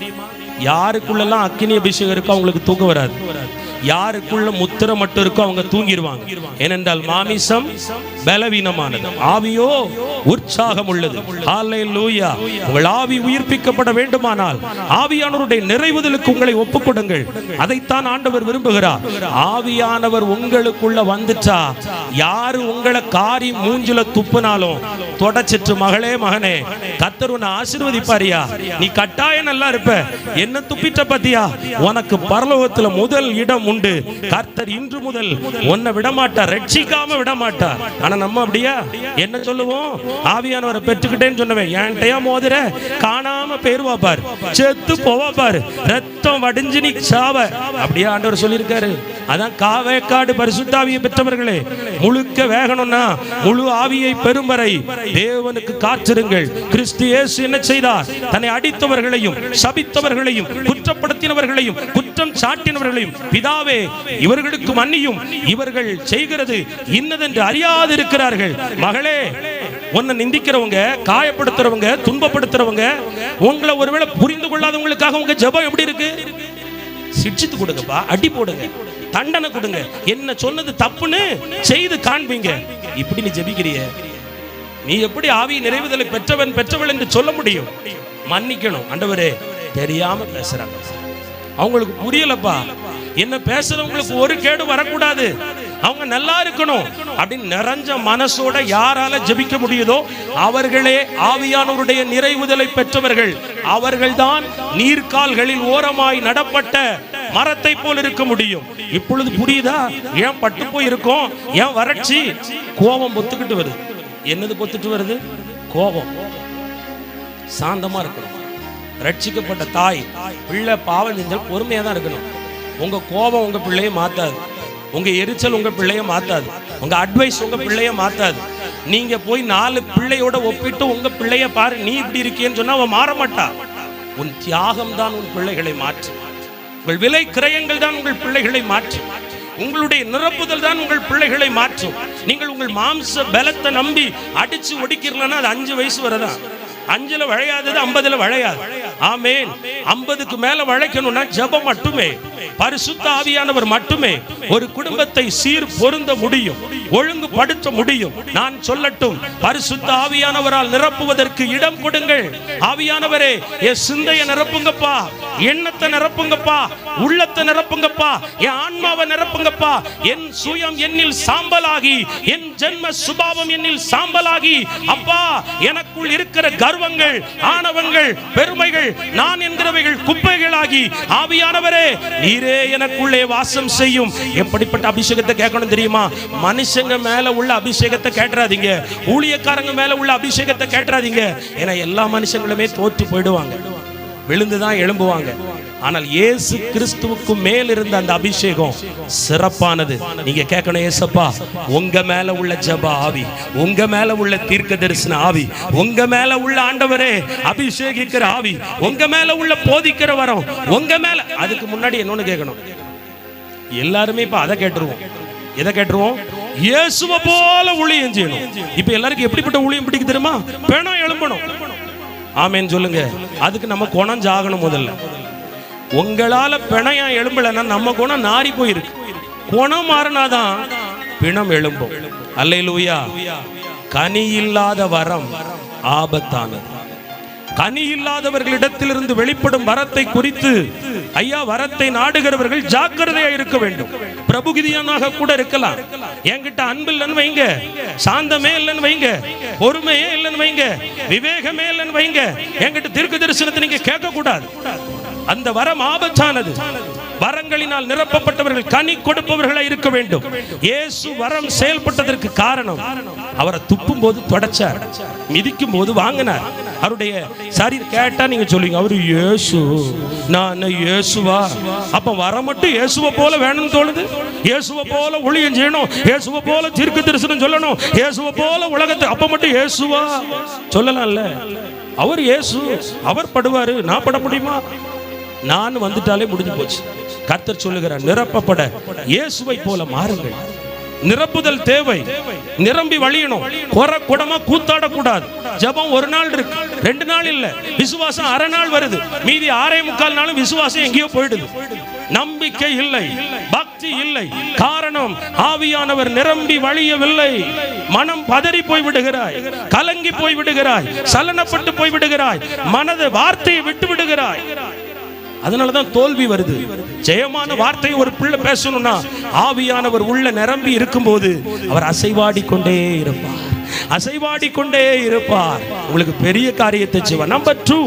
Speaker 1: யாருக்குள்ளெல்லாம் அக்கினி அபிஷேகம் இருக்கோ அவங்களுக்கு தூக்கம் வராது. யாருக்குள்ள முத்திரை மட்டும் இருக்கோ அவங்க தூங்கிடுவாங்க. ஏனென்றால் மாமிசம் பலவீனமானது, ஆவியோ உற்சாகம் உள்ளது. ஹல்லேலூயா. உங்கள் ஆவி உயிர்ப்பிக்கப்பட வேண்டுமானால் ஆவியானவருடைய நிறைவுதலுக்கு உங்களை ஒப்புக்கொடுங்கள். அதைத்தான் ஆண்டவர் விரும்புகிறார். ஆவியானவர் உங்களுக்குள்ள வந்துட்டா யாரு உங்களை காரி மூஞ்சில துப்புனாலும் தொடச்சிட்டு, மகளே மகனே கர்த்தர் உன்னை ஆசீர்வதிப்பாரியா, நீ கட்டாயம் நல்லா இருப்ப, என்ன துப்பிட்ட பத்தியா, உனக்கு பரலோகத்துல முதல் இடம் உண்டு. கர்த்தர் இன்று முதல் உன்னை விடமாட்டார், ரட்சிக்காம விடமாட்டார். ஆனா நம்ம அப்படியா என்ன சொல்லுவோம்? ஆவியானவரை பெற்றுக்கிட்டேன்னு சொன்னவன் என்கிட்டயா மோதிர, காணாம பேருவா பாரு, செத்து போவா பாரு, ரத்தம் வடிஞ்சு நீ சாவ, அப்படியே ஆண்டவர் சொல்லியிருக்காரு. அதான் காவேக்காடு பரிசுத்தாவியை பெற்றவர்களே, முழுக்க வேகணும்னா முழு ஆவியை பெறும் வரை தேவனுக்கு காத்திருங்கள். கிறிஸ்து இயேசு என்ன செய்தார்? தன்னை அடித்தவர்களையும் சபித்தவர்களையும் குற்றப்படுத்தினவர்களையும் குற்றம் சாட்டினவர்களையும், பிதாவே இவர்களுக்கு மன்னியும், இவர்கள் செய்கிறது இன்னதென்று அறியாது இருக்கிறார்கள். மகளே, உன்னை நிந்திக்கிறவங்க, காயப்படுத்துறவங்க, துன்பப்படுத்துறவங்க, உங்களை ஒருவேளை புரிந்து கொள்ளாதவங்களுக்காக உங்க ஜெபம் எப்படி இருக்கு? சிட்சித்து கொடுங்கப்பா, அடி போடுங்க, தண்டனை கொடுங்க, என்ன சொன்னது தப்புன்னு செய்து காண்பீங்க. இப்படி நீ ஜெபிக்கிறிய, நீ எப்படி ஆவி நிறைவுதலை பெற்றவன் பெற்றவள் என்று சொல்ல முடியும்? மன்னிக்கணும். ஆண்டவரே தெரியாம பேசுறாங்க, அவங்களுக்கு புரியலப்பா, என்ன பேசுறவங்களுக்கு ஒரு கேடு வரக்கூடாது, அவங்க நல்லா இருக்கணும் அப்படின்னு நிறைஞ்ச மனசோட யாரால ஜெபிக்க முடியுதோ அவர்களே ஆவியானவருடைய நிறைவுதலை பெற்றவர்கள். அவர்கள்தான் நீர்க்கால்களில் ஓரமாய் நடப்பட்ட மரத்தை போல் இருக்க முடியும். இப்பொழுது புரியுதா ஏன் பட்டு போய் இருக்கோம்? ஏன் வறட்சி? கோபம் பொத்துக்கிட்டு வருது. என்னது பொத்துட்டு வருது? கோபம். சாந்தமா இருக்கணும். ரட்சிக்கப்பட்ட தாய் பிள்ளை பாவம் செஞ்சால் பொறுமையா தான் இருக்கணும். உங்க கோபம் உங்க பிள்ளைய மாத்தாது, உங்க எரிச்சல் உங்க பிள்ளைய மாத்தாது, உங்க அட்வைஸ் உங்க பிள்ளைய மாத்தாது. நீங்க போய் 4 பிள்ளையோட ஒப்பிட்டு உங்க பிள்ளைய பாரு, நீ இப்படி இருக்கேன்னு சொன்னா அவன் மாற மாட்டா. உன் தியாகம் தான் உன் பிள்ளைகளை மாற்றும். உங்கள் விலை கிரயங்கள் தான் உங்கள் பிள்ளைகளை மாற்றும். உங்களுடைய நிரப்புதல் தான் உங்கள் பிள்ளைகளை மாற்றும். நீங்கள் உங்கள் மாம்ச பலத்தை நம்பி அடிச்சு ஒடிக்கிறீங்கன்னா அது 5 வயசு வரதான். 5ல வளையாதது 50ல வளையாது. ஆமென். 50க்கு மேல வளைக்கணும்னா ஜெபம் மட்டுமே, பரிசுத்த ஆவியானவர் மட்டுமே ஒரு குடும்பத்தை சீர் பொருந்த முடியும், ஒழுங்குபடுத்த முடியும். நான் சொல்லட்டும், பரிசுத்த ஆவியானவரால் நிரப்புவதற்கு இடம் கொடுங்கள். ஆவியானவரே என் சிந்தையை நிரப்புங்கப்பா, எண்ணத்தை நிரப்புங்கப்பா, உள்ளத்தை நிரப்புங்கப்பா, என் ஆன்மாவை நிரப்புங்கப்பா. என் சுயம் என்னில் சாம்பலாகி, என் ஜென்ம சுபாவம் என்னில் சாம்பலாகி, அப்பா எனக்குள் இருக்கிற கர்வங்கள், ஆணவங்கள், பெருமைகள், நான் என்கிறவைகள் குப்பைகளாகி, ஆவியானவரே நீரே எனக்குள்ளே வாசம் செய்யும். எப்படிப்பட்ட அபிஷேகத்தை கேட்கணும் தெரியுமா? மனுஷங்க மேல உள்ள அபிஷேகத்தை கேட்றாதீங்க, ஊழியக்காரங்க மேல உள்ள அபிஷேகத்தை கேட்றாதீங்க. ஏன்னா எல்லா மனுஷங்களுமே தோற்று போயிடுவாங்க, விழுந்துதான் எழும்புவாங்க. ஆனால் இயேசு கிறிஸ்துவுக்கு மேல் இருந்த அந்த அபிஷேகம் சிறப்பானது. நீங்க கேட்கணும், ஏசப்பா உங்க மேல உள்ள ஜெப ஆவி, உங்க மேல உள்ள தீர்க்க தரிசன ஆவி, உங்க மேல உள்ள ஆண்டவரே அபிஷேகிக்கிற ஆவி, உங்க மேல உள்ள போதிக்கிற வரம், உங்க மேல. அதுக்கு முன்னாடி என்னன்னு கேட்கணும். எல்லாருமே இப்ப அதை கேட்டுருவோம். எதை கேட்டுருவோம்? இயேசுவை போல ஊழியம் செய்யணும். இப்ப எல்லாருக்கும் எப்படிப்பட்ட ஊழியம் பிடிக்கும் தெரியுமா? பேணம் எழும்பணும். ஆமென் சொல்லுங்க. அதுக்கு நம்ம குணம் ஜாகணும். முதல்ல உங்களால பிணையா எழும்பலன்னா நம்ம குணம் நாரி போயிருக்கு. குணம் மாறினாதான் பிணம் எழும்பும். அல்லேலூயா. கனி இல்லாத வரம் ஆபத்தானது. கனி இல்லாதவர்களிடத்திலிருந்து வெளிப்படும் வரத்தை குறித்து ஐயா, வரத்தை நாடுகிறவர்கள் ஜாக்கிரதையா இருக்க வேண்டும். பிரபுகிதியனாக கூட இருக்கலாம். என்கிட்ட அன்பு இல்லைன்னு வைங்க, சாந்தமே இல்லைன்னு வைங்க, பொறுமையே இல்லைன்னு வைங்க, விவேகமே இல்லைன்னு வைங்க, என்கிட்ட தீர்க்க தரிசனத்தை நீங்க கேட்க கூடாது. அந்த வரம் ஆபத்தானது. வரங்களினால் நிரப்பப்பட்டவர்கள் கனி கொடுப்பவர்களாக இருக்க வேண்டும். இயேசு வரம் செயல்பட்டதற்கு காரணம், அவரை துப்பும் போது தொடச்சார், மிதிக்கும் போது வாங்கினார். அவருடைய சரீரம் கேட்டா நீங்க சொல்லுவீங்க, அவரு இயேசு, நான் இயேசுவா? அப்ப வர மட்டும் இயேசுவை போல வேணும்னு தோணுது. இயேசுவை போல ஊழியம் செய்யணும், இயேசுவை போல தீர்க்க தரிசனம் சொல்லணும், இயேசுவை போல உலகத்தை, அப்ப மட்டும் இயேசுவா சொல்லலாம்ல? அவர் இயேசு, அவர் படுவாரு, நான் பட முடியுமா? நான் வந்துட்டாலே முடிஞ்சு போச்சு. கர்த்தர் சொல்லுகிறார், நிரப்பப்பட இயேசுவை போல மாறுங்கள். நிரப்புதல் தேவை. நிரம்பி வழியணும். குடமா கூத்தாடக்கூடாது. ஜெபம் ஒரு நாள் இருக்கு, 2 நாள் இல்ல. விசுவாசம் அரை நாள் வருது, மீதி 6.25 நாளும் விசுவாசம் எங்கேயோ போயிடுது. நம்பிக்கை இல்லை, பக்தி இல்லை. காரணம், ஆவியானவர் நிரம்பி வழியவில்லை. மனம் பதறி போய் விடுகிறாய், கலங்கி போய் விடுகிறாய், சலனப்பட்டு போய் விடுகிறாய், மனதை வார்த்தையை விட்டு விடுகிறாய். அதனாலதான் தோல்வி வருது. ஜெயமான வார்த்தையை ஒரு பிள்ளை பேசணும்னா ஆவியானவர் உள்ள நிரம்பி இருக்கும்போது அவர் அசைவாடிக்கொண்டே இருப்பார், அசைவாடிக்கொண்டே இருப்பார். உங்களுக்கு பெரிய காரியத்தை செய்வார். நம்பர் 2,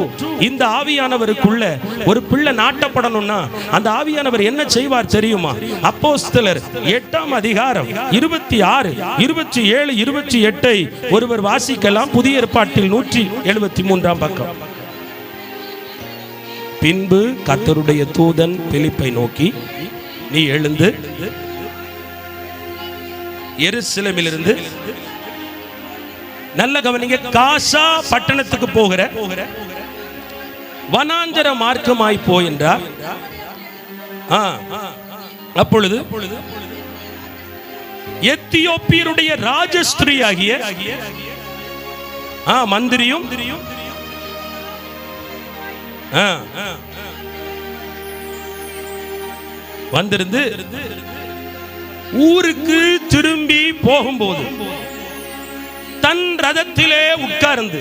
Speaker 1: இந்த ஆவியானவருக்குள்ள ஒரு பிள்ளை நாட்டப்படணும்னா அந்த ஆவியானவர் என்ன செய்வார் தெரியுமா? அப்போஸ்தலர் 8ஆம் அதிகாரம் 26, 27, 28 ஒருவர் வாசிக்கலாம். புதிய ஏற்பாட்டில் 173ஆம் பக்கம். பின்பு கர்த்தருடைய தூதன் பிலிப்பை நோக்கி, நீ எழுந்து எருசலேமிலிருந்து, நல்ல கவனிங்க, காசா பட்டணத்துக்கு போகிற வனாந்தர மார்க்கமாய் போ என்றார். அப்பொழுது எத்தியோப்பியருடைய ராஜஸ்திரியாகிய மந்திரியும் வந்திருந்து ஊருக்கு திரும்பி போகும்போது தன் ரதத்திலே உட்கார்ந்து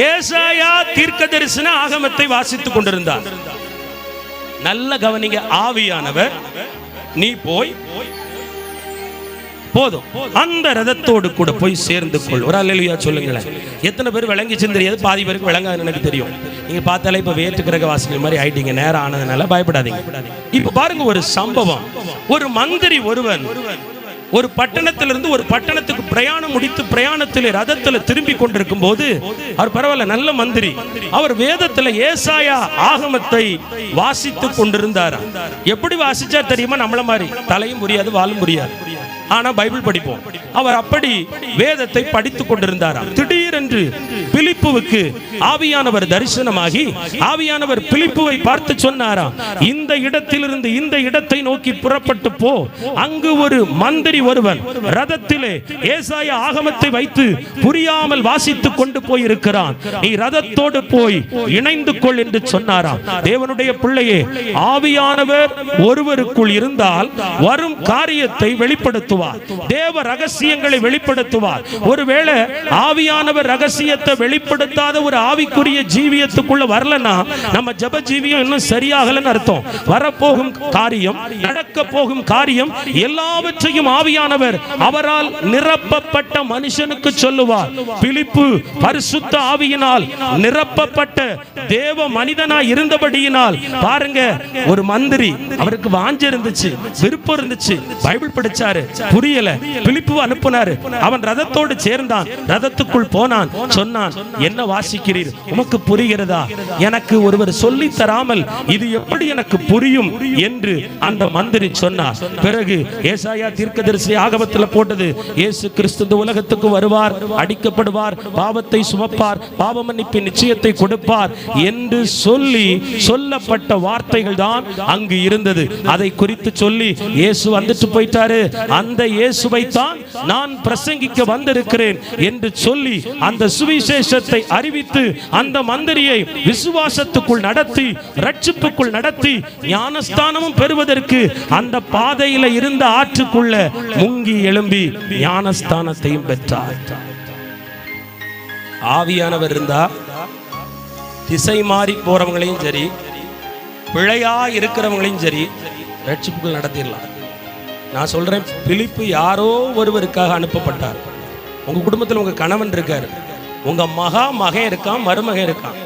Speaker 1: ஏசாயா தீர்க்கதரிசன ஆகமத்தை வாசித்துக் கொண்டிருந்தார். நல்ல கவனிங்க, ஆவியானவர் நீ போய் போதும் அந்த ரதத்தோடு கூட போய் சேர்ந்து கொள். ஒரு அல்லேலூயா சொல்லுங்களேன். எத்தனை பேர் விளங்கிச்சுன்னு தெரியாது, பாதி பேருக்கு விளங்காதுன்னு எனக்கு தெரியும். நீங்க பார்த்தாலே இப்ப வேற்று கிரக வாசிகள் மாதிரி ஆயிட்டீங்க. நேரம் ஆனதுனால பயப்படாதீங்க. இப்ப பாருங்க, ஒரு சம்பவம். ஒரு மந்திரி ஒருவன் ஒரு பட்டணத்திலிருந்து ஒரு பட்டணத்துக்கு பிரயாணம் முடித்து பிரயாணத்திலே ரதத்துல திரும்பி கொண்டிருக்கும் போது, அவர் பரவாயில்ல நல்ல மந்திரி, அவர் வேதத்துல ஏசாயா ஆகமத்தை வாசித்துக் கொண்டிருந்தார். எப்படி வாசிச்சார் தெரியுமா? நம்மள மாதிரி தலையும் புரியாது வாலும் புரியாது, ஆனா பைபிள் படிப்போம். அவர் அப்படி வேதத்தை படித்துக் கொண்டிருந்தார். திடீர் திடீரென்று பிலிப்புவுக்கு ஆவியானவர் தரிசனமாகி ஆவியானவர் பிலிப்புவை பார்த்து சொன்னாராம், இந்த இடத்திலிருந்து இந்த இடத்தை நோக்கி புறப்பட்டு போ. அங்கு ஒரு மந்திரி ஒருவன் ரதத்திலே ஏசாயா ஆகமத்தை வைத்து புரியாமல் வாசித்துக் கொண்டு போயிருக்கிறான். நீ ரதத்தோடு போய் இணைந்து கொள் என்று சொன்னாராம். தேவனுடைய பிள்ளையே, ஆவியானவர் ஒருவருக்குள் இருந்தால் வரும் காரியத்தை வெளிப்படுத்துவார். தேவ ரகசியங்களை வெளிப்படுத்துவார். ஒருவேளை ஆவியானவர் ரகசியத்தை வெளிப்படுத்தாத ஒரு ஆவிக்குரிய ஜீவியத்துக்குள்ள வரலனா நம்ம ஜெப ஜீவியம் இன்னும் சரியாகலன்னு அர்த்தம். வரப்போகும் காரியம், நடக்க போகும் காரியம் எல்லாவற்றையும் ஆவியானவர் அவரால் நிரப்பப்பட்ட மனுஷனுக்கு சொல்லுவார். பிலிப்பு பரிசுத்த ஆவியினால் நிரப்பப்பட்ட தேவ மனிதனாய் இருந்தபடியினால் பாருங்க, ஒரு மந்திரி, அவருக்கு வாஞ்சை இருந்துச்சு, விருப்பம் இருந்துச்சு, பைபிள் படிச்சாரு, புரியல, பிலிப்பு அனுப்புனாரு. அவன் ரதத்தோடு சேர்ந்தான், ரதத்துக்குள் போனான், சொன்னான், என்ன வாசிக்கிறீர், உமக்கு புரிகிறதா? எனக்கு ஒருவர் சொல்லி தராமல் இது எப்படி எனக்கு புரியும் என்று அந்த மந்திரி சொன்னார். பிறகு ஏசாயா தீர்க்கதரிசி ஆகமத்தில் போட்டது, இயேசு கிறிஸ்து இந்த உலகத்துக்கு வருவார், அடிக்கப்படுவார், பாவத்தை சுமப்பார், பாவ மன்னிப்பின் நிச்சயத்தை கொடுப்பார் என்று சொல்லி சொல்லப்பட்ட வார்த்தைகள் தான் அங்கு இருந்தது. அதை குறித்து சொல்லி இயேசு வந்துட்டு போயிட்டாரு, அந்த இயேசுவை தான் நான் பிரசங்கிக்க வந்திருக்கிறேன் என்று சொல்லி அந்த சுவிசேஷத்தை அறிவித்து அந்த மந்திரியை விசுவாசத்துக்குள் நடத்தி ரட்சிப்புக்குள் நடத்தி ஞானஸ்தானமும் பெறுவதற்கு அந்த பாதையில இருந்த ஆற்றுக்குள்ள முங்கி எழும்பி ஞானஸ்தானத்தையும் பெற்றார். ஆவியானவர் இருந்தா திசை மாறி போறவங்களையும் சரி, பிழையா இருக்கிறவங்களையும் சரி ரட்சிப்புக்குள் நடத்திடலாம். நான் சொல்றேன், பிலிப்பு யாரோ ஒருவருக்காக அனுப்பப்பட்டார். உங்க குடும்பத்தில் உங்க கணவன் இருக்காரு, உங்க மகன் இருக்கான், மருமகன் இருக்கான்.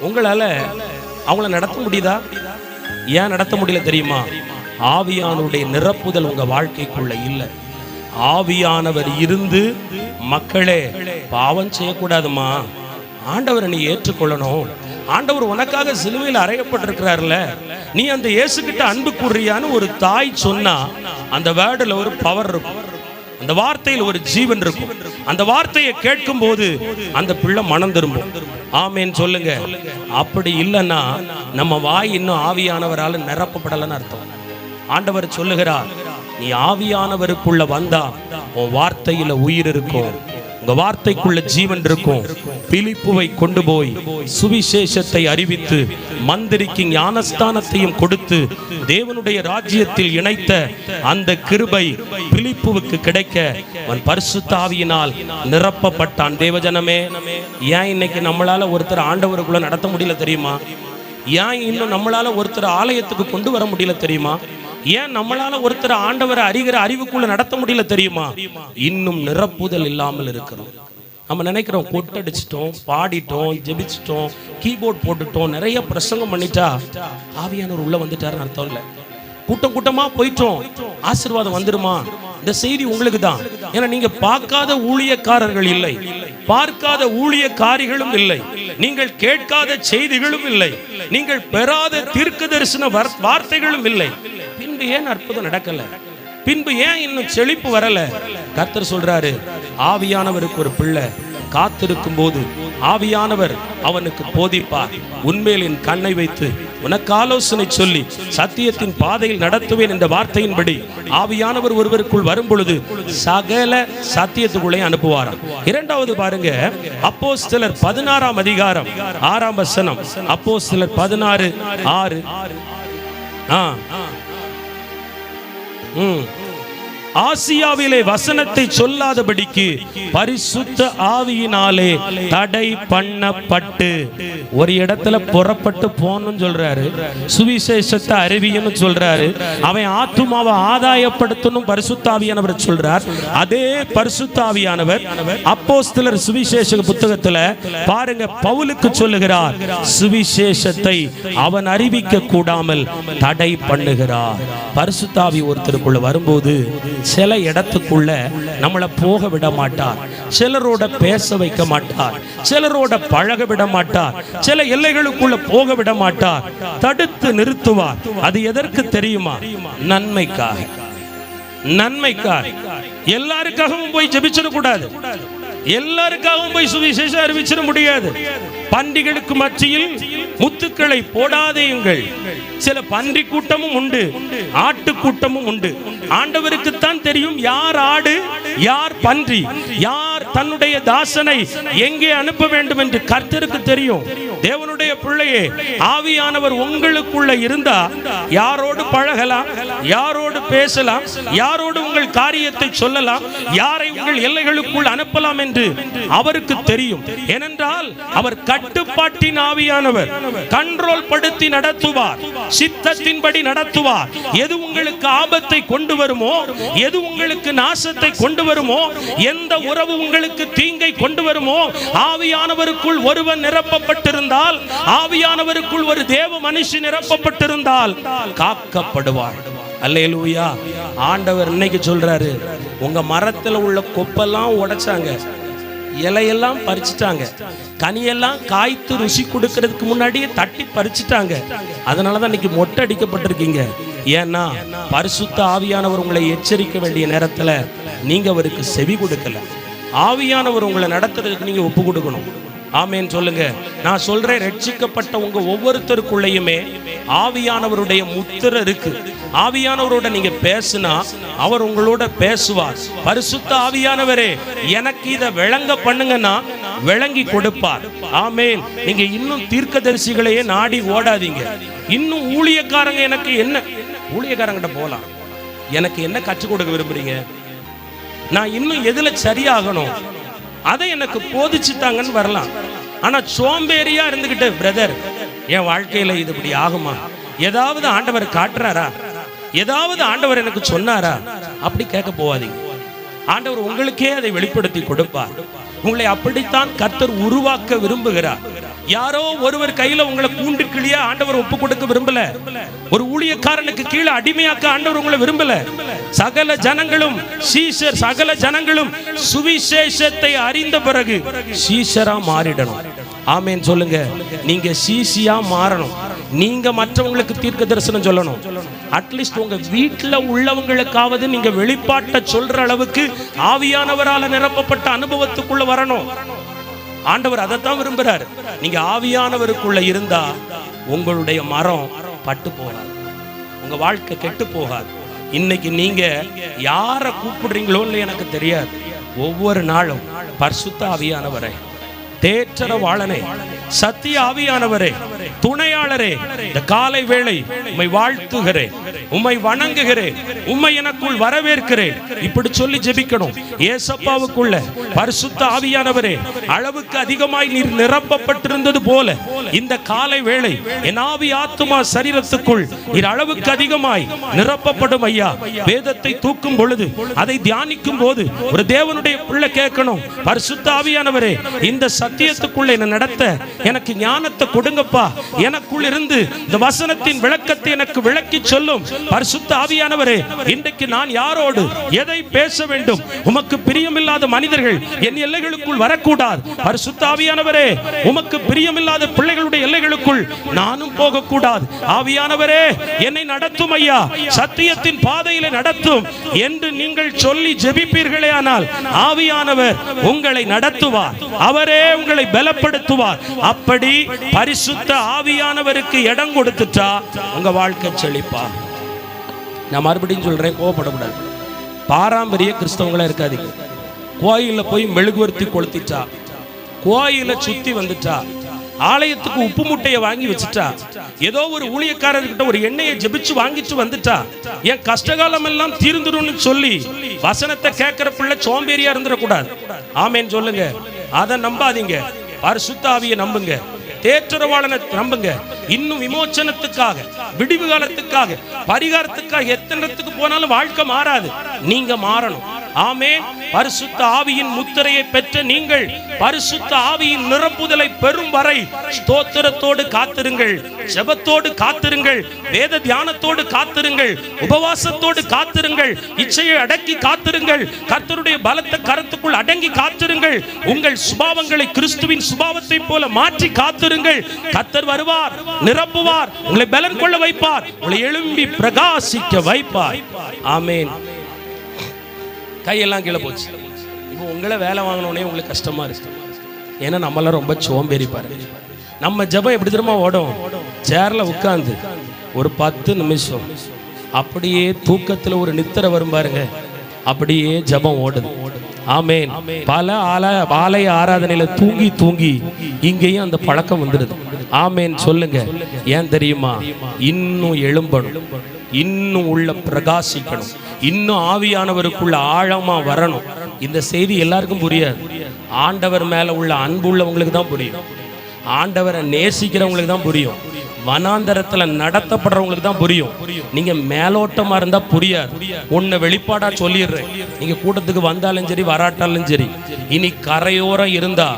Speaker 1: உங்களால அவங்கள நடத்த முடியுதா? ஏன் நடத்த முடியல தெரியுமா? ஆவியானவருடைய நிரப்புதல் உங்க வாழ்க்கைக்குள்ள இல்லை. ஆவியானவர் இருந்து, மக்களே பாவம் செய்யக்கூடாதுமா, ஆண்டவரை நீ ஏற்றுக்கொள்ளணும், ஆண்டவர் உனக்காக சிலுவையில் அறையப்பட்டிருக்கிறார்ல, நீ அந்த இயேசு கிட்ட அன்பு கூறியான்னு ஒரு தாய் சொன்னா அந்த வேர்டுல ஒரு பவர் இருக்கும், அந்த வார்த்தையில் ஒரு ஜீவன் இருக்கும். அந்த வார்த்தையை கேட்கும் போது அந்த பிள்ளை மனம் திரும்பும். ஆமேன் சொல்லுங்க. அப்படி இல்லைன்னா நம்ம வாய் இன்னும் ஆவியானவரால் நிரப்பப்படலன்னு அர்த்தம். ஆண்டவர் சொல்லுகிறார், நீ ஆவியானவருக்குள்ள வந்தா உன் வார்த்தையில உயிர் இருக்கும், உங்க வார்த்தைக்குள்ள ஜீவன் இருக்கும். பிலிப்புவை கொண்டு போய் சுவிசேஷத்தை அறிவித்து மந்திரிக்கு ஞானஸ்தானத்தையும் கொடுத்து தேவனுடைய ராஜ்யத்தில் இணைத்த அந்த கிருபை பிலிப்புவுக்கு கிடைக்க அவன் பரிசுத்த ஆவியினால் நிரப்பப்பட்டான். தேவஜனமே, ஏன் இன்னைக்கு நம்மளால ஒருத்தர் ஆண்டவருக்குள்ள நடத்த முடியல தெரியுமா? ஏன் இன்னும் நம்மளால ஒருத்தர் ஆலயத்துக்கு கொண்டு வர முடியல தெரியுமா? ஏன் நம்மளால ஒருத்தர் ஆண்டவரை அறிகிற அறிவுக்குள்ள நடத்த முடியல தெரியுமா? இன்னும் நிரப்புதல் இல்லாமல் இருக்கிறோம். நம்ம நினைக்கிறோம், கொட்டடிச்சிட்டோம், பாடிட்டோம், ஜெபிச்சிட்டோம், கீபோர்ட் போட்டுட்டோம், நிறைய பிரசங்கம் பண்ணிட்டா ஆவியானவர் உள்ள வந்துட்டாருன்னு அர்த்தம் இல்லை. கூட்டம் கூட்டமா போயிட்டோம், ஆசீர்வாதம் வந்துருமா? இந்த செய்தி உங்களுக்கு தான். ஏன்னா நீங்க பார்க்காத ஊழியக்காரர்கள் இல்லை, பார்க்காத ஊழியக்காரிகளும் இல்லை, நீங்கள் கேட்காத செய்திகளும் இல்லை, நீங்கள் பெறாத தீர்க்க தரிசன வார்த்தைகளும் இல்லை. பின்பு ஏன் அற்புதம் நடக்கல? பின்பு ஏன் இன்னும் செழிப்பு வரல? கர்த்தர் சொல்றாரு, ஆவியானவருக்கு ஒரு பிள்ளை காத்திருக்கும் போது ஆவியானவர் அவனுக்கு போதிப்பார். உண்மையில் என் கண்ணை வைத்து உனக்கு ஆலோசனை சொல்லி சத்தியத்தின் பாதையில் நடத்துவேன் என்ற வார்த்தையின்படி ஆவியானவர் ஒருவருக்குள் வரும் பொழுது சகல சத்தியத்துக்குள்ளே அனுப்புவாராம். இரண்டாவது பாருங்க, அப்போஸ்தலர் 16ஆம் அதிகாரம் 6ஆம் வசனம். அப்போஸ்தலர் 16:6. ஆசியாவிலே வசனத்தை சொல்லாதபடிக்கு பரிசுத்த ஆவியினாலே தடை பண்ணப்பட்டு, ஒரு இடத்துல புறப்பட்டு போன்னு சொல்றாரு, சுவிசேஷத்தை அறிவியன்னு சொல்றாரு, அவன் ஆத்துமாவை ஆதாயப்படுத்தணும் பரிசுத்த ஆவியானவர் சொல்றார். அதே பரிசுத்த ஆவியானவர் அப்போஸ்தலர் சுவிசேஷ புத்தகத்துல பாருங்க, பவுலுக்கு சொல்லுகிறார், சுவிசேஷத்தை அவன் அறிவிக்க கூடாமல் தடை பண்ணுகிறார். பரிசுத்த ஆவி ஒருத்தருக்குள்ள வரும்போது சில இடத்துக்குள்ள நம்மளை போக விட மாட்டார், சிலரோட பேச வைக்க மாட்டார், சிலரோட பழக விட மாட்டார், சில எல்லைகளுக்குள்ள போக விட மாட்டார், தடுத்து நிறுத்துவார். அது எதற்கு தெரியுமா? நன்மைக்காக. நன்மைக்காக. எல்லாருக்காகவும் போய் ஜெபிச்சிட கூடாது. எல்லாருக்காகவும் போய் சுவிசேஷம் அறிவிச்சிட முடியாது. பன்றிகளுக்கு மத்தியில் முத்துக்களை போடாதேயுங்கள். சில பன்றி கூட்டமும் உண்டு, ஆட்டு கூட்டமும் உண்டு. ஆண்டவருக்குத்தான் தெரியும் யார் ஆடு யார் பன்றி, யார் தன்னுடைய தாசனை எங்கே அனுப்ப வேண்டும் என்று கர்த்தருக்கு தெரியும். தேவனுடைய பிள்ளையே, ஆவியானவர் உங்களுக்குள்ள இருந்தா யாரோடு பழகலாம், யாரோடு பேசலாம், யாரோடு உங்கள் காரியத்தை சொல்லலாம், யாரை உங்கள் எல்லைகளுக்குள் அனுப்பலாம் என்று அவருக்கு தெரியும். ஏனென்றால் அவர் கட்டுப்பாட்டின் ஆவியானவர். கண்ட்ரோல் படுத்தி நடத்துவார், சித்தத்தின்படி நடத்துவார். எது உங்களுக்கு ஆபத்தை கொண்டு வருமோ, எது உங்களுக்கு நாசத்தை கொண்டு வருமோ, எந்த உறவு உங்களுக்கு தீங்கை கொண்டு வருமோ, ஆவியானவருக்குள் ஒருவன் நிரப்பப்பட்டிருந்தால், ஆவியானவருக்குள் ஒரு தேவ மனுஷன் நிரப்பப்பட்டிருந்தால் காக்கப்படுவார். அல்லேலூயா. ஆண்டவர் இன்னைக்கு சொல்றாரு, உங்க மரத்துல உள்ள கொப்பெல்லாம் உடைச்சாங்க, இலையெல்லாம் பறிச்சுட்டாங்க, கனியெல்லாம் காய்த்து ருசி கொடுக்கிறதுக்கு முன்னாடியே தட்டி பறிச்சுட்டாங்க. அதனாலதான் இன்னைக்கு மொட்டை அடிக்கப்பட்டிருக்கீங்க. ஏன்னா பரிசுத்த ஆவியானவர் உங்களை எச்சரிக்க வேண்டிய நேரத்துல நீங்க அவருக்கு செவி கொடுக்கல. ஆவியானவர் உங்களை நடத்துறதுக்கு நீங்க ஒப்பு கொடுக்கணும். ஆமேன் சொல்லுங்க. நான் சொல்றேன், ரட்சிக்கப்பட்ட உங்க ஒவ்வொருத்தருக்குள்ளேயுமே ஆவியானவருடைய முத்திரை இருக்கு. ஆவியானவரோட நீங்க பேசினா அவர் உங்களோட பேசுவார். பரிசுத்த ஆவியானவரே எனக்கு இதை விளங்க பண்ணுங்கன்னா விளங்கி கொடுப்பார். ஆமேன். நீங்க இன்னும் தீர்க்கதரிசிகளையே நாடி ஓடாதீங்க. இன்னும் ஊழியக்காரங்க, எனக்கு என்ன ஊழியக்காரங்கிட்ட போலாம், எனக்கு என்ன கற்றுக் கொடுக்க விரும்புறீங்க, நான் இன்னும் எதுல சரியாகணும், அதை எனக்கு போதிச்சுட்டாங்கன்னு வரலாம். ஆனா சோம்பேறியா இருந்துகிட்டு, பிரதர் என் வாழ்க்கையில இது இப்படி ஆகுமா, ஏதாவது ஆண்டவர் காட்டுறாரா, ஏதாவது ஆண்டவர் எனக்கு சொன்னாரா, அப்படி கேட்க போவாதீங்க. ஆண்டவர் உங்களுக்கே அதை வெளிப்படுத்தி கொடுப்பார். உங்களை அப்படித்தான் கர்த்தர் உருவாக்க விரும்புகிறார். யாரோ ஒருவர் கையில உங்களை கூண்டு கிளியா ஆண்டவர் ஒப்பு கொடுக்க விரும்பல. ஒரு ஊழியக்காரனுக்கு கீழே அடிமையாக்க ஆண்டவர் உங்களை விரும்பல. சகல ஜனங்களும் சீஷர், சகல ஜனங்களும் சுவிசேஷத்தை அறிந்த பிறகு சீஷரா மாறிடணும். ஆமேன் சொல்லுங்க. நீங்க சீசியா மாறணும். நீங்க மற்றவங்களுக்கு தீர்க்க தரிசனம் சொல்லணும். அட்லீஸ்ட் உங்க வீட்டுல உள்ளவங்களுக்காவது நீங்க வெளிப்பாட்ட சொல்ற அளவுக்கு ஆவியானவரால நிரப்பப்பட்ட அனுபவத்துக்குள்ள வரணும். ஆண்டவர் அதைத்தான் விரும்புறாரு. நீங்க ஆவியானவருக்குள்ள இருந்தா உங்களுடைய மரம் பட்டு போகாது, உங்க வாழ்க்கை கெட்டு போகாது. இன்னைக்கு நீங்க யாரை கூப்பிடுறீங்களோன்னு எனக்கு தெரியாது. ஒவ்வொரு நாளும் பரிசுத்த ஆவியானவரை, தேற்றரவாளனே, சத்திய ஆவியானவரே, துணையாளரே, இந்த காலை வேளை உம்மை வாழ்த்துகிறேன், உம்மை வணங்குகிறேன், உம்மை எனக்குள் வரவேற்கிறேன். இப்படி சொல்லி ஜெபிக்கணும். ஏசப்பாவுக்குள்ள பரிசுத்த ஆவியானவரே, அளவுக்கு அதிகமாய் நீர் நிரப்பப்பட்டிருந்தது போல இந்த காலை வேளை என் ஆவி ஆத்துமா சரீரத்துக்குள் நீர் அளவுக்கு அதிகமாய் நிரப்பப்படும் ஐயா. வேதத்தை தூக்கும் பொழுது, அதை தியானிக்கும் போது ஒரு தேவனுடைய பிள்ளை கேட்கணும், பரிசுத்த ஆவியானவரே இந்த சத்தியத்துக்குள்ள என்ன நடத்த எனக்கு ஞானத்தை கொடுங்கப்பா. எனக்குள் இருந்து இந்த வசனத்தின் விளக்கத்தை எனக்கு விளக்கி சொல்லும். பரிசுத்த ஆவியானவரே, இன்றைக்கு நான் யாரோடு எதை பேச வேண்டும், உமக்கு பிரியமில்லாத மனிதர்கள் என் எல்லைகளுக்குள் வரக்கூடாது. பரிசுத்த ஆவியானவரே, உமக்கு பிரியமில்லாத பிள்ளைகளுடைய எல்லைகளுக்குள் நானும் போகக்கூடாது. ஆவியானவரே என்னை நடத்தும் ஐயா, சத்தியத்தின் பாதையில நடத்தும் என்று நீங்கள் சொல்லி ஜெபிப்பீர்களே, ஆனால் ஆவியானவர் உங்களை நடத்துவார், அவரே உங்களை பலப்படுத்துவார். அப்படி பரிசுத்த ஆவியானவருக்கு இடம் கொடுத்துட்டா உங்க வாழ்க்கை செழிப்பா. நான் மறுபடியும் சொல்றேன், கோவப்படக்கூடாது. பாரம்பரிய கிறிஸ்தவங்களா இருக்காதீங்க. கோயில போய் மெழுகுவர்த்தி கொளுத்திட்டா, கோயில சுத்தி வந்துட்டா, ஆலயத்துக்கு உப்பு முட்டையை வாங்கி வச்சுட்டா, ஏதோ ஒரு ஊழியக்காரர்கிட்ட ஒரு எண்ணெயை ஜெபிச்சு வாங்கிட்டு வந்துட்டா, என் கஷ்டகாலம் எல்லாம் தீர்ந்துடும் சொல்லி வசனத்தை கேட்கிற பிள்ளை சோம்பேறியா இருந்துடக்கூடாது. ஆமேன் சொல்லுங்க. அதை நம்பாதீங்க. பரிசுத்த ஆவியை நம்புங்க, தேற்றரவாளனை நம்புங்க. இன்னும் விமோச்சனத்துக்காக, விடிவு காலத்துக்காக, பரிகாரத்துக்காக எத்தனத்துக்கு போனாலும் வாழ்க்கை மாறாது. நீங்க மாறணும். ஆமென். பரிசுத்த ஆவியின் முத்திரையை பெற்ற நீங்கள் பரிசுத்த ஆவியின் நிரப்புதலை பெறும் வரை ஸ்தோத்திரத்தோடு காத்திருங்கள், ஜெபத்தோடு காத்திருங்கள், வேத தியானத்தோடு காத்திருங்கள், உபவாசத்தோடு காத்திருங்கள், இச்சையை அடக்கி காத்திருங்கள், கர்த்தருடைய பலத்த கரத்துக்குள் அடங்கி காத்திருங்கள். உங்கள் சுபாவங்களை கிறிஸ்துவின் சுபாவத்தை போல மாற்றி காத்திருங்கள். கர்த்தர் வருவார், நிரப்புவார், உங்களை பலன் கொள்ள வைப்பார், உங்களை எழும்பி பிரகாசிக்க வைப்பார். ஆமென். கையெல்லாம் கீழே போச்சு. இப்போ உங்களை வேலை வாங்கினோடனே உங்களுக்கு கஷ்டமா இருக்கு. ஏன்னா நம்மளாம் ரொம்ப சோம்பேறி பாருங்க. நம்ம ஜெபம் எப்படி தெரியுமா ஓடும்? சேர்ல உட்காந்து ஒரு 10 நிமிஷம் அப்படியே தூக்கத்துல ஒரு நித்திரை வரும் பாருங்க, அப்படியே ஜெபம் ஓடுது. ஆமேன். பல ஆலய ஆராதனையில தூங்கி தூங்கி இங்கேயும் அந்த பழக்கம் வந்துடுது. ஆமேன் சொல்லுங்க. ஏன் தெரியுமா? இன்னும் எழும்பணும், இன்னும் உள்ள பிரகாசிக்கணும், இன்னும் ஆவியானவருக்குள்ள ஆழமா வரணும். இந்த செய்தி எல்லாருக்கும் புரியாது. ஆண்டவர் மேல உள்ள அன்பு உள்ளவங்களுக்கு தான் புரியும். ஆண்டவரை நேசிக்கிறவங்களுக்கு தான் புரியும். வனாந்தரத்துல நடத்தப்படுறவங்களுக்கு தான் புரியும். நீங்க மேலோட்டமா இருந்தா புரியாது. உன்னை வெளிப்பாடா சொல்லிடுறேன். நீங்க கூட்டத்துக்கு வந்தாலும் சரி வராட்டாலும் சரி, இனி கரையோரம் இருந்தா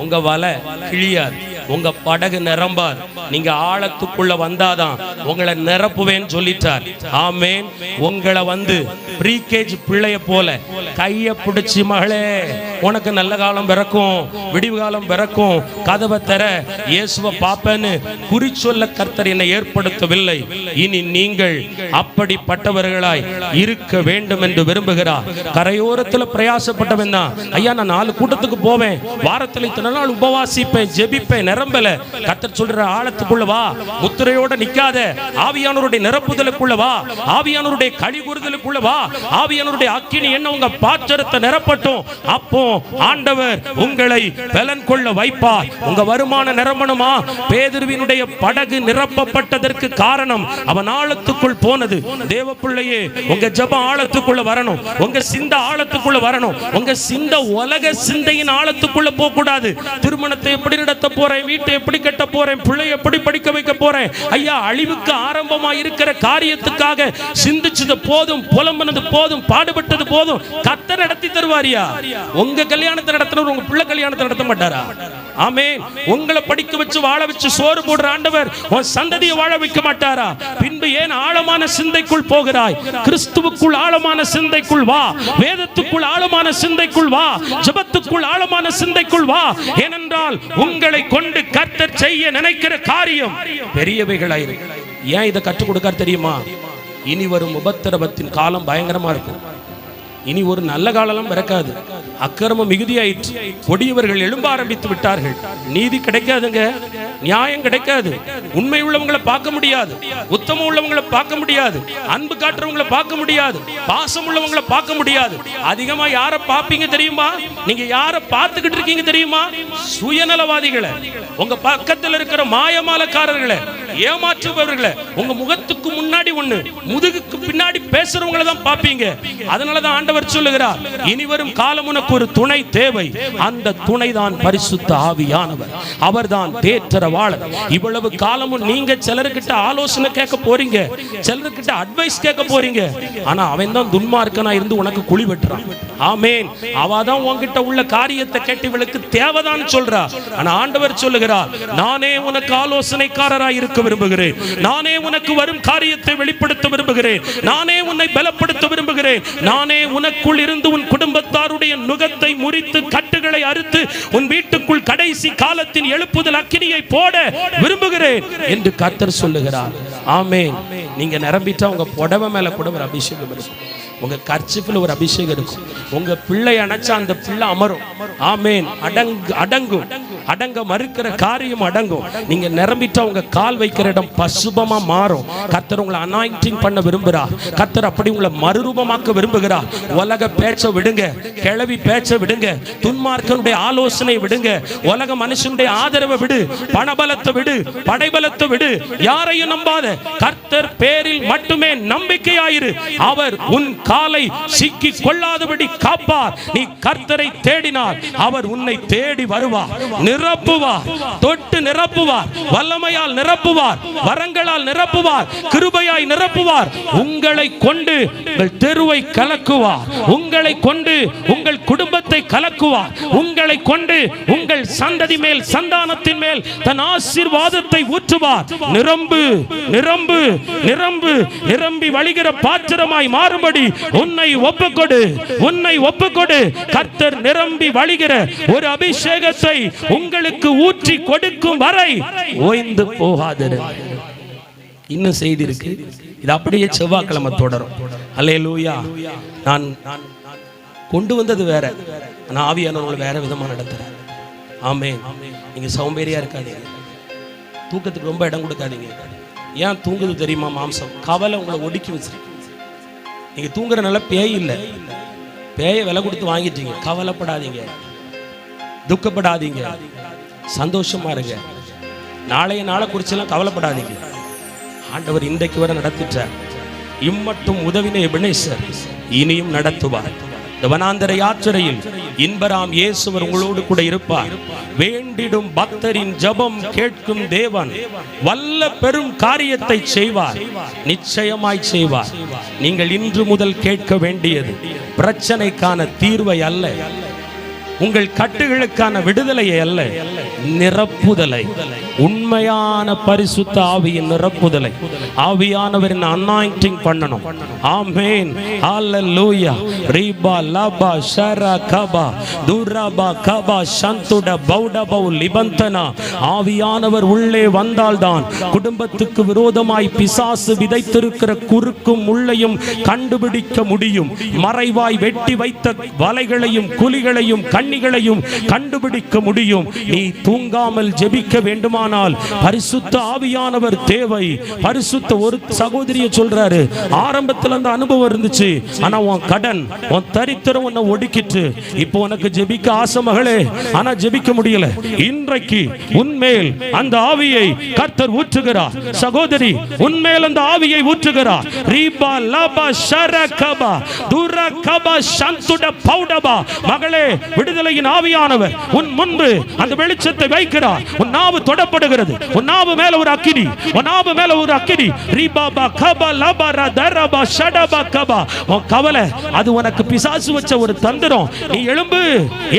Speaker 1: உங்க வலை கிழியாது, உங்க படகு நிரம்பாது. நீங்க ஆழத்துக்குள்ள வந்தாதான் உங்களை நிரப்புவேன்னு சொல்லிட்டார். ஆமேன். உங்களை வந்து ப்ரீகேஜ் பிள்ளைய போல கைய பிடிச்சி, மகளே உனக்கு நல்ல காலம் பிறக்கும், விடிவு காலம் பிறக்கும், கதவை தர, இயேசுவை பாப்பேன்னு குறிச்சொல்ல கர்த்தர் என்னை ஏற்படுத்தவில்லை. இனி நீங்கள் அப்படிப்பட்டவர்களாய் இருக்க வேண்டும் என்று விரும்புகிறார். கரையோரத்தில் பிரயாசப்பட்டவன் தான், ஐயா நான் 4 கூட்டத்துக்கு போவேன், வாரத்தில் இத்தனை நாள் உபவாசிப்பேன், ஜெபிப்பேன், நிரம்பல. கர்த்தர் சொல்ற ஆழத்துக்குள்ள வா, முத்திரையோட நிக்காத, ஆவியானவருடைய நிரப்புதலுக்குள்ள வா, ஆவியானவருடைய கழிகுறுதலுக்குள்ள வா, ஆவியானவருடைய அக்கினி என்ன உங்க பாத்திரத்தை நிரப்பட்டும். அப்போ ஆண்டவர் உங்களை பலன் கொள்ள வைப்பார். உங்க வருமானம் நிரம்பணுமா? பேதுருவினுடைய படகு நிரப்பப்பட்டதற்கு காரணம் அவன் ஆழத்துக்குள் போனது. தேவ பிள்ளையே, உங்க ஜெபம் ஆழத்துக்குள்ள வரணும், உங்க சிந்த ஆழத்துக்குள்ள வரணும். உங்க சிந்த உலக சிந்தையின் ஆழத்துக்குள்ள போக கூடாது. திருமணத்தை எப்படி நடத்த போறேன், வீட்டை எப்படி கட்ட போறேன், பிள்ளை எப்படி படிக்க வைக்க போறேன், ஐயா அழிவுக்கு ஆரம்பமா இருக்கிற காரியத்துக்காக சிந்திச்சது போதும், புலம்பனது போதும், பாடுபட்டது போதும். கர்த்தர் நடத்தி தருவாரியா? உங்க கல்யாணத்தை நடத்துறவர் உங்க பிள்ளை கல்யாணத்தை நடத்த மாட்டாரா? ஆமென். உங்களை படிக்க வச்சு வாழ வச்சு சோறு போடுற ஆண்டவர் உன் சந்ததியை வாழ வைக்க மாட்டாரா? பின்பு ஏன் ஆழமான சிந்தைக்குள் போகிறாய்? கிறிஸ்துவுக்குள் ஆழமான சிந்தைக்குள் வா, வேதத்துக்குள் ஆழமான சிந்தைக்குள் வா, ஜெபத்துக்குள் ஆழமான சிந்தைக்குள் வா. ஏனென்றால் உங்களை கொண்டு கர்த்தர் செய்ய நினைக்கிற காரியம் பெரியவைகளாயிருக்கு. ஏன் இதை கற்றுக் கொடுக்கார் தெரியுமா? இனி வரும் உபத்திரவத்தின் காலம் பயங்கரமா இருக்கும். இனி ஒரு நல்ல காலம் பிறக்காது. அக்கிரமம் மிகுதியாயிற்று, கொடியவர்கள் எழும்ப ஆரம்பித்து விட்டார்கள். நீதி கிடைக்காதுங்க, நியாயம் கிடைக்காது, உண்மை உள்ளவங்களை பார்க்க முடியாது, உத்தமம் உள்ளவங்களை பார்க்க முடியாது, அன்பு காட்டுறவங்களை பார்க்க முடியாது, பாசம் உள்ளவங்களை பார்க்க முடியாது. அதிகமா யாரை பார்ப்பீங்க தெரியுமா? நீங்க யாரை பார்த்துக்கிட்டு இருக்கீங்க தெரியுமா? சுயநலவாதிகளை, உங்க பக்கத்தில் இருக்கிற மாயமாலக்காரர்களை, ஏமாற்றுபவர்களை. உங்க முகத்துக்கு முன்னாடி ஒண்ணு, முதுகுக்கு பின்னாடி பேசுறவங்களை தான் பார்ப்பீங்க. அதனாலதான் ஆண்டவர் சொல்லுகிறார், இனி வரும் காலம் உனக்கு ஒரு துணை தேவை. அந்த துணை தான் பரிசுத்த ஆவியானவர். அவர்தான் தேற்றரவாளர். இவ்வளவு காலமும் நீங்க சிலர்கிட்ட ஆலோசனை கேட்க போறீங்க, சிலர்கிட்ட அட்வைஸ் கேட்க போறீங்க. ஆனா அவன் தான் துன்மார்க்கனா இருந்து உனக்கு குழி வெட்டுறான். ஆமென். அவதான் உன்கிட்ட உள்ள காரியத்தை கேட்டு இவளுக்கு தேவைதான் சொல்றா. ஆனா ஆண்டவர் சொல்லுகிறார், நானே உனக்கு ஆலோசனைக்காரராய் இருக்க விரும்புகிறேன், நானே உனக்கு வரும் காரியத்தை வெளிப்படுத்த விரும்புகிறேன், நானே உன்னை பலப்படுத்த விரும்புகிறேன், நானே உனக்குள் இருந்து உன் குடும்பத்தாருடைய நுகத்தை முறித்து கட்டுகளை அறுத்து உன் வீட்டுக்குள் கடைசி காலத்தின் எழுப்புதல் அக்கினியை போட விரும்புகிறேன் என்று கர்த்தர் சொல்லுகிறார். ஆமென். நீங்க நிரம்பிட்டா உங்க புடவை மேல கூட ஒரு அபிஷேகம் இருக்கும், உங்க கர்ச்சிஃபில் ஒரு அபிஷேகம் இருக்கும், உங்க பிள்ளை அணைச்சா அந்த பிள்ளை அமரும். ஆமென். அடங்கும், அடங்க மறுக்கிற காரியம் அடங்கும். நீங்க நிரம்பிட்டா உங்க கால் வைக்கிற இடம் பசுபமா மாறும். கர்த்தர் உங்களை அனாயிண்டிங் பண்ண விரும்புகிறார். கர்த்தர் அப்படி உங்களை மறுரூபமாக்க விரும்புகிறார். உலக பேச்ச விடுங்க, கிளவி பேச்ச விடுங்க, துன்மார்க்கனுடைய ஆலோசனை விடுங்க, உலக மனுஷனுடைய ஆதரவை விடு, பணபலத்தை விடு, படைபலத்தை விடு, யாரையும் நம்பாத. கர்த்தர் பேரில் மட்டுமே நம்பிக்கையாயிரு. அவர் உன் காலை சிக்கி கொள்ளாதபடி காப்பார். நீ கர்த்தரை தேடினால் அவர் உன்னை தேடி வருவார், நிரப்புவார், தொட்டு நிரப்புவார், வல்லமையால் நிரப்புவார், வரங்களால் நிரப்புவார், கிருபையாய் நிரப்புவார். உங்களை கொண்டு உங்கள் தெருவை கலக்குவார், உங்களை கொண்டு உங்கள் குடும்பத்தை கலக்குவார், உங்களை கொண்டு உங்கள் சந்ததி மேல் சந்தானத்தின் மேல் தன் ஆசீர்வாதத்தை ஊற்றுவார். நிரம்பு நிரம்பு நிரம்பு, நிரம்பி வழிகிற பாத்திரமாய் மாறும்படி உன்னை ஒப்புக்கொடு, உன்னை ஒப்புக்கொடு. கர்த்தர் நிரம்பி வழிகிற ஒரு அபிஷேகத்தை உங்களுக்கு ஊற்றி கொடுக்கும் வரை ஓய்ந்து போகாதீர். இன்னும் செய்தி இருக்கு, இது அப்படியே செவ்வாய்க்கிழமை தொடரும். அல்லேலூயா. நான் கொண்டு வந்தது வேற, ஆனா ஆவியானவர்களை வேற விதமா நடத்துறார். ஆமென். நீங்க சோம்பேறியா இருக்காதீங்க, தூக்கத்துக்கு ரொம்ப இடம் கொடுக்காதீங்க. ஏன் தூங்குது தெரியுமா? மாம்சம் கவலை உங்களை ஒடுக்கி வச்சிருக்கு. நீங்க தூங்குறனால பேய் இல்லை, பேயை விலை கொடுத்து வாங்கிட்டீங்க. கவலைப்படாதீங்க, துக்கப்படாதீங்க, சந்தோஷமா இருங்க. நாளைய நாளை குறிச்செல்லாம் கவலைப்படாதீங்க. ஆண்டவர் இன்றைக்கு வரை நடத்திட்டார். இம்மட்டும் உதவின எபனேசர் இனியும் நடத்துவார். இந்த வனாந்தர யாத்திரையில் இன்பராம் இயேசுவர் உங்களோடு கூட இருப்பார். வேண்டிடும் பக்தரின் ஜெபம் கேட்கும் தேவன் வல்ல பெரும் காரியத்தை செய்வார், நிச்சயமாய் செய்வார். நீங்கள் இன்று முதல் கேட்க வேண்டியது பிரச்சனைக்கான தீர்வை அல்ல, உங்கள் கட்டுகளுக்கான விடுதலையை அல்ல, நிரப்புதலை, உண்மையான பரிசுத்த ஆவியின் நிரப்புதலை. ஆவியானவரின் அனாயிண்டிங் பண்ணணும். ஆமென். ஹalleluya. ரிபா லபா ஷரா கபா துரபா கபா சந்துட பௌடபௌ லிபந்தனா. ஆவியானவர் உள்ளே வந்தால்தான் குடும்பத்துக்கு விரோதமாய் பிசாசு விதைத்திருக்கிற குறுக்கும் முள்ளையும் கண்டுபிடிக்க முடியும். மறைவாய் வெட்டி வைத்த வலைகளையும் குழிகளையும் கண்ணிகளையும் கண்டுபிடிக்க முடியும். நீ தூங்காமல் ஜெபிக்க வேண்டுமானால் பரிசுத்த ஆவியானவர் தேவை. பரிசுத்த ஒரு சகோதரிய சொல்றாரு, ஆரம்பத்தில் அந்த அனுபவம் இருந்துச்சு, ஆனா உன் கடன் உன் தரித்திரம் உன்னை ஒடுக்கிட்டு இப்போ உனக்கு ஜெபிக்க ஆசை மகளே, ஆனா ஜெபிக்க முடியல. இன்றைக்கு உன்மேல் அந்த ஆவியை கர்த்தர் ஊற்றுகிறார். சகோதரி, உன்மேல் அந்த ஆவியை ஊற்றுகிறார். ரீபா லபா ஷரகபா துரகபா சந்துட பௌடபா. மகளே, விடுதலையின் ஆவியானவர் உன் முன்பு அந்த வெளிச்சத்தை வைக்கிறார். உன் நாவு தொடப்படுகிறது. உன் நாவு மேல ஒரு அக்கினி, உன் நாவு மேல ஒரு அக்கினி. ரீபாபா கபா லபா ரதரபா ஷடபா கபா. உன் கவலை அது உனக்கு பிசாசு வச்ச ஒரு தந்திரம். நீ எழும்பு,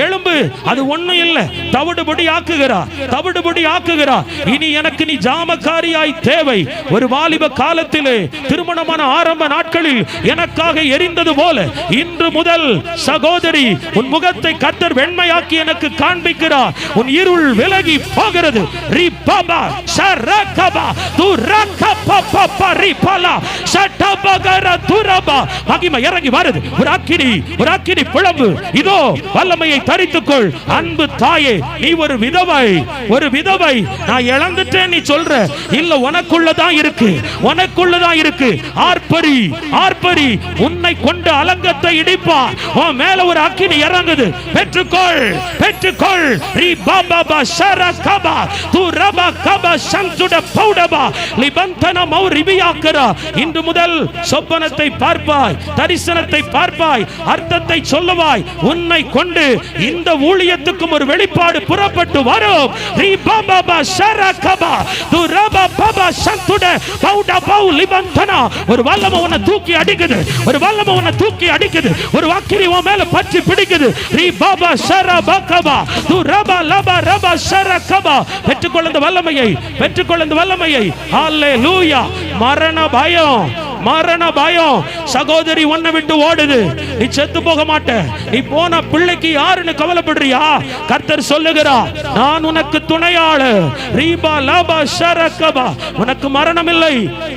Speaker 1: எழும்பு. அது ஒண்ணும் இல்ல, தவிடுபடி ஆக்குகிறார், தவிடுபடி ஆக்குகிறார். இனி எனக்கு நீ ஜாமக்காரியாய் தேவை. ஒரு வாலிப காலத்திலே திருமணமான ஆரம்ப நாட்களில் எனக்காக எரிந்தது போல இன்று முதல் சகோதரி உன் முகத்தை கர்த்தர் வெண்மையாக்கி எனக்கு காண்பிக்கிறார். உன் இருள் விலகி போகிறது. ரிபபா ஷரகபா துரகபபப ரிபலா ஷடபகர துரபா. மகிமை இறங்கி வருது. ஒரு அக்கினி, ஒரு அக்கினி பிளம்பு. இதோ வல்லமையை தரித்துக்கொள். அன்பு தாயே, நீ ஒரு விதவை, ஒரு விதவை. நான் இழந்துட்டேன் நீ சொல்ற இல்ல, உனக்குள்ளதான் இருக்கு, உனக்குள்ளதான் இருக்கு. ஆர்ப்பரி, ஆர்ப்பரி. உன்னை கொண்டு அலங்கத்தை இடிப்பார். உன் மேல ஒரு அக்கினி இறங்குது. பெற்றுக்கொள், பெற்றுக்கொள். ரிபபப ஷரகபா துரபா கபா சந்துட பௌடபா லிபந்தன மௌரிபியாக்கரா. இன்று முதல் சொப்பனத்தை பார்ப்பாய், தரிசனத்தை பார்ப்பாய், அர்த்தத்தை சொல்லுவாய். உன்னை கொண்டு இந்த ஊழியத்துக்கும் ஒரு வெளிப்பாடு புறப்பட்டு வரும். ரிபபப ஷரகபா துரபா பபா சந்துட பௌடபௌ லிபந்தன. ஒரு வல்லமை உன்னை தூக்கி அடிக்குது, ஒரு வல்லமை உன்னை தூக்கி அடிக்குது. ஒரு அக்கினி உன் மேல பற்றி பிடிக்குது. ரிபபா ஷரபகபா துரபா லபா ரபா ஷரகபா. பெற்றுக்கொள்ள இந்த வல்லமையை, பெற்றுக்கொள்ள இந்த வல்லமையை. ஹalleluya. மரண பயம், மரண பயம் சகோதரி உன்னை விட்டு ஓடுது. நீ செத்து போக மாட்ட. நீ போன பிள்ளைக்கு யாருன்னு கவலைப்படுறியா? கர்த்தர் சொல்லுகிறார், நான் உனக்கு துணையாளர். ரீபா லபா ஷரகபா. உனக்கு மரணம் இல்லை,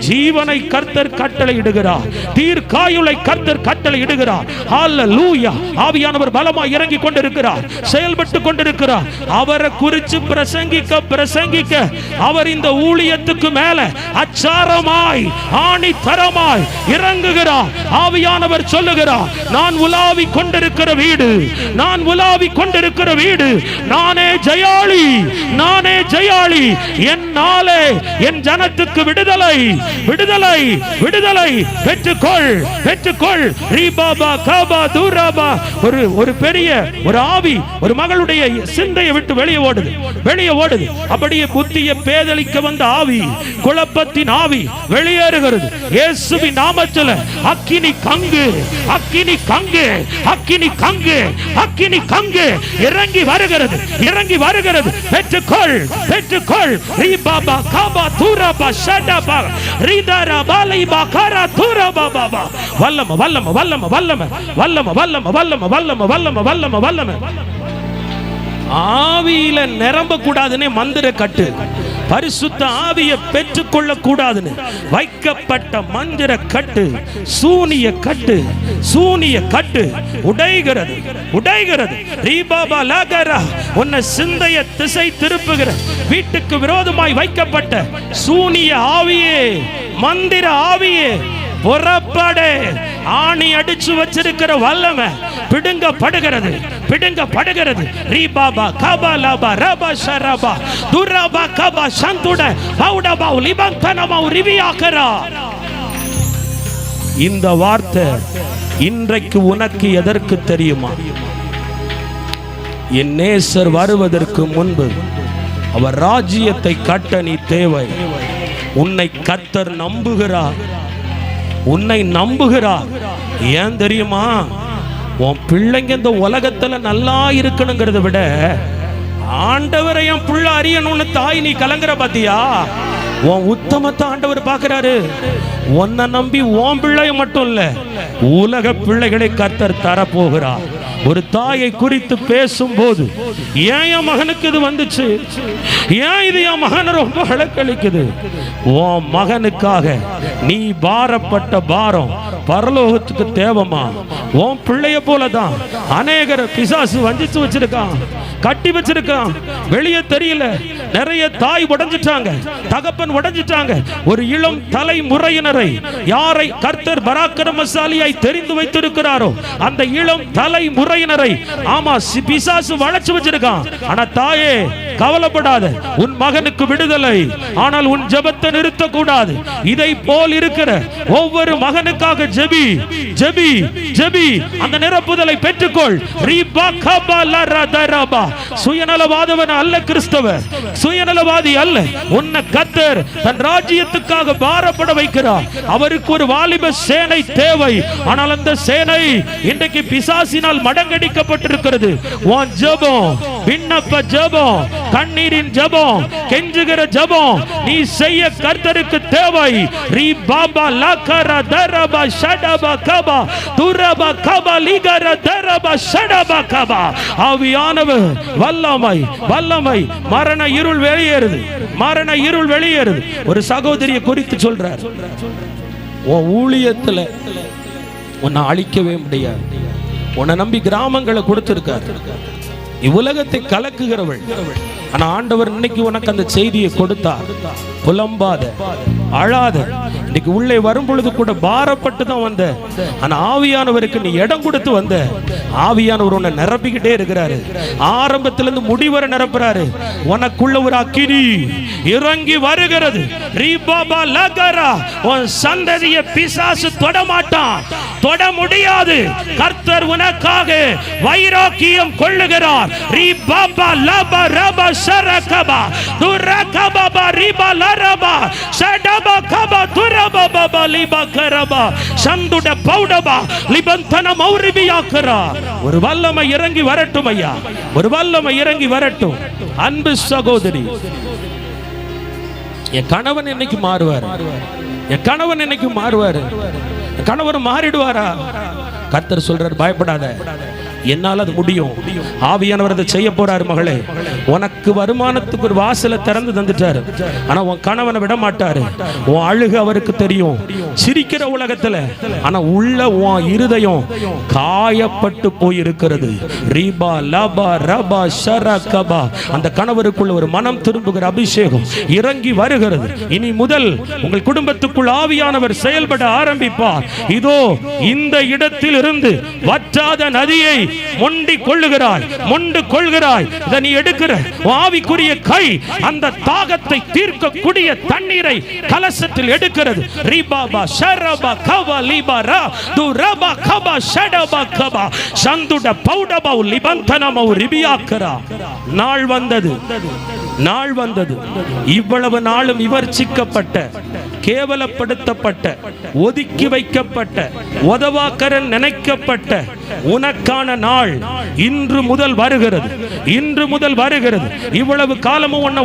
Speaker 1: ஜீவனை கர்த்தர் கட்டளை இடுகிறார். தீர்க்காயுளை கர்த்தர் கட்டளை இடுகிறார். ஹalleluya. ஆவியானவர் பலமாய் இறங்கி கொண்டிருக்கிறார், செயல்பட்டு கொண்டிருக்கிறார். அவரை குறித்து பிரசங்கிக்க பிரசங்கிக்க அவர் இந்த ஊழியத்துக்கு மேல அச்சாரமாய் ஆணித்தரமாய் இறங்குகிறார். ஆவியானவர் சொல்லுகிறார், நான் உலாவி கொண்டிருக்கிற வீடு, நான் உலாவி கொண்டிருக்கிற வீடு. நானே ஜெயாளி, நானே ஜெயாளி. என்னாலே என் ஜனத்துக்கு விடுதலை, விடுதலை, விடுதலை. பெற்றுக்கொள், பெற்றுக்கொள். ரீபாபா கபா துரபா. ஒரு பெரிய ஒரு ஆவி ஒரு மகளுடைய சிந்தையை விட்டு வெளியே ஓடுது, வெளியே ஓடுது. அப்படியே புத்தியை பேதலிக்க வந்த ஆவி, குழப்பத்தின் ஆவி வெளியேறுகிறது. இயேசுவின் நாமத்தில் அக்கினி கங்கு, அக்கினி கங்கு, அக்கினி கங்கு, அக்கினி கங்கு இறங்கி வருகிறது, இறங்கி வருகிறது. பெற்றுக்கொள், பெற்றுக்கொள். ரிபாபா கபா துரபா ஷடபா ரிதரா பாலிபா கரா துரபா பாபா. வல்லம வல்லம வல்லம வல்லம வல்லம வல்லம வல்லம வல்லம வல்லம வல்லம வல்லம. ஆவியில நிரம்ப கூடாதுன்னு மந்திர கட்டு, பரிசுத்த ஆவியை பெற்றுக்கொள்ள கூடாதுன்னு வைக்கப்பட்ட மந்திர கட்டு, சூனிய கட்டு, சூனிய கட்டு உடைகிறது, உடைகிறது. ரீபாபா லாகரா, உன்னை சிந்தைய திசை திருப்புகிற வீட்டுக்கு விரோதமாய் வைக்கப்பட்ட சூனிய ஆவியே, மந்திர ஆவியே புறப்படு. ஆணி அடிச்சு வச்சிருக்கிற வல்லமை பிடுங்கப்படுகிறது, பிடுங்கப்படுகிறது. ரீபாபா கபா லபா ரபா ஷரபா துரபா கபா சந்துட பௌடபா லிபந்தனமா ரிவியாக்கரா. இந்த வார்த்தை இன்றைக்கு உனக்கு எதற்கு தெரியுமா? என் நேசர் வருவதற்கு முன்பு அவர் ராஜ்யத்தை கட்ட நீ தேவை. உன்னை கர்த்தர் நம்புகிறார், உன்னை நம்புகிறார். ஏன் தெரியுமா? உன் பிள்ளைங்க இந்த உலகத்துல நல்லா இருக்கணுங்கிறத விட ஆண்டவரை என் புள்ள அறியணும்னு தாய் நீ கலங்குற பாத்தியா? உன் உத்தமத்தை ஆண்டவர் பார்க்கிறாரு. உன்னை நம்பி உன் பிள்ளை மட்டும் இல்ல, உலக பிள்ளைகளை கர்த்தர் தரப்போகிறார். ஒரு தாயை குறித்து பேசும்போது, ஏன் என் மகனுக்கு இது வந்துச்சு, ஏன் இது என் மகனை ரொம்ப அழக்களிக்குது? உன் மகனுக்காக நீ பாரப்பட்ட பாரம் பரலோகத்துக்கு தேவமா? உன் பிள்ளைய போலதான் அநேகரை பிசாசு வஞ்சிச்சு வச்சிருக்கான், கட்டி வச்சிருக்கான், வெளியே தெரியல. நிறைய தாய் உடைஞ்சிட்டாங்க, தகப்பன் உடைஞ்சிட்டாங்க. ஒரு இளம் தலைமுறையினரை யாரை கர்த்தர் பராக்கிரமசாலியாய் தெரிந்து வைத்திருக்கிறாரோ அந்த இளம் தலைமுறையினரை ஆமா பிசாசு வளைச்சு வச்சிருக்கான். ஆனா தாயே கவலைப்படாத, உன் மகனுக்கு விடுதலை. ஆனால் உன் ஜெபத்தை நிறுத்த கூடாது. இதை போல் இருக்கிற ஒவ்வொரு மகனுக்காக ஜெபி, ஜெபி, ஜெபி. அந்த நிரப்புதலை பெற்றுக்கொள். சுயநலவாதவன் அல்ல கிறிஸ்தவர், சுயநலவாதி அல்ல. உன்னை கர்த்தர் தன் ராஜ்யத்துக்காக பாரப்பட வைக்கிறார். அவருக்கு ஒரு வாலிப சேனை தேவை. ஆனால் அந்த சேனை இன்றைக்கு பிசாசினால் மடங்கடிக்கப்பட்டிருக்கிறது. உன் ஜெபம், விண்ணப்ப ஜெபம், கண்ணீரின் ஜெபம், கெஞ்சுகிற ஜெபம் நீ செய்ய கர்த்தருக்கு தேவை. ரீபாபா லாகரா தரபா ஷடபா கபா துரபா கபா லிகர தரபா ஷடபா கபா. ஆவியானவர் வல்லமை, வல்லமை. மரண இருள் வெளியேறுது, மரண இருள் வெளியேறுது. ஒரு சகோதரியை குறித்து சொல்றார், உன் ஊழியத்துல உன்னை அழிக்கவே முடியாது. உன்னை நம்பி கிராமங்களை கொடுத்திருக்காரு, இவ்வுலகத்தை கலக்குகிறவள். ஆனா ஆண்டவர் இன்னைக்கு உனக்கு அந்த செய்தியை கொடுத்தார். புலம்பாத, அழாத. இன்னைக்கு உள்ளே வரும் பொழுது கூட பாரப்பட்டு தான் வந்த. ஆனா ஆவியானவருக்கு நீ இடம் கொடுத்து வந்த. ஆவியானவர் உன்னை நிரப்பிக்கிட்டே இருக்கிறாரு. ஆரம்பத்திலிருந்து முடிவரை நிரப்புறாரு. உனக்குள்ள ஒரு அக்கினி இறங்கி வருகிறது. ரீபாபா லகரா, உன் சந்ததியை பிசாசு தொட மாட்டான், தொட முடியாது. கர்த்தர் உனக்காக வைராக்கியம் கொள்ளுகிறார். ரீபாபா லபா ரபா ஷரகபா துரகபா ரிபா லரபா ஷடபா கபா துரபா பபா லிபா கரபா சந்துட பௌடபா லிபந்தன மௌரிபியாக்கரா. ஒரு வல்லமை இறங்கி வரட்டும் ஐயா, ஒரு வல்லமை இறங்கி வரட்டும். அன்பு சகோதரி, என் கணவன் என்னைக்கு மாறுவார், என் கணவன் என்னைக்கு மாறுவார், என் கணவன் மாறிடுவாரா? கர்த்தர் சொல்றார், பயப்படாத, என்னால் அது முடியும். ஆவியானவர் அதை செய்ய போறாரு. மகளே, உனக்கு வருமானத்துக்கு ஒரு வாசலை திறந்து தந்துட்டாரு. ஆனா உன் கணவனை விட மாட்டாரு. உன் அழுகு அவருக்கு தெரியும், சிரிக்கிற உலகத்துல. ஆனா உள்ள உன் இருதயம் காயப்பட்டு போயிருக்கிறது. ரீபா லபா ரபா ஷரகபா. அந்த கணவருக்குள்ள ஒரு மனம் திரும்புகிற அபிஷேகம் இறங்கி வருகிறது. இனி முதல் உங்கள் குடும்பத்துக்குள் ஆவியானவர் செயல்பட ஆரம்பிப்பார். இதோ இந்த இடத்தில் இருந்து வற்றாத நதியை மொண்டி கொள்ளுகிறாய், மொண்டு கொள்கிறாய். இதை நீ எடுக்கிற ஆவிக்குரிய கை அந்த தாகத்தை தீர்க்கக்கூடிய தண்ணீரை கலசத்தில் எடுக்கிறது. ரீபாபா ஷரபா கபா லிபரா துரபா கபா ஷடபா கபா சந்துட பௌடபா லிபந்தனம ரிபியாக்கரா. நாள் வந்தது, நாள் வந்தது. இவ்வளவு நாளும் விவர்ச்சிக்கப்பட்ட கேவலப்படுத்தப்பட்ட, ஒதுக்கி வைக்கப்பட்ட, உதவாக்கரன் நினைக்கப்பட்ட உனக்கான நாள் இன்று முதல் வருகிறது. இன்று முதல் வருகிறது. இவ்வளவு காலமும் உன்னை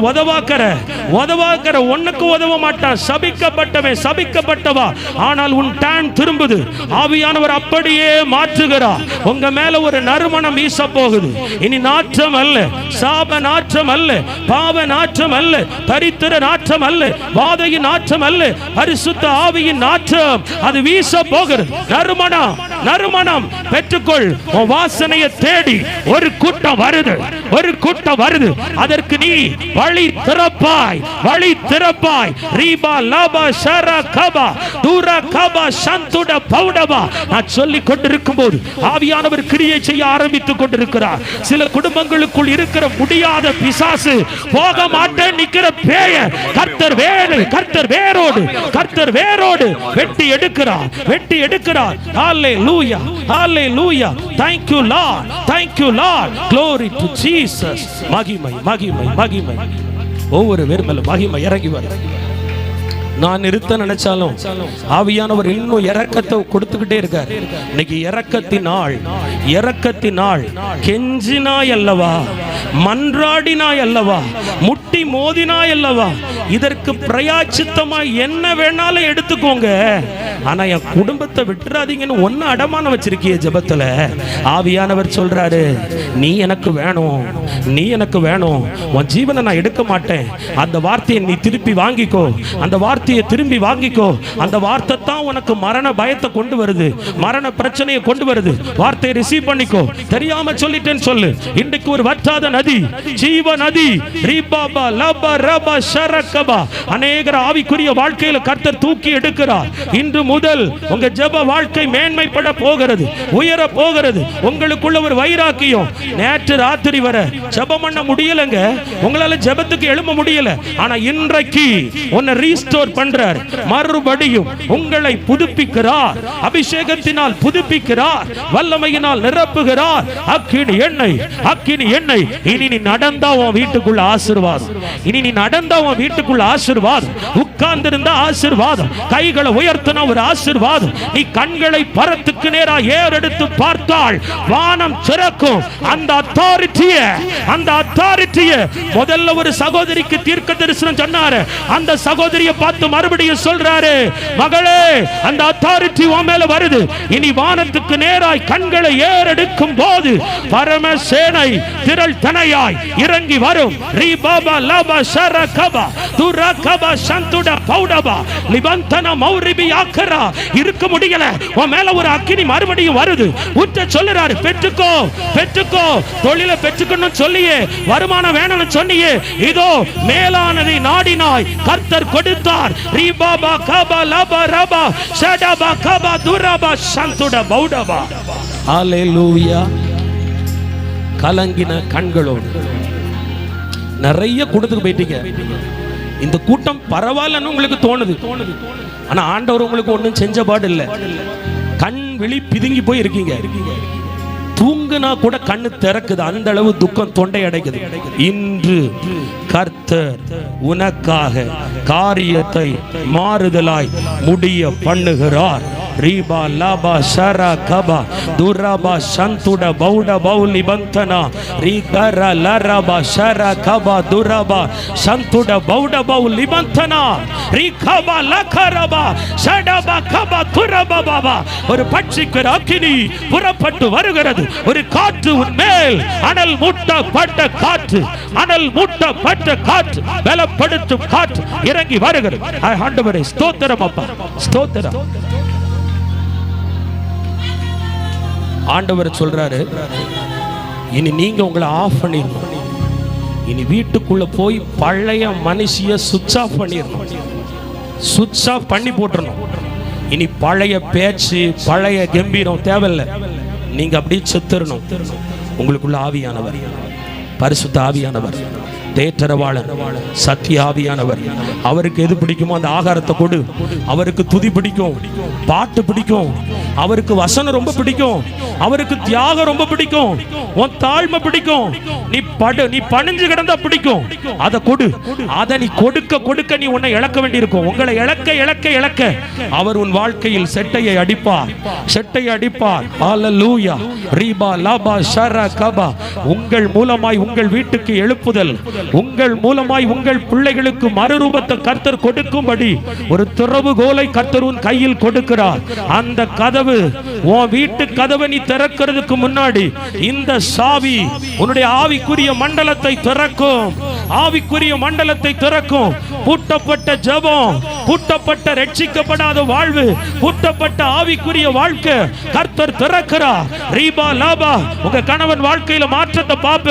Speaker 1: உதவாக்கற உனக்கு உதவ மாட்டான். சபிக்கப்பட்டவன், சபிக்கப்பட்டவா. ஆனால் உன் டைம் திரும்புது. ஆவியானவர் அப்படியே மாற்றுகிறார். உங்க மேல ஒரு நறுமணம் வீச போகுது. இனி நாற்றம் அல்ல, சாப நாற்றம் அல்ல, பாவ நாற்றம் அல்ல, தரித்திர நாற்றம் அல்ல, வாதையின் நாற்றம் அல்ல, பரிசுத்த ஆவியின் நாற்றம் அது வீச போகிறது. நறுமணம், நறுமணம் பெற்றுக்கொள். உன் வாசனையை தேடி ஒரு கூட்டம் வருது, ஒரு கூட்டம் வருது. அதற்கு நீ வழி திறப்பாய், வழி திறப்பாய். ரீபா லாபா ஷரா கபா தூரா கபா சந்துட பௌடபா. நான் சொல்லிக் கொண்டிருக்கும் போது ஆவியானவர் கிரியை செய்ய ஆரம்பித்துக் கொண்டிருக்கிறார். சில குடும்பங்களுக்குள் இருக்கிற முடியாத பிசாசு, போக மாட்டேன் நிக்கிற பேய கர்த்தர் வேரோடு, கர்த்தர் வேரோடு வெட்டி எடுக்கிறார், வெட்டி எடுக்கிறார். ஹalleluya, hallelujah. Thank you Lord, thank you Lord. Glory to Jesus. மகிமை, மகிமை, மகிமை. ஒவ்வொரு வேர்மேல மகிமை இறங்கி வருது. நான் நிறுத்த நினைச்சாலும் ஆவியானவர் இன்னும் இரக்கத்தை கொடுத்துக்கிட்டே இருக்கார். இன்னைக்கு இரக்கத்தினாள், இரக்கத்தினாள். கெஞ்சினாய் அல்லவா, மன்றாடினாய் அல்லவா, முட்டி மோதினாய் அல்லவா. இதற்கு பிரயாச்சித்தமாய் என்ன வேணாலும் எடுத்துக்கோங்க, ஆனா என் குடும்பத்தை விட்டுறாதீங்கன்னு ஒன்னு அடமான வச்சிருக்கிய ஜெபத்துல. ஆவியானவர் சொல்றாரு, நீ எனக்கு வேணும், நீ எனக்கு வேணும், உன் ஜீவனை நான் எடுக்க மாட்டேன். அந்த வார்த்தையை நீ திருப்பி வாங்கிக்கோ, அந்த வார்த்தையை திரும்பி வாங்கிக்கோ. அந்த வார்த்தை தான் உனக்கு மரண பயத்தை கொண்டு வருது, மரண பிரச்சனையை கொண்டு வருது. வார்த்தையை ரிசீவ் பண்ணிக்கோ. தெரியாம சொல்லிட்டேன்னு சொல்லு. இன்றைக்கு ஒரு வற்றாத நதி, ஜீவ நதி, ரீபாபா லபா ரபா ஷரகபா. அநேகர் ஆவிக்குரிய வாழ்க்கையில கர்த்தர் தூக்கி எடுக்கிறார். இன்று முதல் உங்க ஜெப வாழ்க்கை மேன்மைப்பட போகிறது, உயர போகிறது. உங்களுக்குள்ள ஒரு வைராக்கியம். நேற்று ராத்திரி வரை ஜெபம் பண்ண முடியலங்க, உங்களால ஜெபத்துக்கு எழும்ப முடியல. ஆனா இன்றைக்கு உன்னை ரீஸ்டோர் பண்றார், மறுபடியும் உங்களை புதுப்பிக்கிறார், அபிஷேகத்தினால் புதுப்பிக்கிறார், வல்லமையினால் நிரப்புகிறார். அக்கினி எண்ணெய், அக்கினி எண்ணெய். இனி நீ நடந்தா உன் வீட்டுக்குள்ள ஆசீர்வாதம், இனி நீ நடந்தா உன் வீட்டுக்குள்ள ஆசீர்வாதம், உட்கார்ந்திருந்தா ஆசீர்வாதம், கைகளை உயர்த்தினா ஒரு ஆசீர்வாதம். நீ கண்களை பரத்துக்கு நேரா ஏறெடுத்து பார்த்தால் வானம் திறக்கும். அந்த அத்தாரிட்டியை, அந்த அத்தாரிட்டியை முதல்ல ஒரு சகோதரிக்கு தீர்க்க தரிசனம் சொன்னாரு. அந்த சகோதரியை பார்த்து மறுபடியும் சொல்றாரு, மகளே அந்த அத்தாரிட்டி உன் மேல வருது. இனி வானத்துக்கு நேராய் கண்களை ஏறெடுக்கும் போது பரமசேனை திரள் தனையாய் இறங்கி வரும். ரீபாபா லபா ஷரகபா துரகபா சந்துட பௌடபா லிபந்தன மௌரிபி ஆக்கரா. இருக்க முடியல, உன் மேல ஒரு அக்கினி மறுபடியும் வருது. உற்ற சொல்லுறாரு, பெற்றுக்கோ, பெற்றுக்கோ. தொழிலை பெற்றுக்கணும் சொல்லியே, வருமானம் வேணும்னு சொன்னியே, இதோ மேலானதை நாடினாய், கர்த்தர் கொடுத்தார். ரீபாபா கபா லபா ரபா ஷடபா கபா துரபா சந்துட பௌடபா. ஹalleluya. கலங்கின கண்களோடு நிறைய கூட்டத்துக்கு போயிட்டீங்க. இந்த கூட்டம் பரவாயில்லன்னு உங்களுக்கு தோணுது, ஆனா ஆண்டவர் உங்களுக்கு ஒன்றும் செஞ்ச பாடு இல்லை. கண் விழி பிதுங்கி போய் இருக்கீங்க. தூங்குனா கூட கண்ணு திறக்குது, அந்த அளவு துக்கம் தொண்டை அடைக்குது. இன்று கர்த்தர் உனக்காக காரியத்தை மாறுதலாய் முடிய பண்ணுகிறார். ரீபா lava ஷரா Kaba துரபா சந்துட பௌட பௌலி bandana ரீகர லரபா ஷரா Kaba துரபா சந்துட பௌட பௌலி bandana ரீகபா லகரபா ஷடபா Kaba துரபா Baba. ஒரு பட்சிக்கு அக்கினி புறப்பட்டு வருகிறது. ஒரு காற்று உன்மேல், அனல் மூட்டப்பட்ட காற்று, அனல் மூட்டப்பட்ட காற்று, பலப்படுத்தும் காற்று இறங்கி வருகிறது. ஆண்டவரே ஸ்தோத்திரம் அப்பா, ஸ்தோத்திரம். ஆண்டவர் சொல்றாரு, இனி நீங்க உங்களை ஆஃப் பண்ணிடணும். இனி வீட்டுக்குள்ள போய் பழைய மனுஷிய சுவிட்ச் ஆஃப் பண்ணிடணும், சுவிட்ச் ஆஃப் பண்ணி போட்டுறணும். இனி பழைய பேச்சு, பழைய கம்பீரம் தேவையில்லை. நீங்க அப்படியே செத்துறணும். உங்களுக்குள்ள ஆவியானவர், பரிசுத்த ஆவியானவர், தேற்றரவாளன், சத்திய ஆவியானவர். அவருக்கு எது பிடிக்குமோ அந்த ஆகாரத்தை கொடு. அவருக்கு துதி பிடிக்கும், பாட்டு பிடிக்கும், அவருக்கு வசனம் ரொம்ப பிடிக்கும், அவருக்கு தியாகம் ரொம்ப பிடிக்கும், உன் தாழ்மை பிடிக்கும். நீ நீ பணிஞ்சு கிடந்தா பிடிக்கும், அதை கொடு. அதை நீ கொடுக்க கொடுக்க நீ உன்னை இழக்க வேண்டியிருக்கும். உங்களை இழக்க இழக்க இழக்க அவர் உன் வாழ்க்கையில் செட்டையை அடிப்பார், செட்டையை அடிப்பார். ஹல்லேலூயா. ரீபா லாபா ஷரா கபா. உங்கள் மூலமாய் உங்கள் வீட்டுக்கு எழுப்புதல், உங்கள் மூலமாய் உங்கள் பிள்ளைகளுக்கு மறுரூபத்தை கர்த்தர் கொடுக்கும்படி ஒரு திறவுகோலை கர்த்தர் உன் கையில் கொடுக்கிறார். அந்த கதவு, உன் வீட்டு கதவை நீ திறக்கிறதுக்கு முன்னாடி இந்த சாவி உன்னுடைய ஆவிக்குரிய மண்டலத்தை திறக்கும், ஆவிக்குரிய மண்டலத்தை திறக்கும். பூட்டப்பட்ட ஜெபம், பூட்டப்பட்ட ரட்சிக்கப்படாத வாழ்வு, பூட்டப்பட்ட ஆவிக்குரிய வாழ்க்கை கர்த்தர் திறக்கிறார். ரீபா லாபா. உங்க கணவன் வாழ்க்கையில மாற்றத்தை பாப்ப,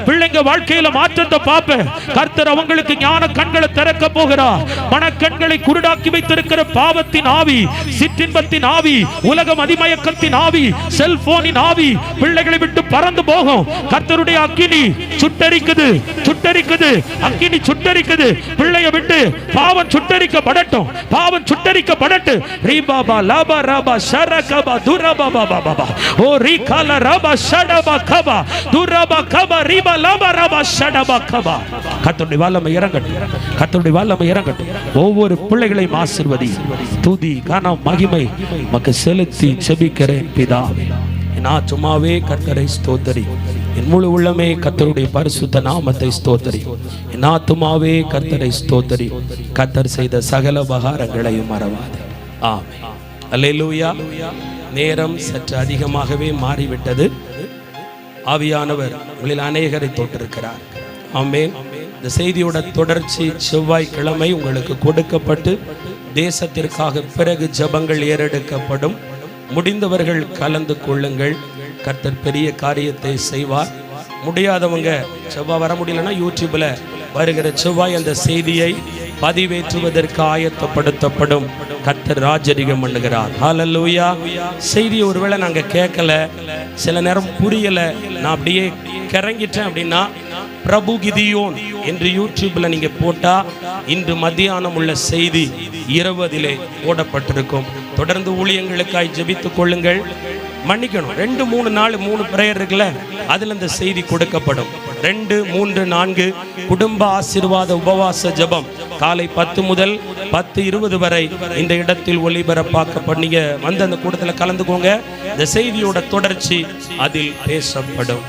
Speaker 1: பிள்ளைங்க வாழ்க்கையில மாற்றத்தை பாப்ப. கர்த்தர் அவங்களுக்கு ஞான கண்களை திறக்க போகிறார். மனக்கண்களை குருடாக்கி வைத்திருக்கிற பாவத்தின் ஆவி, சிற்றின்பத்தின் ஆவி, உலகம் அதிமயக்கத்தின் ஆவி, செல்போனின் ஆவி பிள்ளைகளை விட்டு பறந்து போகும். கர்த்தருடைய அக்கினி சுட்டரிக்குது, சுட்டரிக்குது, அக்கினி சுட்டரிக்குது. பிள்ளைய விட்டு பாவம் சுட்டரிக்கப்படட்டும், பாவம் சுட்டரிக்கப்படட்டும். ரீபாபா லாபா ராபா ஷரகபா துரபா பாபா பாபா. ஓ ரீகால ராபா ஷடபா கபா துரபா கபா ரீபா லாபா ராபா ஷடபா கபா. கர்த்தருடைய வல்லமை இறங்கட்டும், கர்த்தருடைய வல்லமை இறங்கட்டும். ஒவ்வொரு பிள்ளைகளையும் ஆசீர்வதி. துதி கனம் மகிமை உமக்கு செலுத்தி ஜெபிக்கிறேன் பிதாவே. நான் சும்மாவே கர்த்தரை ஸ்தோத்தரி, என் முழு உள்ளமே கர்த்தருடைய பரிசுத்த நாமத்தை ஸ்தோத்தரி. என் ஆத்துமாவே கர்த்தரை ஸ்தோத்தரி, கர்த்தர் செய்த சகல உபகாரங்களையும் மறவாதே. ஆமென். அல்லேலூயா. நேரம் சற்று அதிகமாகவே மாறிவிட்டது. ஆவியானவர் உங்களில் அநேகரை தொட்டிருக்கிறார். ஆமென். இந்த செய்தியோட தொடர்ச்சி செவ்வாய்க்கிழமை உங்களுக்கு கொடுக்கப்பட்டு தேசத்திற்காக பிறகு ஜெபங்கள் ஏறெடுக்கப்படும். முடிந்தவர்கள் கலந்து கொள்ளுங்கள். கர்த்தர் பெரிய காரியத்தை செய்வார். முடியாதவங்க செவ்வாய் வர முடியலன்னா யூடியூப்ல வருகிற செவ்வாய் அந்த செய்தியை பதிவேற்றுவதற்கு ஆயத்தப்படுத்தப்படும். கர்த்தர் ராஜரிகம் பண்ணுகிறார். ஹல்லேலூயா. செய்தியை ஒருவேளை நாங்க கேட்கல, சில நேரம் புரியல, நான் அப்படியே கிறங்கிட்டேன் அப்படின்னா பிரபு கிதியோன் என்று யூடியூப்ல நீங்க போட்டா இன்று மத்தியானம் உள்ள செய்தி இரவு அதிலே போடப்பட்டிருக்கும். தொடர்ந்து ஊழியங்களுக்காய் ஜெபித்துக் கொள்ளுங்கள். மன்னிக்கணும், 2, 3 நாள் 3 பிரேயர் இருக்குல்ல, அதுல இந்த செய்தி கொடுக்கப்படும். 2, 3, 4 குடும்ப ஆசீர்வாத உபவாச ஜெபம் காலை 10 முதல் 10:20 வரை இந்த இடத்தில் ஒளிபரப்பாக்கப்படும். நீங்க வந்து அந்த கூட்டத்தில் கலந்துக்கோங்க. இந்த செய்தியோட தொடர்ச்சி அதில் பேசப்படும்.